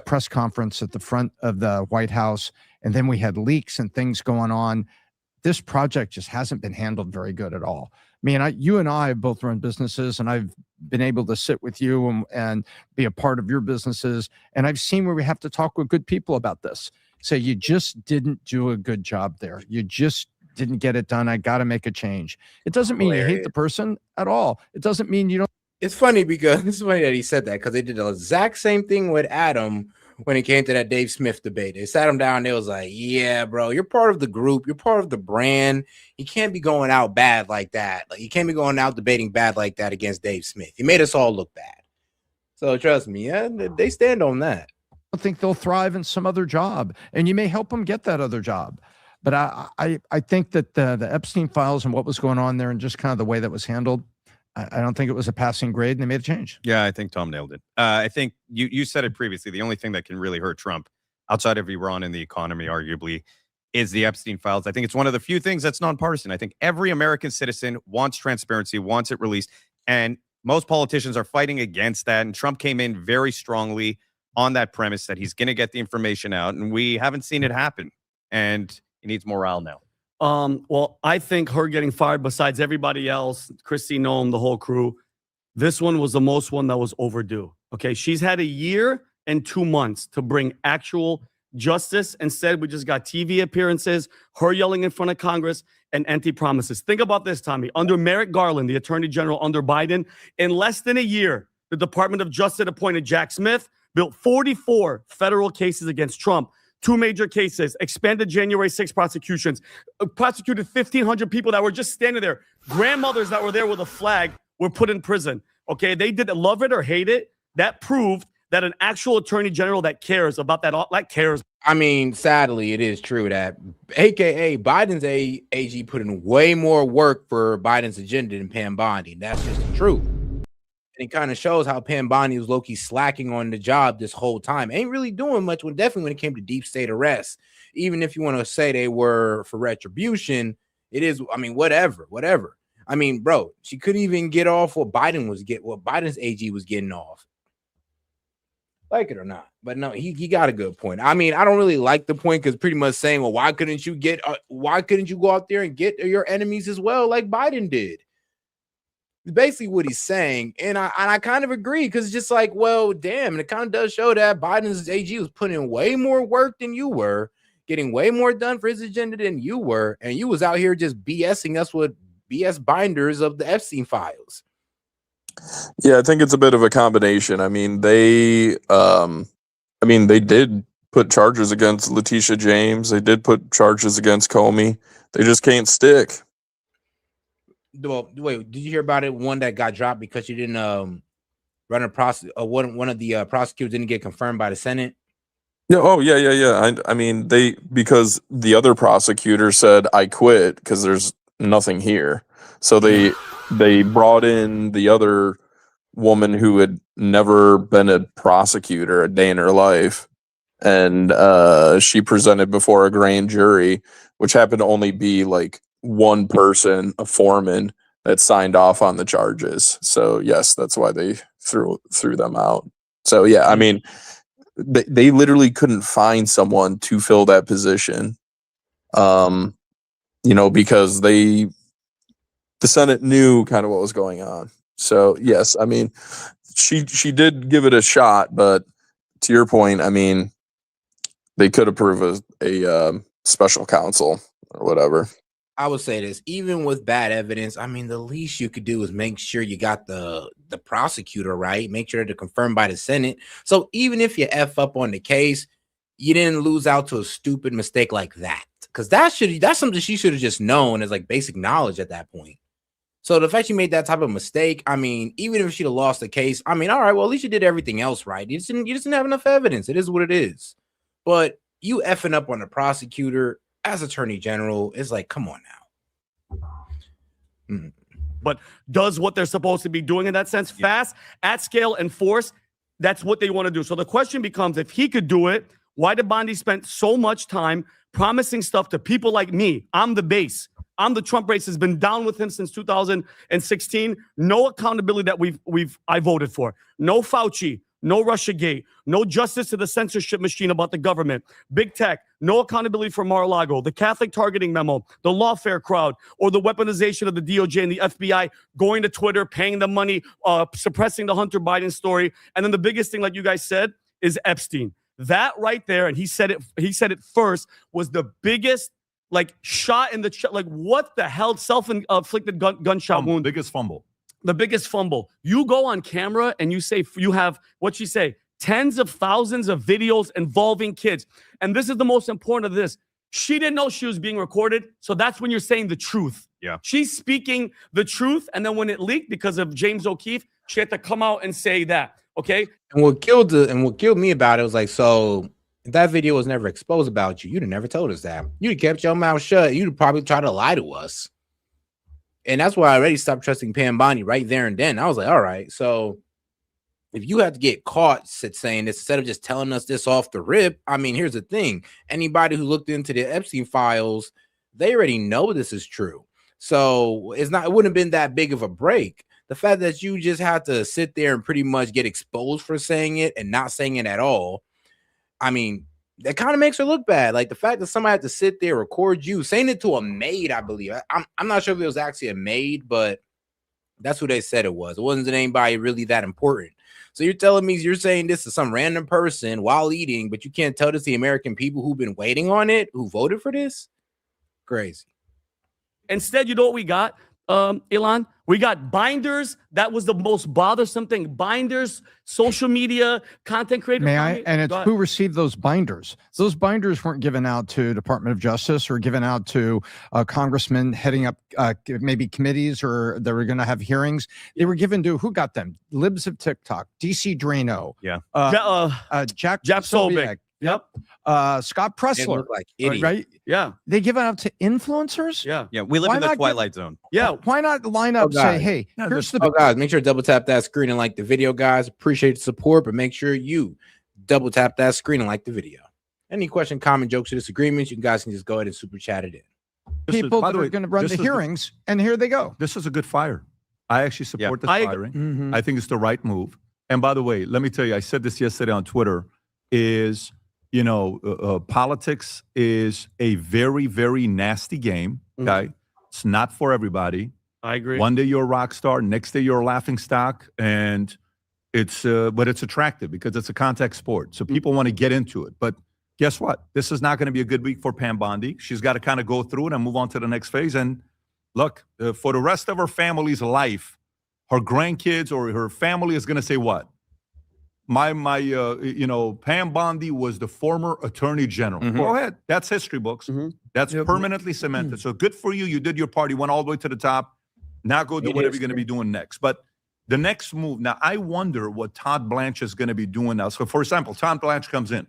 press conference at the front of the White House. And then we had leaks and things going on. This project just hasn't been handled very good at all. I mean, you and I have both run businesses, and I've been able to sit with you and be a part of your businesses. And I've seen where we have to talk with good people about this. So you just didn't do a good job there. You just didn't get it done. I got to make a change. It doesn't mean you hate the person at all. It doesn't mean you don't. It's funny because it's funny that he said that because they did the exact same thing with Adam when it came to that Dave Smith debate. They sat him down and they was like, yeah, bro, you're part of the group. You're part of the brand. You can't be going out bad like that. Like, you can't be going out debating bad like that against Dave Smith. He made us all look bad. So trust me, yeah, they stand on that. I think they'll thrive in some other job, and you may help them get that other job. But I think that the Epstein files and what was going on there and just kind of the way that was handled, I don't think it was a passing grade, and they made a change. Yeah, I think Tom nailed it. I think you said it previously. The only thing that can really hurt Trump outside of Iran and the economy, arguably, is the Epstein files. I think it's one of the few things that's nonpartisan. I think every American citizen wants transparency, wants it released, and most politicians are fighting against that. And Trump came in very strongly on that premise that he's going to get the information out, and we haven't seen it happen. And he needs morale now. Well, I think her getting fired, besides everybody else, Christy Noem, the whole crew, this one was the most one that was overdue. Okay, she's had a year and 2 months to bring actual justice. Instead, we just got TV appearances, her yelling in front of Congress, and empty promises. Think about this, Tommy. Under Merrick Garland, the Attorney General under Biden, in less than a year, the Department of Justice appointed Jack Smith, built 44 federal cases against Trump. 2 major cases, expanded January 6 prosecutions, prosecuted 1,500 people that were just standing there. Grandmothers that were there with a flag were put in prison. Okay, they did love it or hate it. That proved that an actual attorney general that cares about that cares. I mean, sadly, it is true that AKA Biden's AG put in way more work for Biden's agenda than Pam Bondi. That's just the truth. And it kind of shows how Pam Bondi was low-key slacking on the job this whole time. Ain't really doing much definitely when it came to deep state arrests. Even if you want to say they were for retribution, it is, I mean, whatever. I mean, bro, she couldn't even get off what Biden's AG was getting off. Like it or not. But no, he got a good point. I mean, I don't really like the point because pretty much saying, well, why couldn't you go out there and get your enemies as well like Biden did? Basically what he's saying, and I kind of agree because it's just like, well, damn, and it kind of does show that Biden's AG was putting in way more work than you were, getting way more done for his agenda than you were, and you was out here just BSing us with BS binders of the Epstein files. Yeah, I think it's a bit of a combination. I mean, they did put charges against Letitia James. They did put charges against Comey. They just can't stick. Well, wait, did you hear about it? One that got dropped because you didn't run a process. One of the prosecutors didn't get confirmed by the Senate. Yeah. Oh, yeah. I mean, because the other prosecutor said I quit because there's nothing here. So they brought in the other woman who had never been a prosecutor a day in her life, and she presented before a grand jury, which happened to only be like one person, a foreman, that signed off on the charges. So yes, that's why they threw them out. So yeah, I mean, they literally couldn't find someone to fill that position, because the Senate knew kind of what was going on. So yes, I mean, she did give it a shot, but to your point, I mean, they could approve a special counsel or whatever. I would say this, even with bad evidence, I mean, the least you could do is make sure you got the prosecutor right, make sure they're confirmed by the Senate. So even if you F up on the case, you didn't lose out to a stupid mistake like that. Because that's something she should have just known as like basic knowledge at that point. So the fact you made that type of mistake, I mean, even if she'd have lost the case, I mean, all right, well, at least you did everything else right. You just didn't have enough evidence. It is what it is. But you effing up on the prosecutor as attorney general is like, come on now. But does what they're supposed to be doing in that sense, fast, at scale, and force, that's what they want to do. So the question becomes, if he could do it, why did Bondi spend so much time promising stuff to people like me? I'm the base. I'm the Trump base, has been down with him since 2016. No accountability that I voted for. No Fauci, no Russiagate, no justice to the censorship machine about the government, big tech, no accountability for Mar-a-Lago, the Catholic targeting memo, the lawfare crowd, or the weaponization of the DOJ and the FBI going to Twitter, paying them money, suppressing the Hunter Biden story. And then the biggest thing, like you guys said, is Epstein. That right there, and he said it first, was the biggest shot in the like, what the hell? Self-inflicted gunshot wound. Biggest fumble. The biggest fumble. You go on camera and you say you have, what'd she say? Tens of thousands of videos involving kids. And this is the most important of this. She didn't know she was being recorded. So that's when you're saying the truth. Yeah. She's speaking the truth. And then when it leaked because of James O'Keefe, she had to come out and say that. Okay. And what killed me about it was like, so if that video was never exposed about you, you'd have never told us that. You'd have kept your mouth shut. You'd probably try to lie to us. And that's why I already stopped trusting Pam Bondi right there and then. I was like, all right, so if you have to get caught saying this instead of just telling us this off the rip, I mean, here's the thing. Anybody who looked into the Epstein files, they already know this is true. So it wouldn't have been that big of a break. The fact that you just had to sit there and pretty much get exposed for saying it and not saying it at all, I mean, that kind of makes her look bad. Like the fact that somebody had to sit there, record you, saying it to a maid, I believe. I'm not sure if it was actually a maid, but that's who they said it was. It wasn't anybody really that important. So you're telling me you're saying this to some random person while eating, but you can't tell this to the American people who've been waiting on it, who voted for this? Crazy. Instead, you know what we got, Elon? We got binders. That was the most bothersome thing. Binders, social media, content creators. May I? And it's who received those binders. Those binders weren't given out to Department of Justice or given out to congressmen heading up maybe committees or they were going to have hearings. They were given to who got them? Libs of TikTok, DC Drano, Jack Sobiek. Yep. Scott Pressler, right? Yeah. They give it out to influencers. Yeah. We live in the twilight zone. Yeah. Why not line up? Say, hey, here's the. Guys, make sure to double tap that screen and like the video, guys. Appreciate the support, but make sure you double tap that screen and like the video. Any question, comment, jokes, or disagreements, you guys can just go ahead and super chat it in. People that are going to run the hearings, and here they go. This is a good fire. I actually support the firing. I think it's the right move. And by the way, let me tell you, I said this yesterday on Twitter, politics is a very, very nasty game. Okay. It's not for everybody. I agree. One day you're a rock star, next day you're a laughing stock, and but it's attractive because it's a contact sport. So people want to get into it. But guess what? This is not going to be a good week for Pam Bondi. She's got to kind of go through it and move on to the next phase. And look, for the rest of her family's life, her grandkids or her family is going to say what? Pam Bondi was the former attorney general. Go ahead. That's history books. That's permanently cemented. So good for you. You did your part. You went all the way to the top. Now go do whatever you're going to be doing next. But the next move, now I wonder what Todd Blanche is going to be doing now. So for example, Todd Blanche comes in.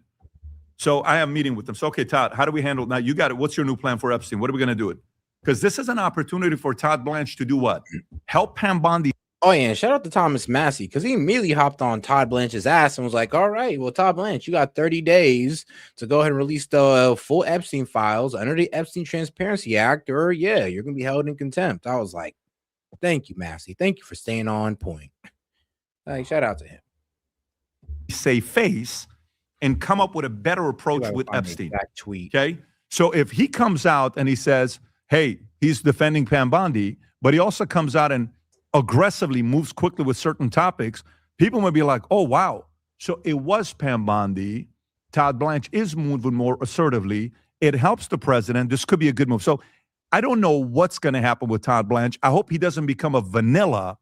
So I am meeting with them. So, okay, Todd, how do we handle now? You got it. What's your new plan for Epstein? What are we going to do it? Because this is an opportunity for Todd Blanche to do what? Help Pam Bondi. Oh, yeah, and shout out to Thomas Massey, because he immediately hopped on Todd Blanche's ass and was like, all right, well, Todd Blanche, you got 30 days to go ahead and release the full Epstein files under the Epstein Transparency Act, or yeah, you're going to be held in contempt. I was like, thank you, Massey. Thank you for staying on point. Like, shout out to him. Save face and come up with a better approach with Epstein. That tweet. Okay. So if he comes out and he says, hey, he's defending Pam Bondi, but he also comes out and aggressively moves quickly with certain topics, people may be like, oh, wow. So it was Pam Bondi. Todd Blanche is moving more assertively. It helps the president. This could be a good move. So I don't know what's going to happen with Todd Blanche. I hope he doesn't become a vanilla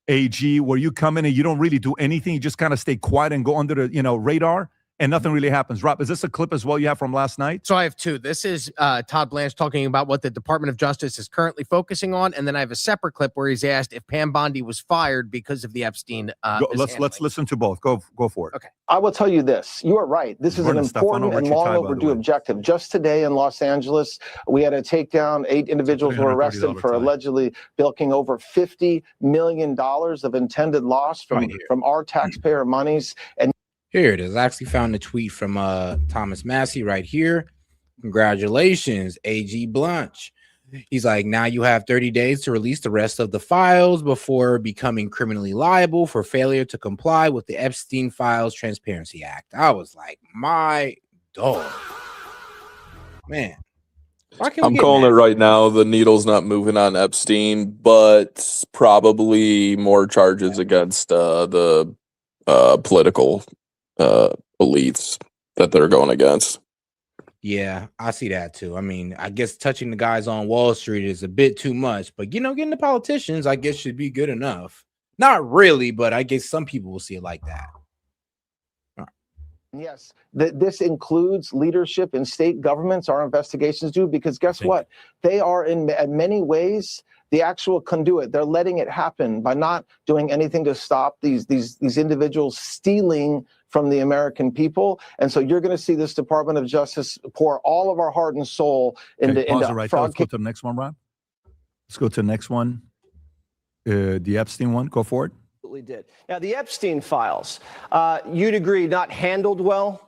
AG where you come in and you don't really do anything. You just kind of stay quiet and go under the radar and nothing really happens. Rob, is this a clip as well you have from last night? So I have two. This is Todd Blanche talking about what the Department of Justice is currently focusing on, and then I have a separate clip where he's asked if Pam Bondi was fired because of the Epstein. Let's listen to both. Go for it. Okay. I will tell you this. You are right. This is an important and long overdue objective. Just today in Los Angeles, we had a takedown. 8 individuals were arrested for allegedly bilking over $50 million of intended loss from our taxpayer monies. And here it is. I actually found the tweet from Thomas Massey right here. Congratulations, AG Blanche. He's like, now you have 30 days to release the rest of the files before becoming criminally liable for failure to comply with the Epstein Files Transparency Act. I was like, my dog. Man. I'm calling it right now. The needle's not moving on Epstein, but probably more charges against the political elites that they're going against. Yeah, I see that too. I mean, I guess touching the guys on Wall Street is a bit too much, but getting the politicians, I guess, should be good enough. Not really, but I guess some people will see it like that. yes, this includes leadership in state governments. Our investigations do, because guess what? They are in many ways the actual conduit. They're letting it happen by not doing anything to stop these individuals stealing from the American people. And so you're going to see this Department of Justice pour all of our heart and soul into Right fraud. Let's go to the next one, Rob. Let's go to the next one. The Epstein one. Go for it. Absolutely did. Now, the Epstein files, you'd agree, not handled well?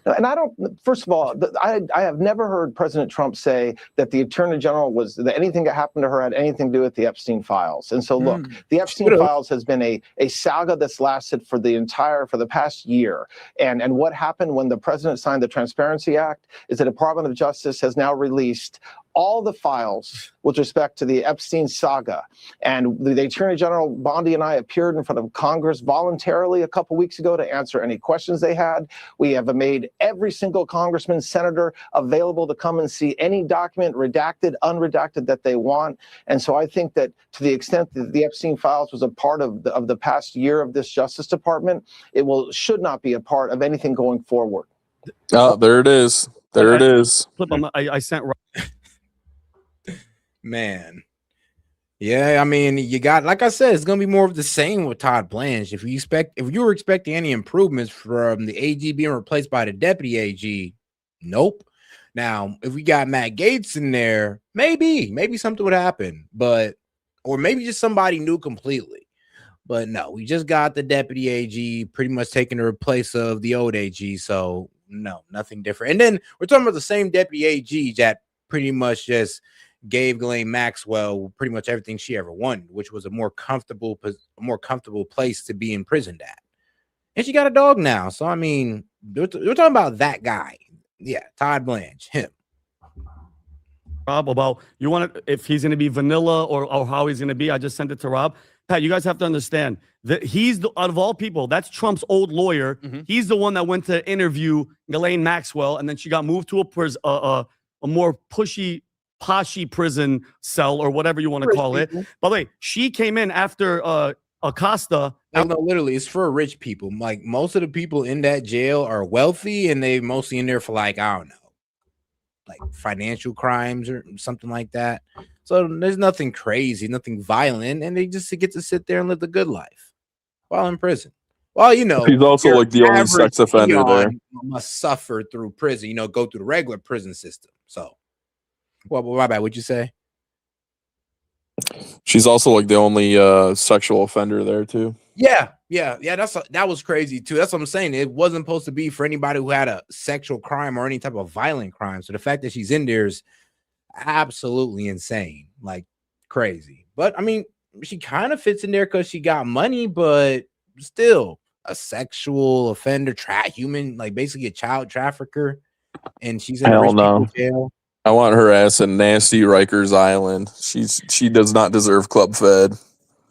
And I don't, first of all, I have never heard President Trump say that the Attorney General that anything that happened to her had anything to do with the Epstein files. And so look, the Epstein files has been a saga that's lasted for the past year. And what happened when the president signed the Transparency Act is the Department of Justice has now released all the files with respect to the Epstein saga. And the Attorney General Bondi and I appeared in front of Congress voluntarily a couple weeks ago to answer any questions they had. We have made every single congressman, senator available to come and see any document, redacted, unredacted, that they want. And so I think that to the extent that the Epstein files was a part of the past year of this Justice Department, it should not be a part of anything going forward. Oh, there it is. There it is. I sent. Man. Yeah, I mean, you got, like I said, it's gonna be more of the same with Todd Blanche. If you were expecting any improvements from the AG being replaced by the deputy AG, nope. Now, if we got Matt Gaetz in there, maybe something would happen, or maybe just somebody new completely. But no, we just got the deputy AG pretty much taking the place of the old AG. So no, nothing different. And then we're talking about the same deputy AG that pretty much just gave Ghislaine Maxwell pretty much everything she ever wanted, which was a more comfortable place to be imprisoned at. And she got a dog now. So, I mean, we're talking about that guy. Yeah, Todd Blanche, him. Rob, about if he's going to be vanilla or how he's going to be. I just sent it to Rob. Pat, you guys have to understand that out of all people, that's Trump's old lawyer. He's the one that went to interview Ghislaine Maxwell, and then she got moved to a more poshy prison cell or whatever you want to call it. By the way, she came in after Acosta. No, literally, it's for rich people. Like, most of the people in that jail are wealthy, and they mostly in there for, like, I don't know, like financial crimes or something like that. So there's nothing crazy, nothing violent, and they just get to sit there and live the good life while in prison. Well, you know, He's also your like the only average sex offender there. peon must suffer through prison, you know, go through the regular prison system. So, well, my bad. What'd you say? She's also like the only sexual offender there too. Yeah. That was crazy too. That's what I'm saying. It wasn't supposed to be for anybody who had a sexual crime or any type of violent crime. So the fact that she's in there is absolutely insane, like crazy. But I mean, she kind of fits in there because she got money, but still a sexual offender, human, like basically a child trafficker, and she's in a Hell rich no. people jail. I want her ass in nasty Rikers Island. She does not deserve Club Fed.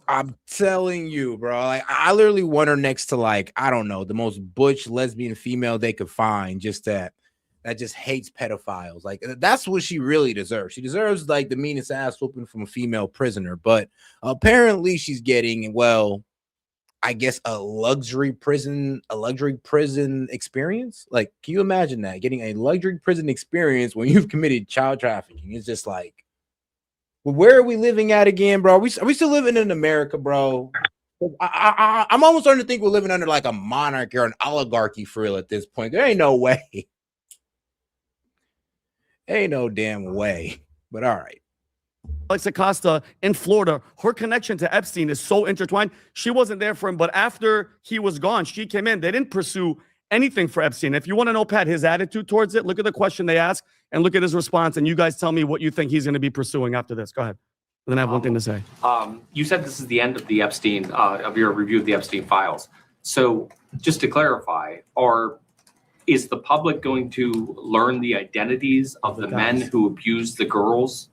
I'm telling you, bro. Like I literally want her next to like, I don't know, the most butch lesbian female they could find, just that just hates pedophiles. Like that's what she really deserves. She deserves like the meanest ass whooping from a female prisoner. But apparently she's getting, well, I guess a luxury prison experience. Like, can you imagine that? Getting a luxury prison experience when you've committed child trafficking? It's just like, well, where are we living at again, bro? Are we still living in America, bro? I'm almost starting to think we're living under like a monarchy or an oligarchy for real at this point. There ain't no way. Ain't no damn way. But all right. Alex Acosta in Florida, her connection to Epstein is so intertwined. She wasn't there for him, but after he was gone, she came in. They didn't pursue anything for Epstein. If you want to know, Pat, his attitude towards it, look at the question they ask and look at his response, and you guys tell me what you think he's going to be pursuing after this. Go ahead. And then I have one thing to say. You said this is the end of the Epstein, of your review of the Epstein files. So just to clarify, is the public going to learn the identities of the men who abused the girls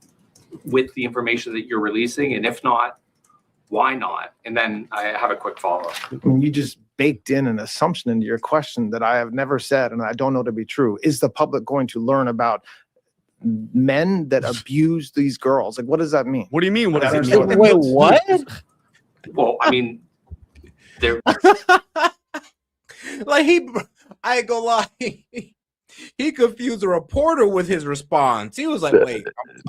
with the information that you're releasing? And if not, why not? And then I have a quick follow-up. You just baked in an assumption into your question that I have never said and I don't know to be true. Is the public going to learn about men that abuse these girls? Like, what does that mean? What do you mean? What does it mean? Wait, what? Well, I mean, there. Like I ain't gonna lie. He confused a reporter with his response. He was like, wait.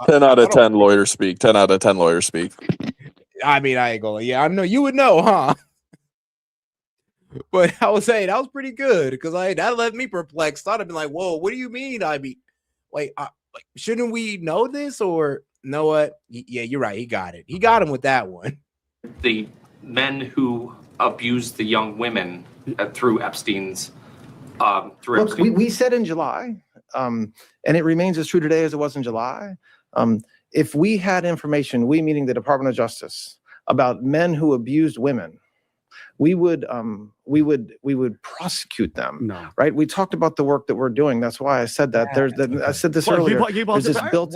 10 out of 10 lawyers speak. 10 out of 10 lawyers speak. I mean, I ain't gonna. Yeah, I know you would know, huh? But I was saying that was pretty good because that left me perplexed. I'd have been like, "Whoa, what do you mean?" I mean, wait, like, shouldn't we know this or know what? Yeah, you're right. He got it. He got him with that one. The men who abused the young women through Epstein's. Look, we said in July, and it remains as true today as it was in July. If we had information, we meaning the Department of Justice, about men who abused women, we would prosecute them. No. Right? We talked about the work that we're doing. That's why I said that. I said this earlier. There's this built.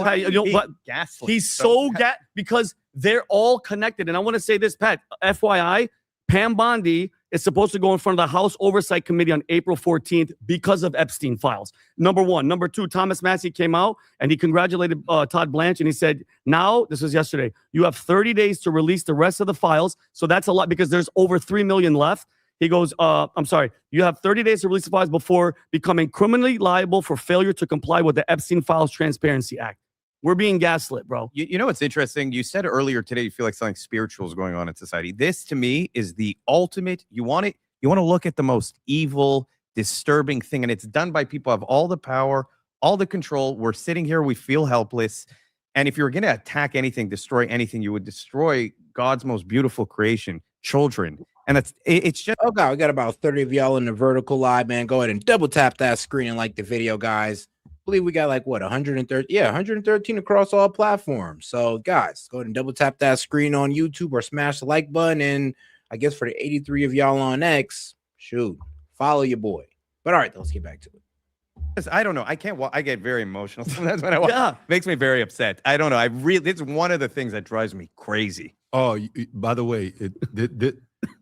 He's so because they're all connected. And I want to say this, Pat, FYI, Pam Bondi is supposed to go in front of the House Oversight Committee on April 14th because of Epstein files. Number one. Number two, Thomas Massey came out and he congratulated Todd Blanche and he said, now, this was yesterday, you have 30 days to release the rest of the files. So that's a lot because there's over 3 million left. He goes, I'm sorry, you have 30 days to release the files before becoming criminally liable for failure to comply with the Epstein Files Transparency Act. We're being gaslit, bro. You know what's interesting? You said earlier today you feel like something spiritual is going on in society. This, to me, is the ultimate. You want to look at the most evil, disturbing thing, and it's done by people who have all the power, all the control. We're sitting here, we feel helpless. And if you're going to attack anything, destroy anything, you would destroy God's most beautiful creation, children. And it's just... Oh, God, we got about 30 of y'all in the vertical live, man. Go ahead and double tap that screen and like the video, guys. I believe we got like what 130, 113 across all platforms. So guys, go ahead and double tap that screen on YouTube or smash the like button. And I guess for the 83 of y'all on X, shoot, follow your boy. But all right, let's get back to it. I don't know. I can't. I get very emotional sometimes when I watch. Yeah, makes me very upset. I don't know. It's one of the things that drives me crazy. Oh, by the way,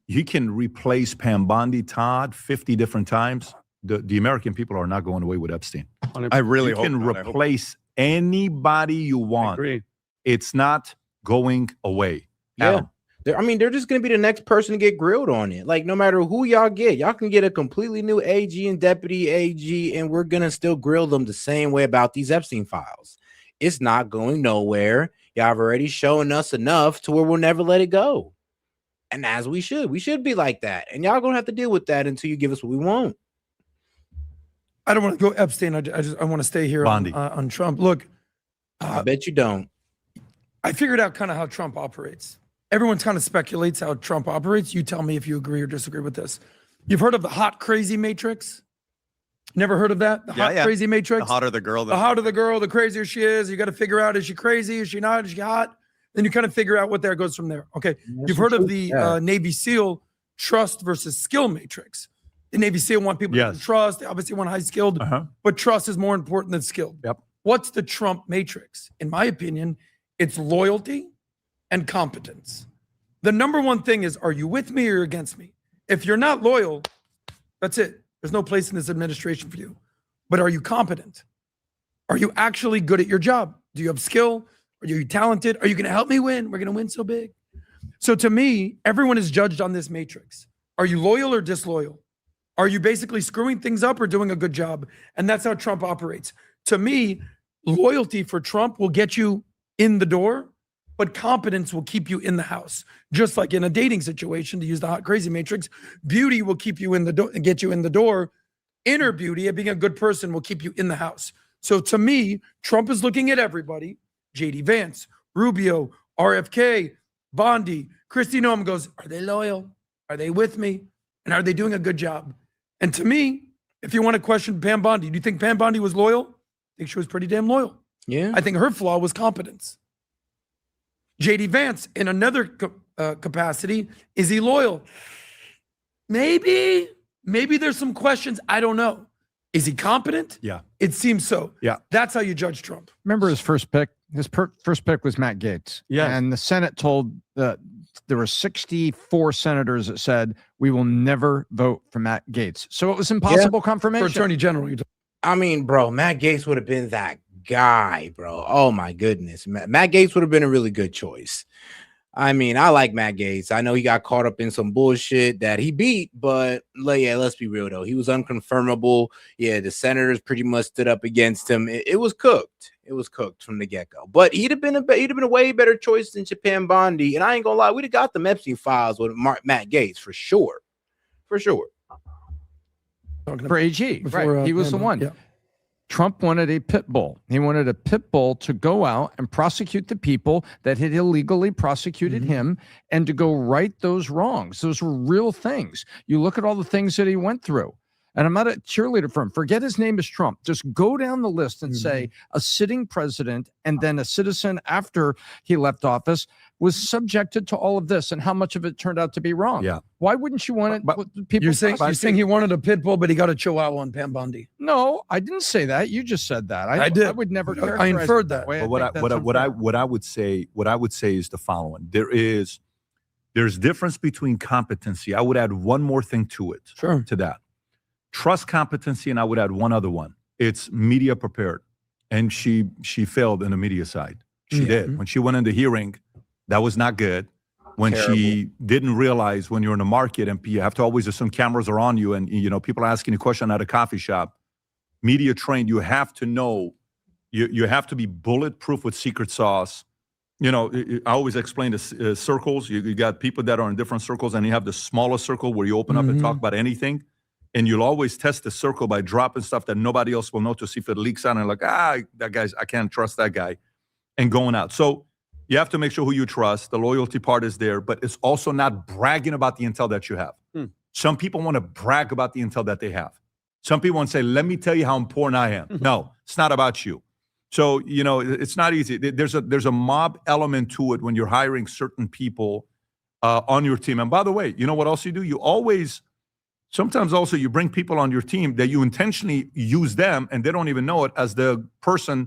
you can replace Pam Bondi, Todd, 50 different times. The American people are not going away with Epstein. I really hope you can not. replace anybody you want. I agree. It's not going away. Yeah. They're just going to be the next person to get grilled on it. Like, no matter who y'all get, y'all can get a completely new AG and deputy AG, and we're going to still grill them the same way about these Epstein files. It's not going nowhere. Y'all have already shown us enough to where we'll never let it go. And as we should be like that. And y'all gonna have to deal with that until you give us what we want. I don't want to go Epstein. I want to stay here on Trump. Look, I bet you don't. I figured out kind of how Trump operates. Everyone kind of speculates how Trump operates. You tell me if you agree or disagree with this. You've heard of the hot crazy matrix? Never heard of that? The hot crazy matrix? The hotter the girl, the hotter the girl, the crazier she is. You got to figure out, is she crazy? Is she not? Is she hot? Then you kind of figure out what there goes from there. Okay. You've heard of the Navy SEAL trust versus skill matrix. The Navy SEAL want people to trust. They obviously want high skilled, but trust is more important than skilled. Yep. What's the Trump matrix? In my opinion, it's loyalty and competence. The number one thing is, are you with me or against me? If you're not loyal, that's it. There's no place in this administration for you. But are you competent? Are you actually good at your job? Do you have skill? Are you talented? Are you going to help me win? We're going to win so big. So to me, everyone is judged on this matrix. Are you loyal or disloyal? Are you basically screwing things up or doing a good job? And that's how Trump operates. To me, loyalty for Trump will get you in the door, but competence will keep you in the house. Just like in a dating situation, to use the hot crazy matrix, beauty will keep you in the door and get you in the door. Inner beauty and being a good person will keep you in the house. So to me, Trump is looking at everybody, JD Vance, Rubio, RFK, Bondi, Kristi Noem goes, are they loyal? Are they with me? And are they doing a good job? And to me, if you want to question Pam Bondi, do you think Pam Bondi was loyal? I think she was pretty damn loyal. Yeah. I think her flaw was competence. JD Vance, in another capacity, is he loyal? Maybe there's some questions. I don't know. Is he competent? Yeah. It seems so. Yeah. That's how you judge Trump. Remember his first pick? His first pick was Matt Gaetz. Yeah. And the Senate told there were 64 senators that said, we will never vote for Matt Gaetz. So it was impossible confirmation. For Attorney General, I mean, bro, Matt Gaetz would have been that guy, bro. Oh my goodness. Matt Gaetz would have been a really good choice. I mean, I like Matt Gaetz. I know he got caught up in some bullshit that he beat, but yeah, let's be real though. He was unconfirmable. Yeah, the senators pretty much stood up against him. It was cooked. It was cooked from the get-go. But he'd have been a way better choice than Pam Bondi. And I ain't gonna lie, we'd have got the Epstein files with Matt Gaetz for sure. For sure. For AG, right? He was the one. Yeah. Trump wanted a pit bull. He wanted a pit bull to go out and prosecute the people that had illegally prosecuted him and to go right those wrongs. Those were real things. You look at all the things that he went through. And I'm not a cheerleader for him. Forget his name is Trump. Just go down the list and say a sitting president and then a citizen after he left office was subjected to all of this and how much of it turned out to be wrong. Yeah. Why wouldn't you want it? But People you're saying he wanted a pit bull, but he got a chihuahua on Pam Bondi. No, I didn't say that. You just said that. I did. I would never. I inferred that. way. But what I would say is the following: there's difference between competency. I would add one more thing to it. Sure. To that, trust competency, and I would add one other one. It's media prepared, and she failed in the media side. She did when she went in the hearing. That was not good. When she didn't realize when you're in the market and you have to always assume cameras are on you and people are asking a question at a coffee shop, media trained, you have to know, you have to be bulletproof with secret sauce. I always explain the circles. You got people that are in different circles and you have the smallest circle where you open up and talk about anything. And you'll always test the circle by dropping stuff that nobody else will know to see if it leaks out and like, that guy's, I can't trust that guy, and going out. So you have to make sure who you trust. The loyalty part is there, but it's also not bragging about the intel that you have. Some people want to brag about the intel that they have. Some people want to say, let me tell you how important I am. No, it's not about you. So, it's not easy. There's a mob element to it when you're hiring certain people on your team. And by the way, you know what else you do? Sometimes also you bring people on your team that you intentionally use them and they don't even know it as the person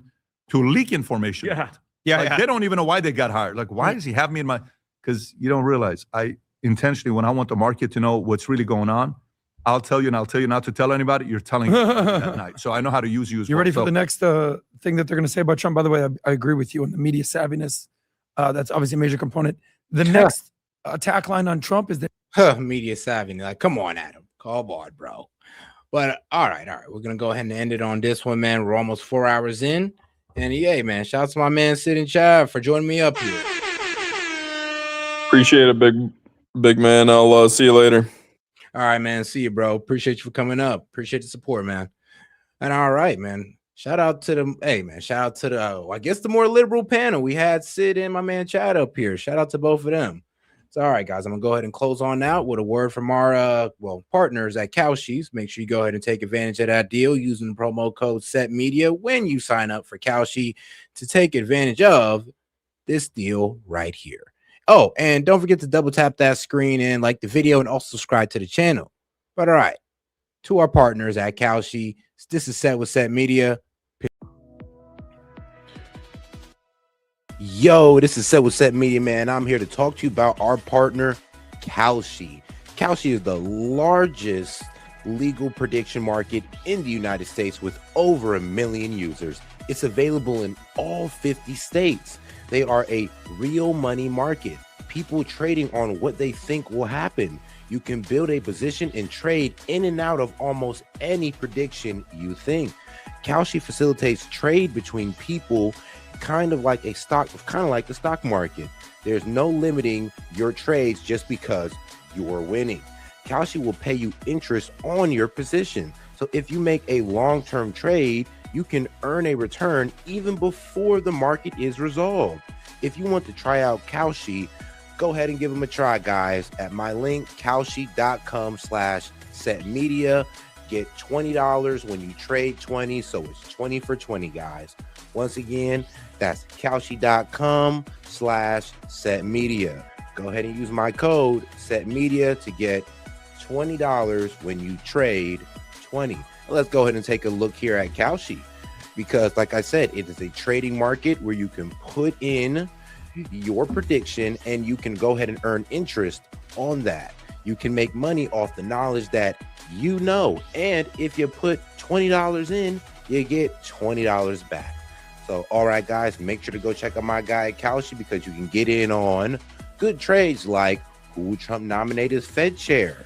to leak information. Yeah. They don't even know why they got hired. Like, why does he have me in my, because you don't realize I intentionally, when I want the market to know what's really going on, I'll tell you and I'll tell you not to tell anybody. You're telling me that night. So I know how to use you as well. You ready for the next thing that they're going to say about Trump? By the way, I agree with you on the media savviness. That's obviously a major component. The next attack line on Trump is that media savvy. Like, come on, Adam. Call board, bro. But all right. We're gonna go ahead and end it on this one, man. We're almost 4 hours in. And yeah, man, shout out to my man Sid and Chad for joining me up here. Appreciate it, big Big man, I'll see you later. All right, man. See you, bro. Appreciate you for coming up. Appreciate the support, man. And all right, man. Shout out to the shout out to the I guess the more liberal panel. We had Sid and my man Chad up here. Shout out to both of them. So all right, guys, I'm gonna go ahead and close on out with a word from our partners at Cowshees. Make sure you go ahead and take advantage of that deal using the promo code SETmedia when you sign up for Cowshee to take advantage of this deal right here. Oh, and don't forget to double tap that screen and like the video and also subscribe to the channel. But all right, to our partners at Cowshee, this is Set with Set Media. Yo, this is Set with Set Media, man. I'm here to talk to you about our partner, Cowshee. Cowshee is the largest legal prediction market in the United States with over 1 million users. It's available in all 50 states. They are a real money market. People trading on what they think will happen. You can build a position and trade in and out of almost any prediction you think. Cowshee facilitates trade between people kind of like the stock market. There's no limiting your trades just because you're winning. Cowshee will pay you interest on your position. So if you make a long-term trade, you can earn a return even before the market is resolved. If you want to try out Cowshee, go ahead and give them a try, guys, at my link, cowshee.com/setmedia. Get $20 when you trade 20, so it's 20 for 20, guys. Once again, that's cowshee.com/setmedia. Go ahead and use my code SETmedia to get $20 when you trade 20. Let's go ahead and take a look here at Cowshee, because like I said, it is a trading market where you can put in your prediction and you can go ahead and earn interest on that. You can make money off the knowledge that you know, and if you put $20 in, you get $20 back. So all right, guys, make sure to go check out my guy at Cowshee, because you can get in on good trades like who will Trump nominate as Fed chair?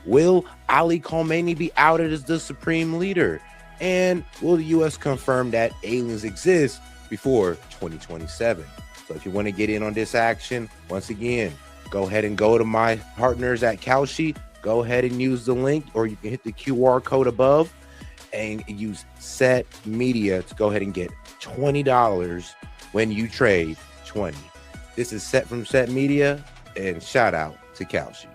Will Ali Khamenei be outed as the supreme leader? And will the U.S. confirm that aliens exist before 2027? So if you want to get in on this action, once again, go ahead and go to my partners at Cowshee. Go ahead and use the link, or you can hit the QR code above and use Set Media to go ahead and get $20 when you trade 20. This is Set from Set Media, and shout out to Cowshee.